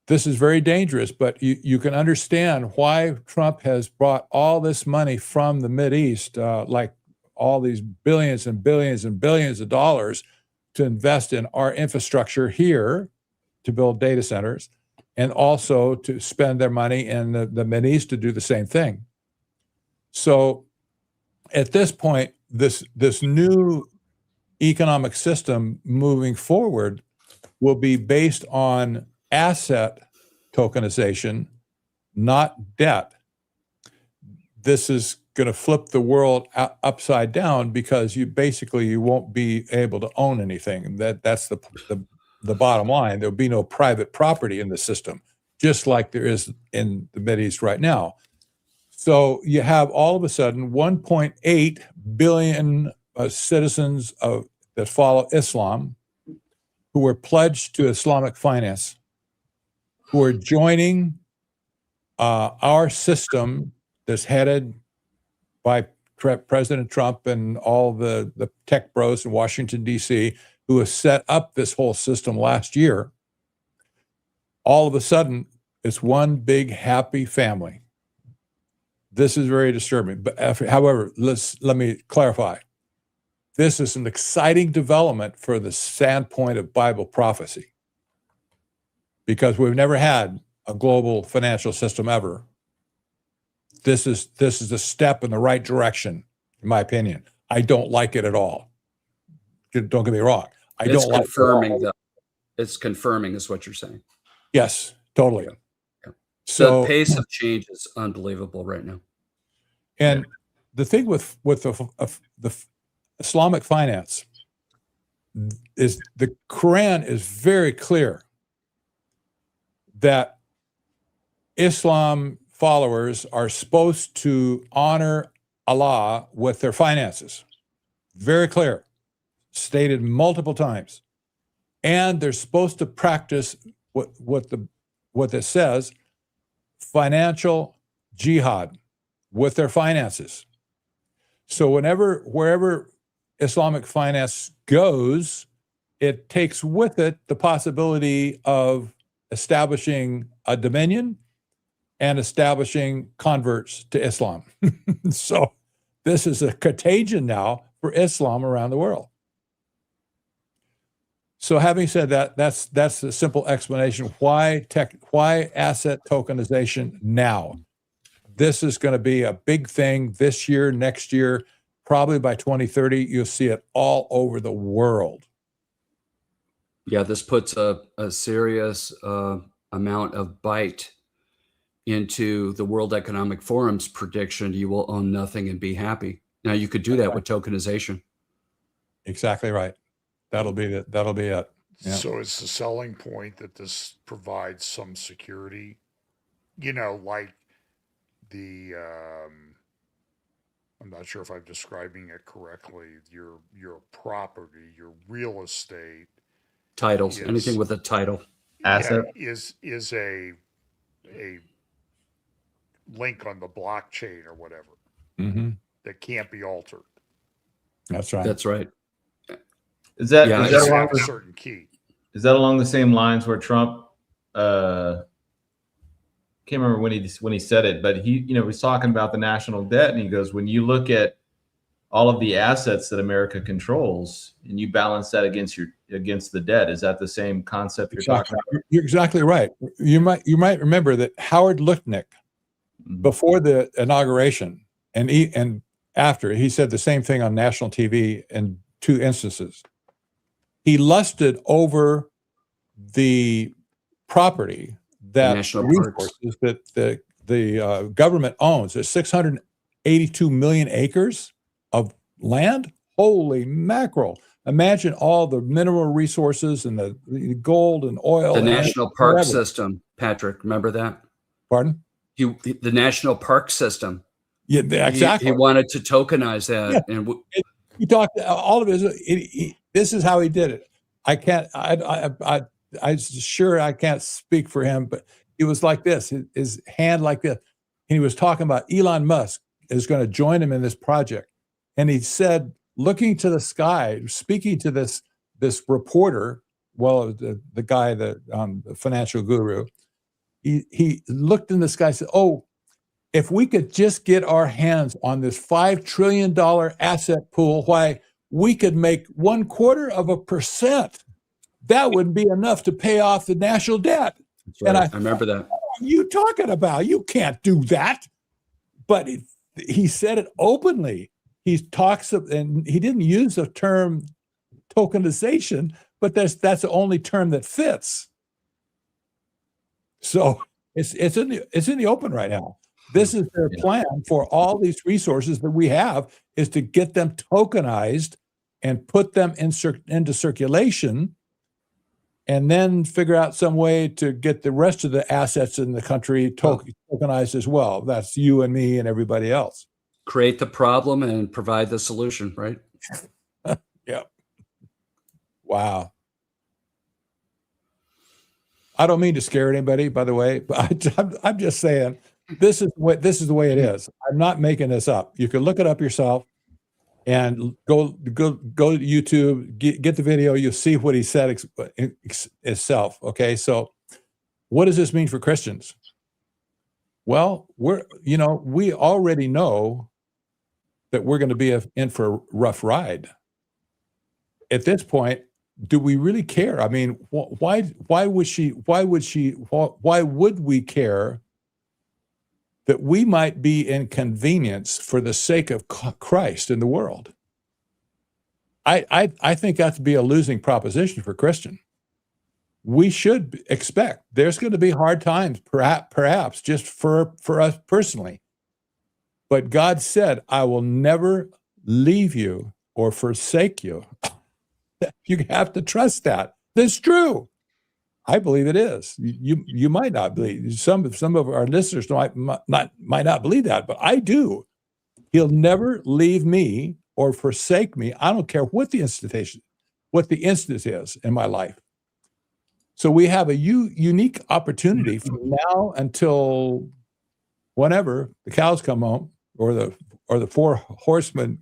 This is very dangerous, but you can understand why Trump has brought all this money from the Mideast, like all these billions and billions and billions of dollars, to invest in our infrastructure here to build data centers, and also to spend their money in the Mideast to do the same thing. So at this point, this new economic system moving forward will be based on asset tokenization, not debt. This is going to flip the world upside down, because you won't be able to own anything. That's the bottom line. There'll be no private property in the system, just like there is in the Mideast right now. So you have all of a sudden 1.8 billion citizens that follow Islam, who are pledged to Islamic finance, who are joining our system that's headed by President Trump and all the tech bros in Washington, D.C., who have set up this whole system last year. All of a sudden, it's one big happy family. This is very disturbing. But however, let me clarify. This is an exciting development for the standpoint of Bible prophecy, because we've never had a global financial system ever. This is a step in the right direction, in my opinion. I don't like it at all. Don't get me wrong. It's confirming, though. It's confirming is what you're saying. Yes, totally. Yeah. So the pace of change is unbelievable right now. And the thing with the Islamic finance the Quran is very clear that Islam followers are supposed to honor Allah with their finances. Very clear, stated multiple times. And they're supposed to practice what it says, financial jihad with their finances. So wherever Islamic finance goes, it takes with it the possibility of establishing a dominion and establishing converts to Islam. So this is a contagion now for Islam around the world. So having said that, that's the simple explanation why asset tokenization now. This is going to be a big thing this year, next year, probably by 2030, you'll see it all over the world. Yeah, this puts a serious amount of bite into the World Economic Forum's prediction, you will own nothing and be happy. Now you could do that with tokenization. Exactly right. That'll be it. Yeah. So it's the selling point that this provides some security, like the, I'm not sure if I'm describing it correctly, your property, your real estate. Titles, anything with a title. Asset. Is a link on the blockchain or whatever that can't be altered. That's right. That's right. Is that Have a certain key. Is that along the same lines where Trump? Can't remember when he said it, but he was talking about the national debt, and he goes, when you look at all of the assets that America controls, and you balance that against the debt, is that the same concept you're talking about? You're exactly right. You might remember that Howard Lutnick, before the inauguration and after, he said the same thing on national TV in 2 instances. He lusted over the property that resources that the government owns. There's 682 million acres of land. Holy mackerel. Imagine all the mineral resources and the gold and oil. The National Park System, Patrick, remember that? Pardon? The National Park System. Yeah, exactly. He wanted to tokenize that. Yeah. And he talked all of it. This is how he did it. I can't, I'm sure I can't speak for him, but it was like this, his hand like this. And he was talking about Elon Musk is going to join him in this project. And he said, looking to the sky, speaking to this reporter, the guy, the financial guru, he looked in the sky and said, oh, if we could just get our hands on this $5 trillion asset pool, why we could make 0.25%. That wouldn't be enough to pay off the national debt. Right. And I remember that. What are you talking about? You can't do that. But he said it openly. He talks and he didn't use the term tokenization, but that's the only term that fits. So it's in the open right now. This is their plan for all these resources that we have, is to get them tokenized and put them into circulation, and then figure out some way to get the rest of the assets in the country tokenized as well. That's you and me and everybody else. Create the problem and provide the solution, right? Yeah. Wow. I don't mean to scare anybody, by the way, but I'm just saying this is the way it is. I'm not making this up. You can look it up yourself and go to YouTube, get the video. You'll see what he said itself. Okay, so what does this mean for Christians? Well, we already know that we're going to be in for a rough ride. At this point, do we really care? I mean, why would we care that we might be inconvenienced for the sake of Christ in the world? I think that to be a losing proposition for Christian. We should expect there's going to be hard times, perhaps just for us personally. But God said, I will never leave you or forsake you. You have to trust that. That's true. I believe it is. You might not believe. Some of our listeners might not believe that, but I do. He'll never leave me or forsake me. I don't care what the instance is in my life. So we have a unique opportunity from now until whenever the cows come home or the four horsemen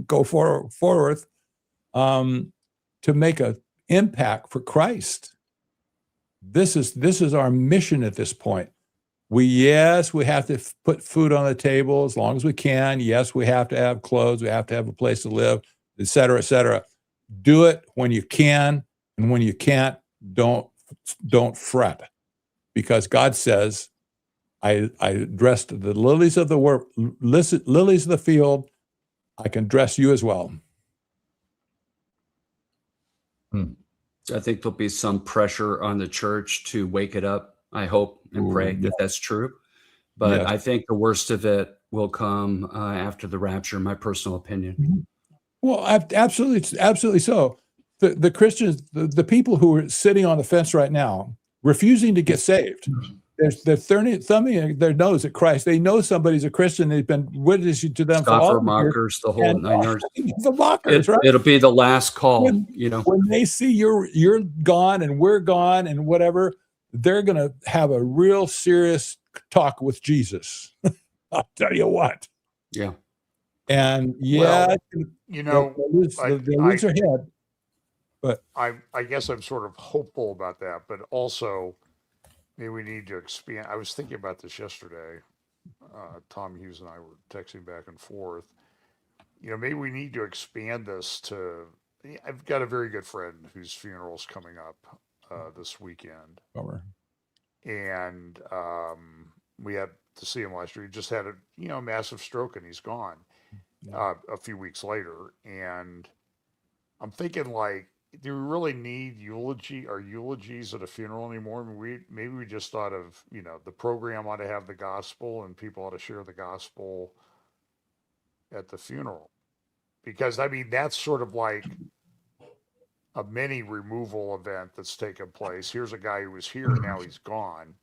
go forth to make an impact for Christ. This is our mission at this point. We have to put food on the table as long as we can. Yes, we have to have clothes. We have to have a place to live, et cetera, et cetera. Do it when you can, and when you can't, don't fret, because God says, I dressed the lilies of the lilies of the field. I can dress you as well. I think there'll be some pressure on the church to wake it up. I hope and pray that that's true. But Yes. I think the worst of it will come after the rapture, in my personal opinion. Well, absolutely so. The Christians, the people who are sitting on the fence right now, refusing to get saved, they're thumbing their nose at Christ. They know somebody's a Christian. They've been witnessing to them for all Scoffer, mockers, the whole 9 yards. The mockers, right? It'll be the last call, When they see you're gone and we're gone and whatever, they're going to have a real serious talk with Jesus. I'll tell you what. Yeah. And Well, they'll lose their head. But I guess I'm sort of hopeful about that, but also maybe we need to expand. I was thinking about this yesterday. Tom Hughes and I were texting back and forth. Maybe we need to expand this to. I've got a very good friend whose funeral's coming up this weekend, and we had to see him last year. He just had a massive stroke, and he's gone a few weeks later. And I'm thinking, like, do we really need eulogies at a funeral anymore? I mean, maybe we just thought of, the program ought to have the gospel and people ought to share the gospel at the funeral. Because, I mean, that's sort of like a mini removal event that's taken place. Here's a guy who was here, now he's gone.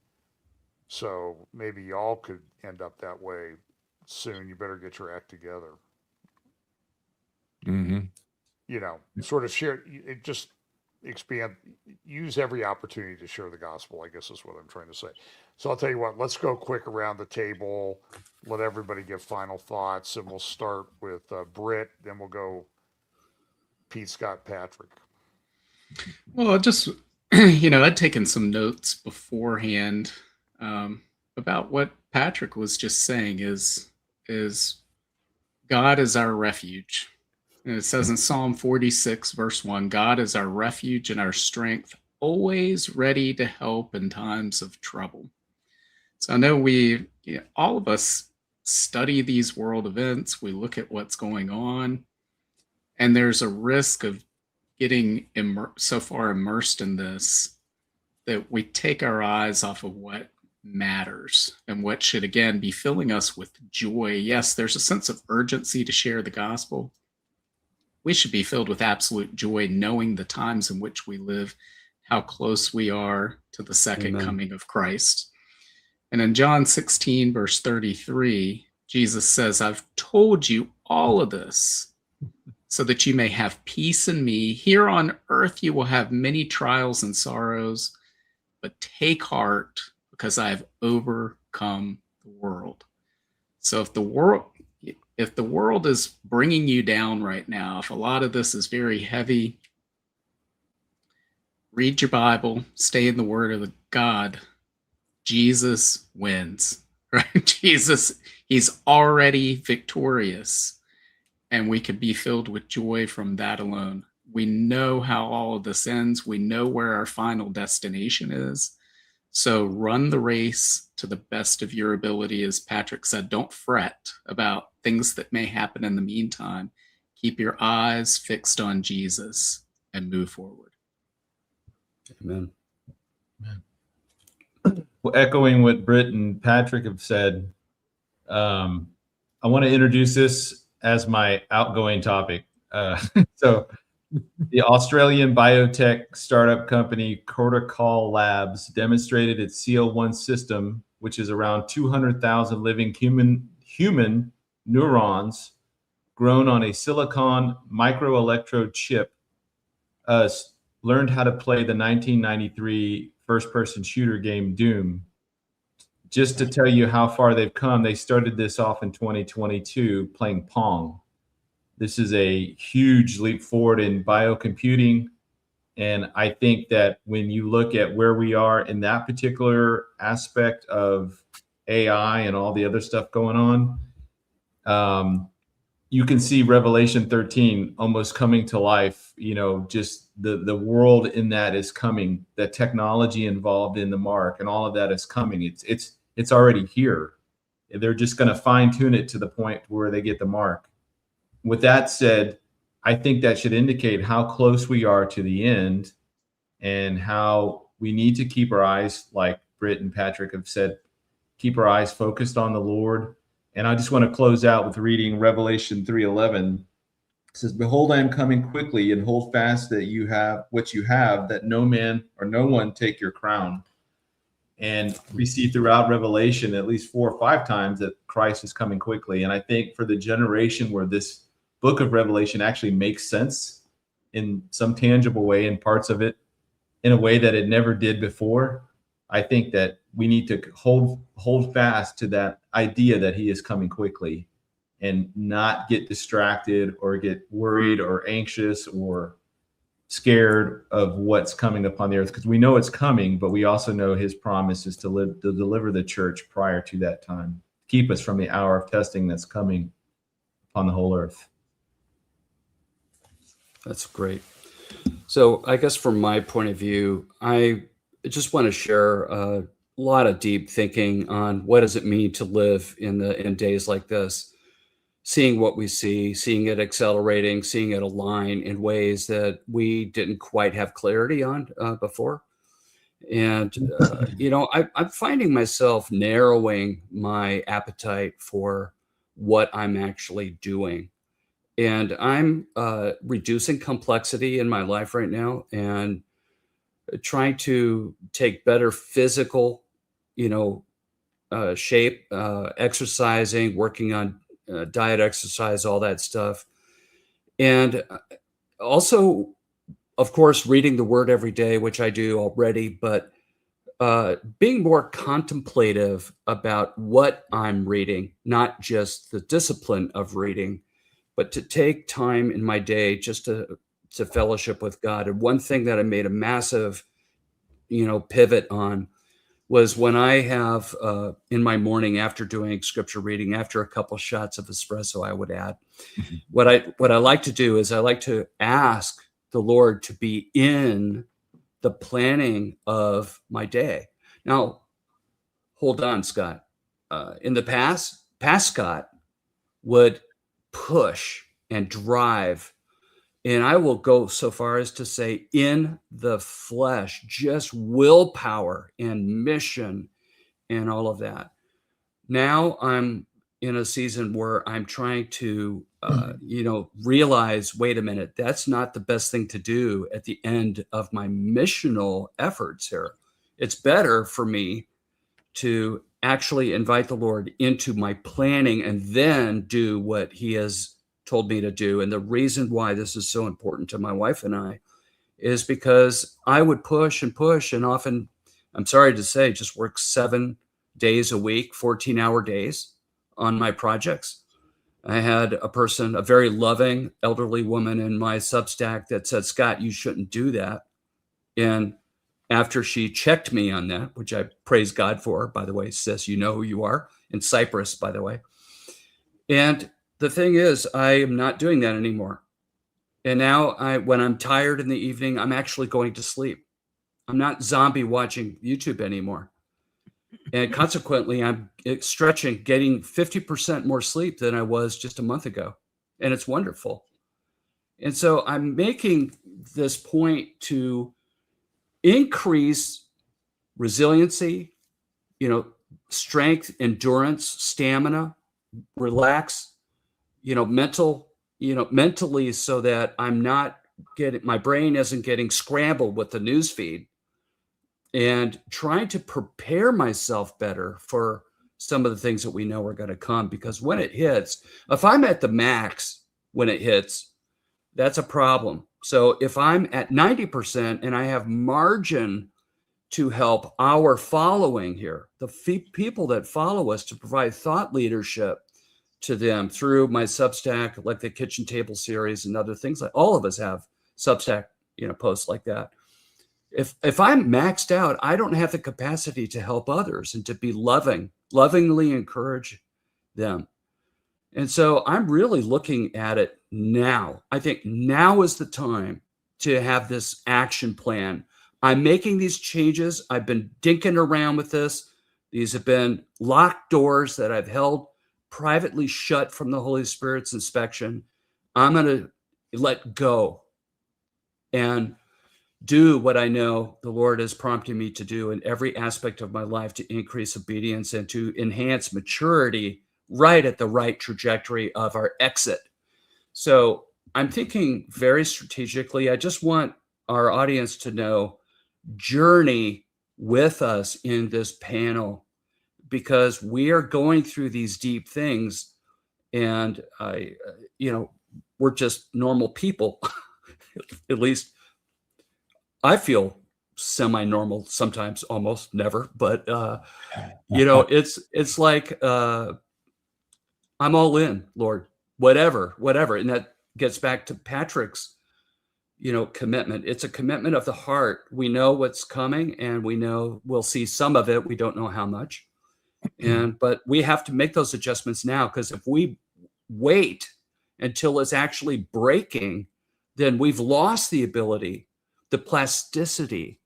So maybe y'all could end up that way soon. You better get your act together. mm-hmm. Sort of share it, just expand, use every opportunity to share the gospel, I guess is what I'm trying to say. So I'll tell you what, let's go quick around the table, let everybody give final thoughts, and we'll start with Britt, then we'll go Pete, Scott, Patrick. Well, just, I'd taken some notes beforehand about what Patrick was just saying is God is our refuge. And it says in Psalm 46, verse 1, God is our refuge and our strength, always ready to help in times of trouble. So I know all of us study these world events. We look at what's going on, and there's a risk of getting so far immersed in this that we take our eyes off of what matters and what should, again, be filling us with joy. Yes, there's a sense of urgency to share the gospel. We should be filled with absolute joy, knowing the times in which we live, how close we are to the second coming of Christ. And in John 16, verse 33, Jesus says, I've told you all of this so that you may have peace in me. Here on earth, you will have many trials and sorrows, but take heart because I have overcome the world. So if the world is bringing you down right now, if a lot of this is very heavy, read your Bible, stay in the Word of God. Jesus wins, right? Jesus, he's already victorious, and we could be filled with joy from that alone. We know how all of this ends. We know where our final destination is. So run the race to the best of your ability. As Patrick said, don't fret about things that may happen in the meantime. Keep your eyes fixed on Jesus and move forward. Amen. Well, echoing what Britt and Patrick have said, I want to introduce this as my outgoing topic. So The Australian biotech startup company Cortical Labs demonstrated its CL1 system, which is around 200,000 living human neurons grown on a silicon microelectrode chip, learned how to play the 1993 first-person shooter game Doom. Just to tell you how far they've come, they started this off in 2022 playing Pong. This is a huge leap forward in biocomputing. And I think that when you look at where we are in that particular aspect of AI and all the other stuff going on, you can see Revelation 13 almost coming to life. You know, just the world in that is coming. The technology involved in the mark and all of that is coming. It's already here. They're just going to fine tune it to the point where they get the mark. With that said, I think that should indicate how close we are to the end and how we need to keep our eyes, like Britt and Patrick have said, keep our eyes focused on the Lord. And I just want to close out with reading Revelation 3:11. It says, "Behold, I am coming quickly, and hold fast that you have what you have, that no man or no one take your crown." And we see throughout Revelation at least 4 or 5 times that Christ is coming quickly. And I think for the generation where this book of Revelation actually makes sense in some tangible way, in parts of it, in a way that it never did before, I think that we need to hold fast to that idea that he is coming quickly and not get distracted or get worried or anxious or scared of what's coming upon the earth, because we know it's coming, but we also know his promise is to deliver the church prior to that time, keep us from the hour of testing that's coming upon the whole earth. That's great. So I guess from my point of view, I just want to share a lot of deep thinking on what does it mean to live in days like this, seeing what we see, seeing it accelerating, seeing it align in ways that we didn't quite have clarity on before. And, I'm finding myself narrowing my appetite for what I'm actually doing. And I'm reducing complexity in my life right now and trying to take better physical, shape, exercising, working on diet, exercise, all that stuff. And also, of course, reading the word every day, which I do already, but being more contemplative about what I'm reading, not just the discipline of reading, but to take time in my day just to fellowship with God. And one thing that I made a massive, pivot on was when I have in my morning after doing scripture reading, after a couple shots of espresso, I would add, what I like to do is I like to ask the Lord to be in the planning of my day. Now, hold on, Scott. In the past Scott would push and drive, and I will go so far as to say in the flesh, just willpower and mission and all of that. Now I'm in a season where I'm trying to, realize, wait a minute, that's not the best thing to do at the end of my missional efforts here. It's better for me to actually invite the Lord into my planning and then do what he has told me to do. And the reason why this is so important to my wife and I is because I would push and push and often, I'm sorry to say, just work 7 days a week, 14-hour days on my projects. I had a very loving elderly woman in my Substack that said, Scott, you shouldn't do that. And after she checked me on that, which I praise God for, by the way, sis, you know who you are, in Cyprus, by the way. And the thing is, I am not doing that anymore. And now when I'm tired in the evening, I'm actually going to sleep. I'm not zombie watching YouTube anymore. And consequently, I'm stretching, getting 50% more sleep than I was just a month ago. And it's wonderful. And so I'm making this point to increase resiliency, strength, endurance, stamina, relax, mentally, so that I'm not my brain isn't getting scrambled with the news feed, and trying to prepare myself better for some of the things that we know are going to come. Because when it hits, if I'm at the max when it hits, that's a problem. So if I'm at 90% and I have margin to help our following here, the people that follow us, to provide thought leadership to them through my Substack, like the Kitchen Table series and other things, like all of us have Substack, posts like that. If I'm maxed out, I don't have the capacity to help others and to be lovingly encourage them. And so I'm really looking at it now. I think now is the time to have this action plan. I'm making these changes. I've been dinking around with this. These have been locked doors that I've held privately shut from the Holy Spirit's inspection. I'm going to let go and do what I know the Lord is prompting me to do in every aspect of my life, to increase obedience and to enhance maturity right at the right trajectory of our exit. So I'm thinking very strategically. I just want our audience to know, journey with us in this panel, because we are going through these deep things, and we're just normal people. At least I feel semi-normal sometimes, almost never, but it's like I'm all in, Lord, whatever. And that gets back to Patrick's commitment. It's a commitment of the heart. We know what's coming, and we know we'll see some of it. We don't know how much. But we have to make those adjustments now, because if we wait until it's actually breaking, then we've lost the ability, the plasticity,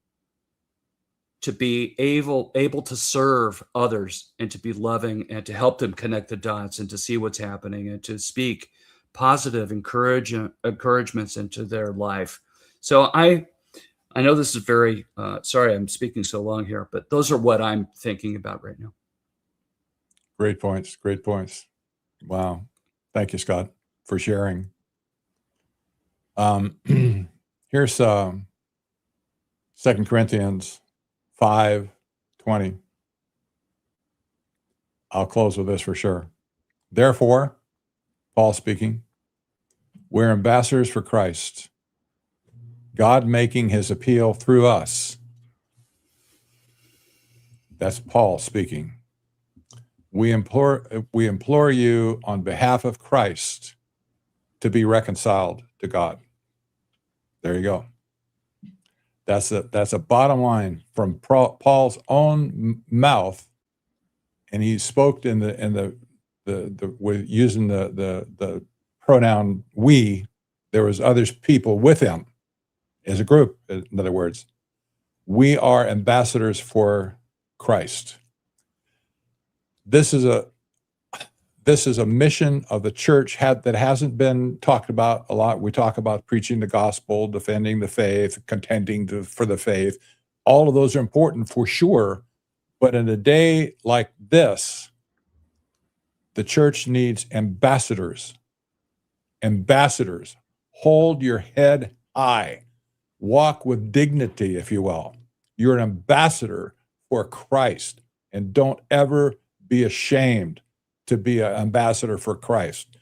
to be able to serve others and to be loving and to help them connect the dots and to see what's happening and to speak positive encouragements into their life. So I know this is very, sorry I'm speaking so long here, but those are what I'm thinking about right now. Great points. Great points. Wow. Thank you, Scott, for sharing. Here's 2 Corinthians 5:20. I'll close with this for sure. Therefore, Paul speaking, we're ambassadors for Christ, God making his appeal through us. That's Paul speaking. We implore you on behalf of Christ to be reconciled to God. There you go. That's a bottom line from Paul's own mouth, and he spoke in the with using the pronoun we. There was other people with him as a group. In other words, we are ambassadors for Christ. This is a mission of the church that hasn't been talked about a lot. We talk about preaching the gospel, defending the faith, contending for the faith. All of those are important for sure. But in a day like this, the church needs ambassadors. Ambassadors. Hold your head high. Walk with dignity, if you will. You're an ambassador for Christ. And don't ever be ashamed to be an ambassador for Christ.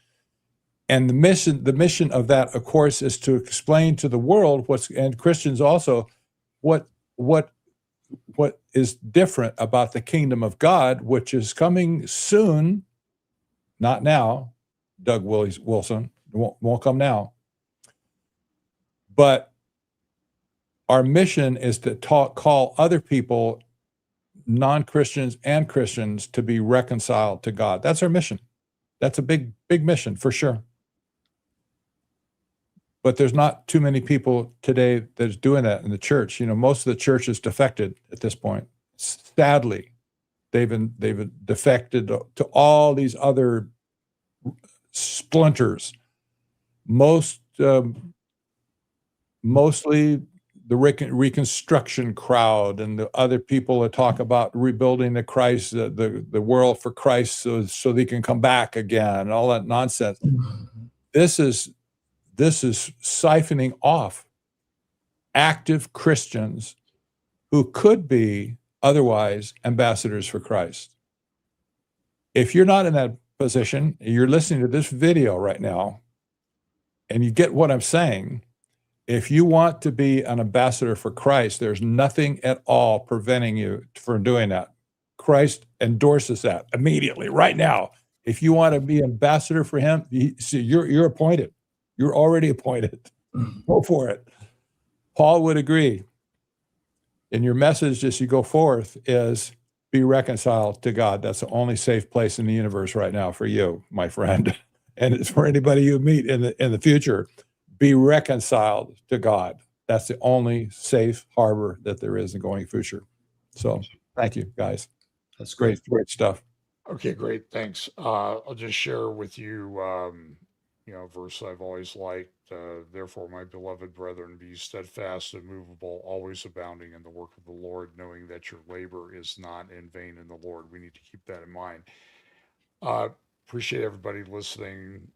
And the mission of that, of course, is to explain to the world and Christians also, what is different about the kingdom of God, which is coming soon, not now. Doug Wilson won't come now. But our mission is to call other people, non-Christians and Christians, to be reconciled to God. That's our mission. That's a big mission for sure. But there's not too many people today that's doing that in the church. Most of the church is defected at this point. Sadly, they've defected to all these other splinters. Mostly the Reconstruction crowd and the other people that talk about rebuilding the world for Christ so they can come back again and all that nonsense. This is this is siphoning off active Christians who could be otherwise ambassadors for Christ. If you're not in that position, you're listening to this video right now, and you get what I'm saying, if you want to be an ambassador for Christ, there's nothing at all preventing you from doing that. Christ endorses that immediately, right now. If you want to be ambassador for him, you're appointed. You're already appointed. Go for it. Paul would agree. And your message as you go forth is be reconciled to God. That's the only safe place in the universe right now for you, my friend. And it's for anybody you meet in the future. Be reconciled to God. That's the only safe harbor that there is in going future. So thank you, guys. That's great. Great stuff. Okay, great. Thanks. I'll just share with you, a verse I've always liked. Therefore, my beloved brethren, be steadfast, immovable, always abounding in the work of the Lord, knowing that your labor is not in vain in the Lord. We need to keep that in mind. Appreciate everybody listening.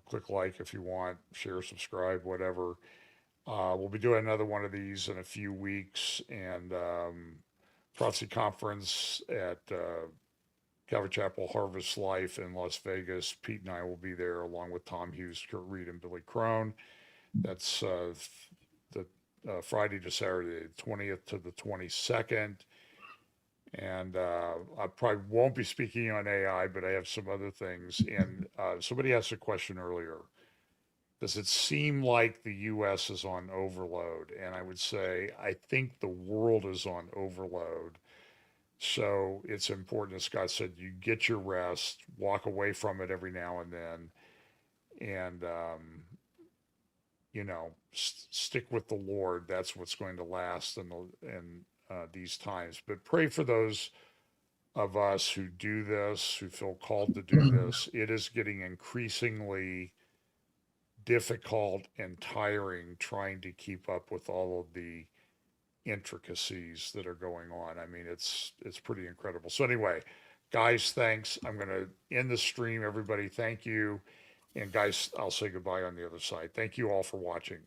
Click like if you want, share, subscribe, whatever. We'll be doing another one of these in a few weeks, and Prophecy Conference at Calvary Chapel Harvest Life in Las Vegas. Pete and I will be there along with Tom Hughes, Kurt Reed, and Billy Crone. That's the Friday to Saturday, 20th to the 22nd. And I probably won't be speaking on AI, but I have some other things. And somebody asked a question earlier. Does it seem like the U.S. is on overload? And I would say, I think the world is on overload. So it's important, as Scott said, you get your rest, walk away from it every now and then, and, stick with the Lord. That's what's going to last in these times. But pray for those of us who do this, who feel called to do this. It is getting increasingly difficult and tiring trying to keep up with all of the intricacies that are going on. I mean, it's pretty incredible. So anyway, guys, thanks. I'm going to end the stream. Everybody, thank you. And guys, I'll say goodbye on the other side. Thank you all for watching.